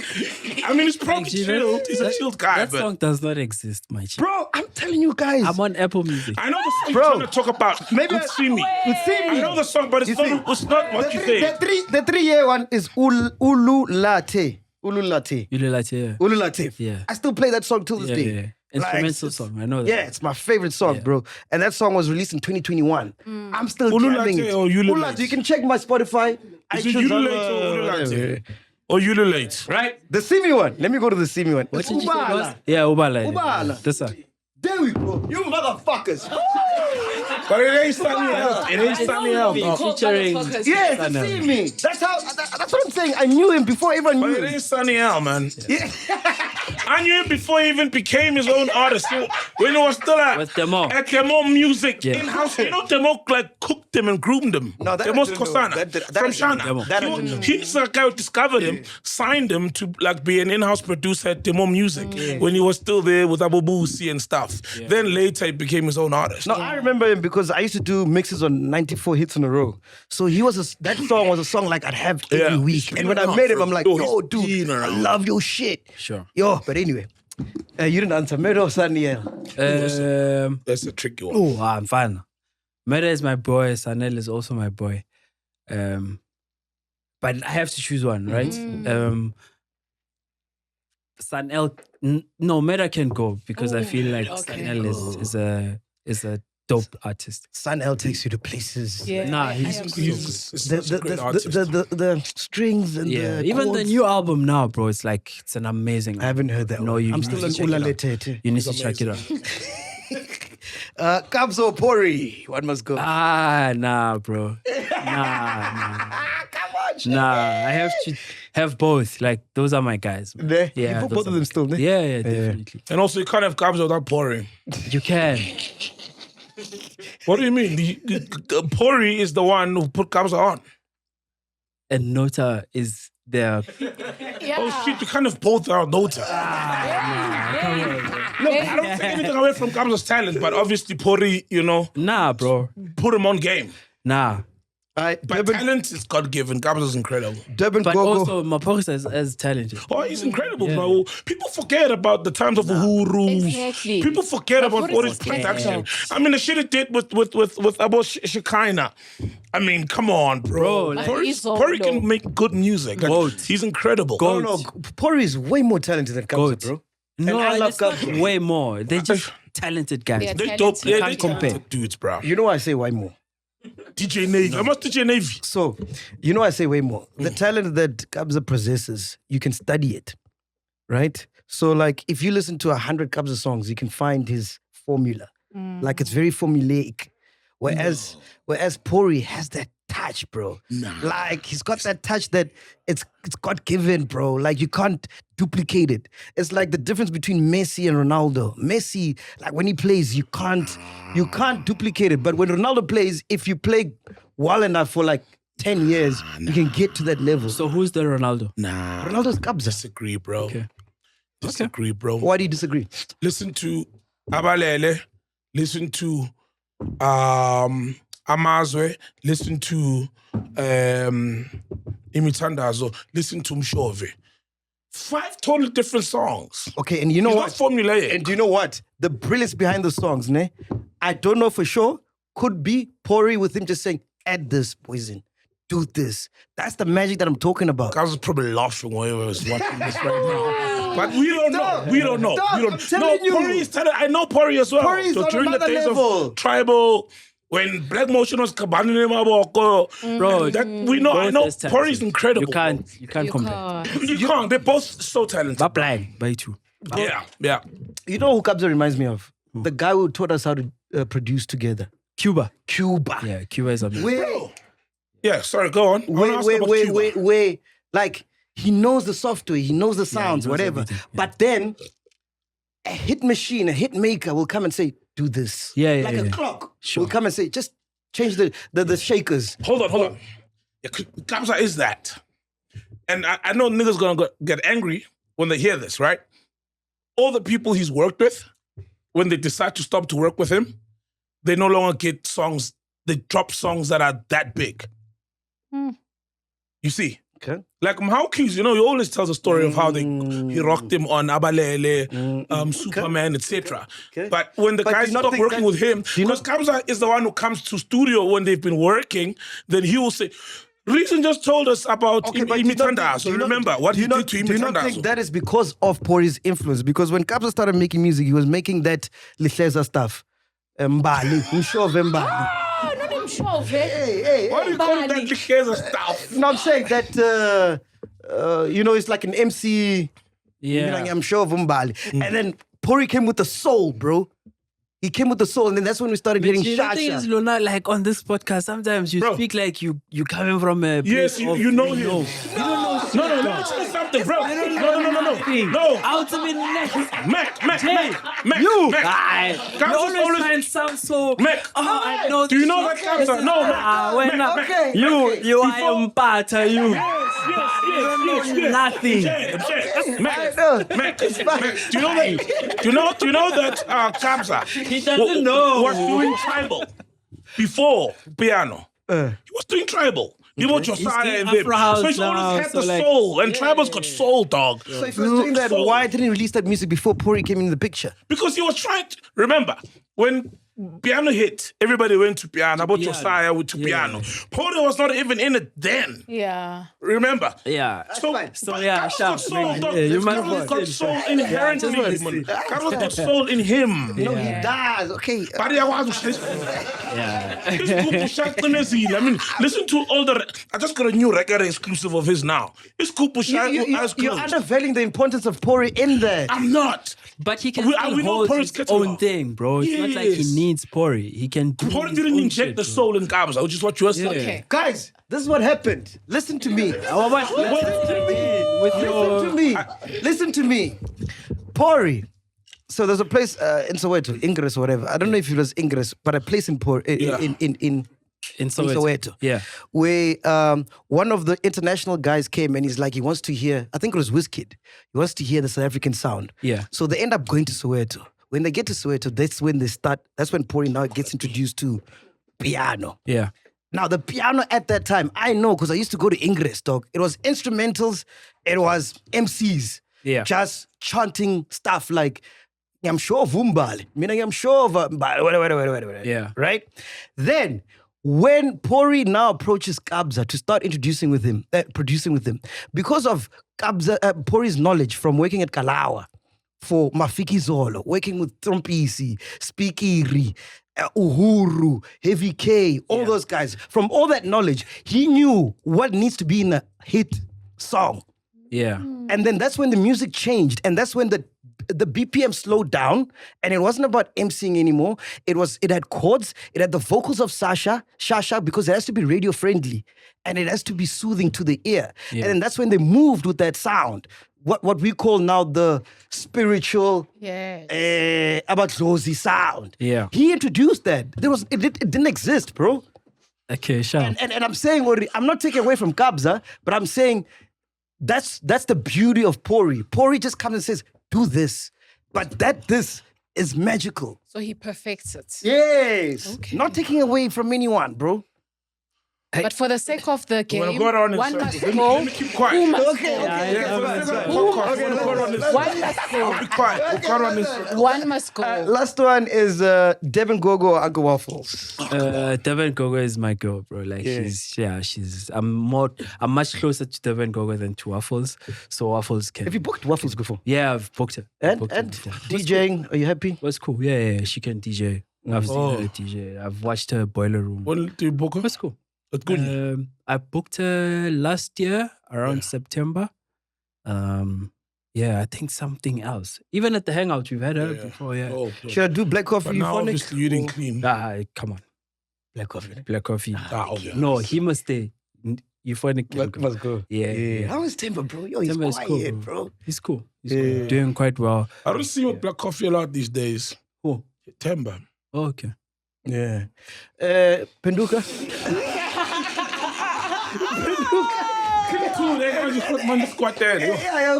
I mean, he's probably chilled. He's a chilled guy. That But song does not exist, my chick. Bro, I'm telling you guys. I'm on Apple Music. I know the song Bro. you're trying to talk about. Maybe Maybe see me. See me. I know the song, but it's You not. see, It's not what you say. The 3-year one is Ulu Latte. Ulu Latte. You look like, yeah. Ulu Latte. Yeah. I still play that song till this Yeah, day. yeah. Instrumental Like, song, I know that. Yeah, it's my favorite song, bro. And that song was released in 2021. I'm still Ulu jamming Latte it. or Ulu Ulu Latte? Latte. You can check my Spotify. Is it iTunes, Ulu Latte or Ulu whatever. Latte? or ululate, right? The Simi one. Let me go to the Simi one. What It's did you say it was? Ubala. Yeah, Ubala. Ubala. This one. There we go. You motherfuckers. But it ain't Sunny Health. It ain't Sunny Health. Be featuring. Yeah, it's the Simi. That's what I'm saying. I knew him before I even But knew it him. ain't Sunny Health, man. Yeah. I knew him before he even became his own artist. So when he was still With Demo. at Demo Music Yeah. in-house, you know, Demo like cooked them and groomed them. No, that I Demo's didn't know. Kosana That from I didn't Shana. know. That I didn't know. He's the guy who discovered him, signed him to like be an in-house producer at Demo Music when he was still there with Abu Busi and stuff. Then later he became his own artist. No, I remember him because I used to do mixes on 94 hits in a row. So he was that song was a song like I'd have every Yeah. week. And when I He's met been him, I'm like, around. yo, He's dude, been I around. love your shit. Sure. Yo, but anyway, you didn't answer. Meadow Saniel. That's a tricky one. Oh, I'm fine. Meta is my boy. Sanel is also my boy. But I have to choose one, right? Sanel, no, Meta can go because I feel like Sanel is a dope artist. Sanel takes you to places. Yeah. Nah, I he's am He's The, such a great artist. the strings and yeah. the Even the chords. new album now, bro, it's an amazing. I haven't heard that No, one. you I'm need still to on check it out. Ulalete. You need to check it out. Kabza or Pori? One must go. Nah, bro. Nah. Come on, shit. Nah, I have to have both. Like, those are my guys. man. There. Yeah, You put those both of are- them still there. Yeah, definitely. And also, you can't have Kabza without Pori. You can. What do you mean? Pori is the one who put Kabza on. And Nota is there. Oh shit, you can't have both without Nota. No, I don't take anything away from Kabza's talent, but obviously Pori, you know, Nah, bro. put him on game. Nah. All right, But talent is God-given. Kabza's incredible. Durban But Gogo. also, Maphorisa is as talented. Oh, he's incredible, bro. People forget about the times of Uhuru. Exactly. People forget about Maphorisa all his is production. perfect. I mean, the shit he did with Abo Shekinah. I mean, come on, bro. Bro, like- He's so Pori low. can make good music. Like, Goat. he's incredible. Goat. No, Pori is way more talented than Kabza, Goat. bro. No, I love it's not Kabza. way more. They're just talented guys. Yeah, They dope. talented. Yeah, Can't they compare. talented dudes, bro. You know why I say why more? DJ Navy. I'm not DJ Navy. So, you know I say way more. The talent that Kabza possesses, you can study it, right? So, like, if you listen to 100 Kabza songs, you can find his formula. Like, it's very formulaic. Whereas Pori has that touch, bro. Like, he's got that touch that it's God given, bro. Like, you can't duplicate it. It's like the difference between Messi and Ronaldo. Messi, like when he plays, you can't duplicate it. But when Ronaldo plays, if you play well enough for like 10 years, you can get to that level. So who's the Ronaldo? Nah. Ronaldo's Kabza. Disagree, bro. Disagree, bro. Why do you disagree? Listen to Abalele. Listen to Amazwe. Listen to Imitandazo. Listen to Mshove. 5 totally different songs. Okay, and you know He's what? not formulaic. And do you know what? The brilliance behind the songs, ne? I don't know for sure. Could be Pori with him just saying, add this, poison. Do this. That's the magic that I'm talking about. Guys are probably laughing wherever is watching this right now. But we don't know. We don't know. Dog, We don't I'm telling you. Pori is talented. I know Pori as well. Pori is on during the another days level. of tribal, when Black Motion was kabaning him about, Bro, that we know. I both know as talented. Pori is incredible. You can't You compare. can't. You can't. They're both so talented. But blind, by two. Yeah. You know who Kabza reminds me of? The guy who taught us how to produce together. Cuba. Cuba. Yeah, Cuba is amazing. Wait, Yeah, sorry, go on. I wanna ask about Cuba. wait. Like, he knows the software, he knows the sounds, knows whatever. everything, yeah. But then, a hit machine, a hit maker will come and say, do this. Yeah, Like a yeah. clock. Sure. Will come and say, just change the shakers. Hold on. Yeah, Kabza is that. And I know niggas gonna get angry when they hear this, right? All the people he's worked with, when they decide to stop to work with him, they no longer get songs, they drop songs that are that big. You see? Okay. Like MacG, you know, he always tells a story of how he rocked him on Abalele, Superman, etc. Okay. But when the But do guys you not stop think working that- with him, you because Kabza is the one who comes to studio when they've been working, then he will say, Reason just told us about but do you not think- Imitanda. So do you not- remember what do he you not- did to Do you not Imitanda. think that is because of Pori's influence? Because when Kabza started making music, he was making that Lihleza stuff. Mbali, Mshove Mbali. Oh, not Mshove. Hey. Why do you call it that Mbali. Likheza stuff? No, I'm saying that it's like an MC. Yeah. I'm sure of Umbali. And then Pori came with the soul, bro. He came with the soul, and then that's when we started getting The thing is, Shasha. Luna, like on this podcast, sometimes you Bro. speak like you coming from a Yes, place of, you know him. You don't know shit. No, let me tell you something, bro. No. Ultimate next. Mac. You Kabza's always try and sound so. Mac. I know. Do you know that Kabza? No, Mac. Okay. You are Mpata, you. Yes. Nothing. Mac. It's fine. Do you know that? Do you know that Kabza? He doesn't know. Was doing tribal before piano. He was doing tribal. He was Josiah doing and them. Afro house So he's now, always had so the like- soul, and tribal's got soul, dog. So if he was doing that, Soul. why didn't he release that music before Pori came in the picture? Because he was trying to remember when piano hit, everybody went to piano. About Josiah went to piano. Porter was not even in it then. Yeah. Remember? Yeah. So, fine. So, but yeah, Kabza's sharp, got soul, man. dog. Yeah, you might Kabza's have got said soul that. inherently. Yeah, just wanna see. Kabza's got soul in him. No, he does. Okay. But yeah, I mean, listen to all the. I just got a new record exclusive of his now. It's cool, You're undervaluing the importance of Pori in there. I'm not. But he can We still know hold Pori's his catalog. own thing, bro. It's not like he Yes. needs Pori. He can do Pori his didn't own inject shit, the bro. soul in Kabza, which is what you were saying. Okay. Guys, this is what happened. Listen to me. Listen to me. Listen to me. Pori. So there's a place in Soweto, Ingres or whatever. I don't know if it was Ingres, but a place in In Soweto. Yeah. Where one of the international guys came and he's like, he wants to hear, I think it was Wizkid. He wants to hear the South African sound. Yeah. So they end up going to Soweto. When they get to Soweto, that's when Pori now gets introduced to piano. Yeah. Now, the piano at that time, I know because I used to go to Ingres, dog. It was instrumentals, it was MCs. Yeah. Just chanting stuff like, I'm sure of Umbali. Meaning, I'm sure of whatever. Yeah. Right? Then, when Pori now approaches Kabza to start producing with him, because of Kabza, Pori's knowledge from working at Kalawa for Mafiki Zolo, working with Trompisi, Speakery, Uhuru, Heavy K, all those guys. From all that knowledge, he knew what needs to be in a hit song. Yeah. And then that's when the music changed. And that's when the BPM slowed down. And it wasn't about emceeing anymore. It had chords. It had the vocals of Shasha, because it has to be radio friendly. And it has to be soothing to the ear. Yeah. And then that's when they moved with that sound. What we call now the spiritual Yes. Abatlozi sound. Yeah. He introduced that. It didn't exist, bro. Okay, sure. And I'm saying, I'm not taking away from Kabza, but I'm saying that's the beauty of Pori. Pori just comes and says, do this. But this is magical. So he perfects it. Yes. Okay. Not taking away from anyone, bro. But for the sake of the We're game, gonna go around in one must circles. go. Let me keep quiet. Who must Okay, go? okay. One must I'll be go. quiet. We'll go around in circles. One must go. Last one is Devin Gogo or Angu Waffles. Devin Gogo is my girl, bro. Like I'm much closer to Devin Gogo than to Waffles. So Waffles can. Have you booked Waffles before? Yeah, I've booked her. And before. DJing, are you happy? What's cool? Yeah, she can DJ. I've seen her DJ. I've watched her Boiler Room. When do you book her? What's cool? At Kunye. I booked her last year around September. I think something else. Even at the hangout, we've had her before. Yeah. Oh, Should I do black coffee but now euphonic? obviously you didn't clean. Come on. Black coffee. Black coffee. Okay. No, he must stay. Euphonic. Must go. Yeah. How is Timber, bro? Yo, he's Timber is quiet, cool, bro. He's cool. He's cool. Doing quite well. I don't see black coffee a lot these days. Oh, Timber. okay. Yeah. Penduka? They have just put money squat there. Yeah.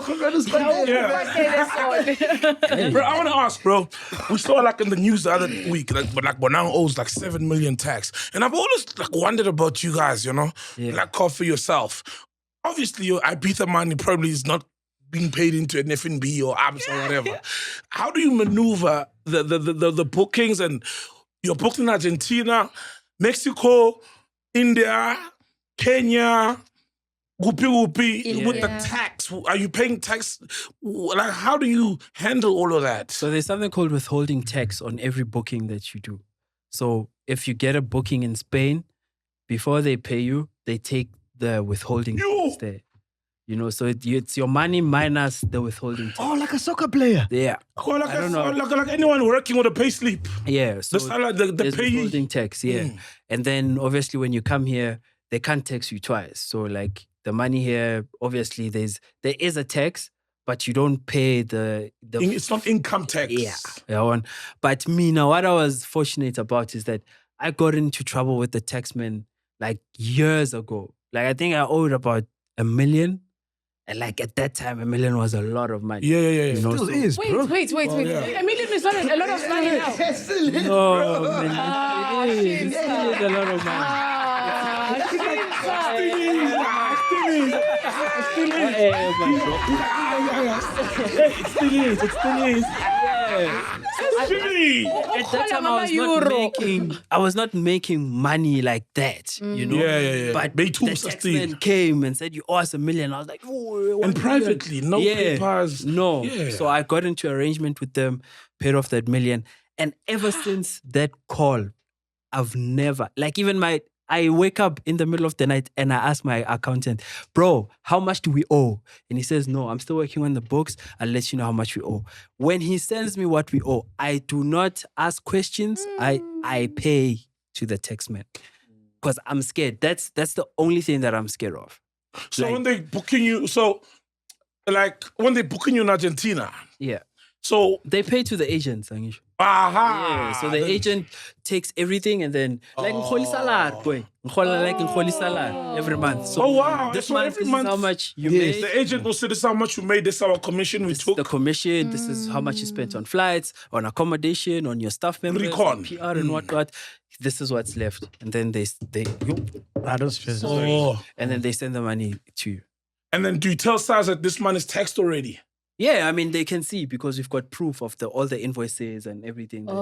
Bro, I want to ask, bro. We saw like in the news the other week, like Bonang owes like 7 million tax, and I've always like wondered about you guys, like coffee yourself. Obviously, your Ibiza money probably is not being paid into an F&B or ABS or whatever. How do you maneuver the bookings? And you're booked in Argentina, Mexico, India, Kenya. With the tax. Are you paying tax? Like, how do you handle all of that? So there's something called withholding tax on every booking that you do. So if you get a booking in Spain, before they pay you, they take the withholding tax there. You know, so it's your money minus the withholding tax. Oh, like a soccer player. Yeah. Well, like anyone working with a pay slip. Yeah. So the there's pay. withholding tax, yeah. And then obviously when you come here, they can't tax you twice. So like the money here, obviously there is a tax, but you don't pay the It's not income tax. Yeah. But me now, what I was fortunate about is that I got into trouble with the taxman like years ago. Like I think I owed about $1 million. And like at that time, $1 million was a lot of money. Yeah. You know, Still so- is, bro. Wait. $1 million is not a lot of money now. Yes, still is. No, man. It is a lot of money. It still is. At that time, I was not making money like that, you know. Yeah. But They the too sustain. taxman came and said, "You owe us $1 million." I was like, "Oh, And privately, no papers. no." Yeah. So I got into arrangement with them, paid off that $1 million, and ever since that call, I've never even I wake up in the middle of the night and I ask my accountant, "Bro, how much do we owe?" And he says, "No, I'm still working on the books. I'll let you know how much we owe." When he sends me what we owe, I do not ask questions. I pay to the taxman because I'm scared. That's the only thing that I'm scared of. So when they booking you, when they booking you in Argentina, Yeah. so They pay to the agents, Angu. aha. Yeah, so the agent takes everything and then like ngkholi salad, boy. Ngkholi salad every month. So Oh, wow. this So month every this month- is how much you Yes. made. The agent will say, "This is how much you made. This is our commission we This is took." the commission. This is how much you spent on flights, on accommodation, on your staff members, Recon. on PR and whatnot. This is what's left, and then they I don't stress. Oh. and then they send the money to you. And then do you tell SARS that this man is taxed already? Yeah, I mean they can see because we've got proof of all the invoices and everything that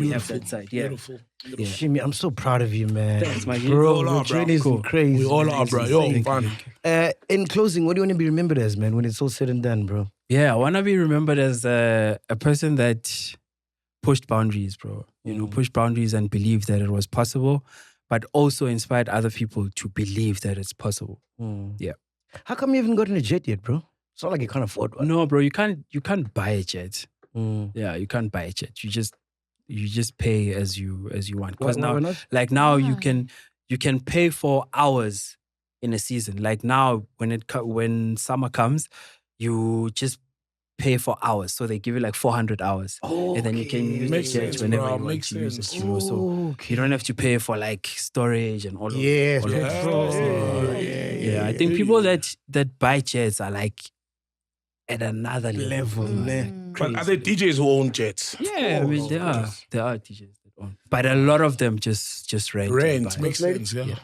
we have that side. Yeah. Beautiful. Shimmy, I'm so proud of you, man. Thanks, MacG. Bro, We all your are, bro. journey is Cool. crazy. We all man. are, bro. Yo, fun. In closing, what do you want to be remembered as, man, when it's all said and done, bro? Yeah, I want to be remembered as a person that pushed boundaries, bro. You know, pushed boundaries and believed that it was possible, but also inspired other people to believe that it's possible. Yeah. How come you haven't gotten a jet yet, bro? It's not like you can't afford one. No, bro, you can't buy a jet. Mm. Yeah, you can't buy a jet. You just pay as you want. Because Why now, not? like now, you can pay for hours in a season. Like now, when summer comes, you just pay for hours. So they give you like 400 hours, and then you can use Makes the jet sense, whenever bro. you want Makes to use sense. it. You know, so you don't have to pay for like storage and all of Yes, all of yes. that. Oh, Yeah, I think people that buy jets are like at another level. But are there DJs who own jets? Yeah, I mean there are DJs that own, but a lot of them just rent. and Rent buy. makes sense, yeah.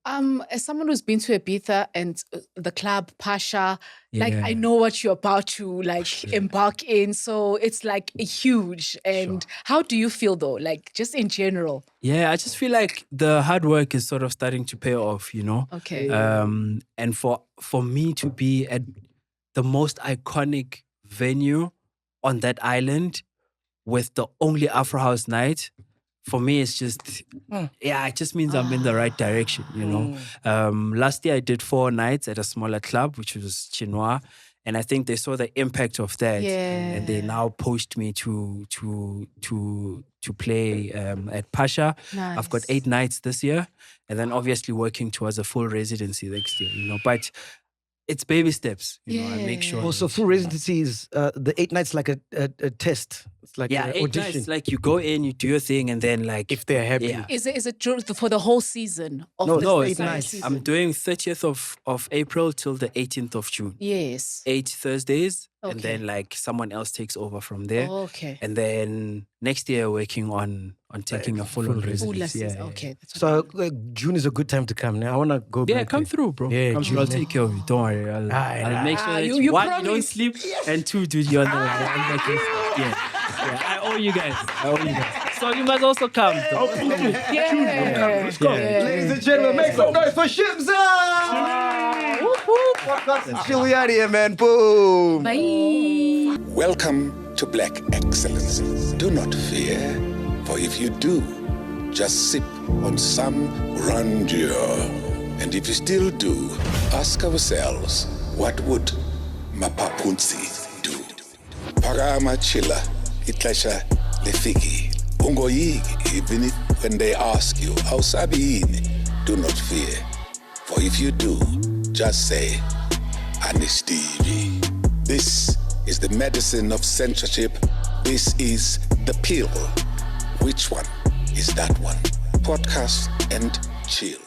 As someone who's been to Ibiza and the club Pasha, like Yeah. I know what you're about to embark in. So it's like huge. And how do you feel though? Like just in general? Yeah, I just feel like the hard work is sort of starting to pay off, you know. Okay. And for me to be at the most iconic venue on that island with the only Afro House night, for me, it's just, it just means I'm in the right direction, you know. Last year, I did 4 nights at a smaller club, which was Chinois. And I think they saw the impact of that. And they now post me to play at Pasha. Nice. I've got 8 nights this year. And then obviously working towards a full residency next year, you know. But it's baby steps, you know. I make sure. Also, full residency is the 8 nights like a test. It's like an 8 audition. nights, like you go in, you do your thing, and then like If they're happy. Yeah. Is it for the whole season? Of No, the no, summer 8 nights. season? I'm doing 30th of April till the 18th of June. Yes. 8 Thursdays, and Okay. then like someone else takes over from there. Okay. And then next year working on taking a full-on full Full residency. lessons. Yeah, Okay. That's So June is a good time to come. Now I want to go yeah, back. come there. through, bro. Yeah, Come through. I'll take care of you. Don't worry. I'll make sure that you one, you don't promised. sleep, and 2, dude, you're on the line. Yeah. I owe you guys. So you must also come. Though. Yeah. Let's go. Ladies and gentlemen, make some noise for Shimza! Podcast and chill, we out here, man. Boom! Bye. Welcome to Black Excellence. Do not fear, for if you do, just sip on some grandeur. And if you still do, ask ourselves, what would Mapapunzi do? Parama chilla, itlesha lefiki. Ungoyigi, even if when they ask you, how sabiini, do not fear. For if you do, just say, Anistivi. This is the medicine of censorship. This is the pill. Which one is that one? Podcast and chill.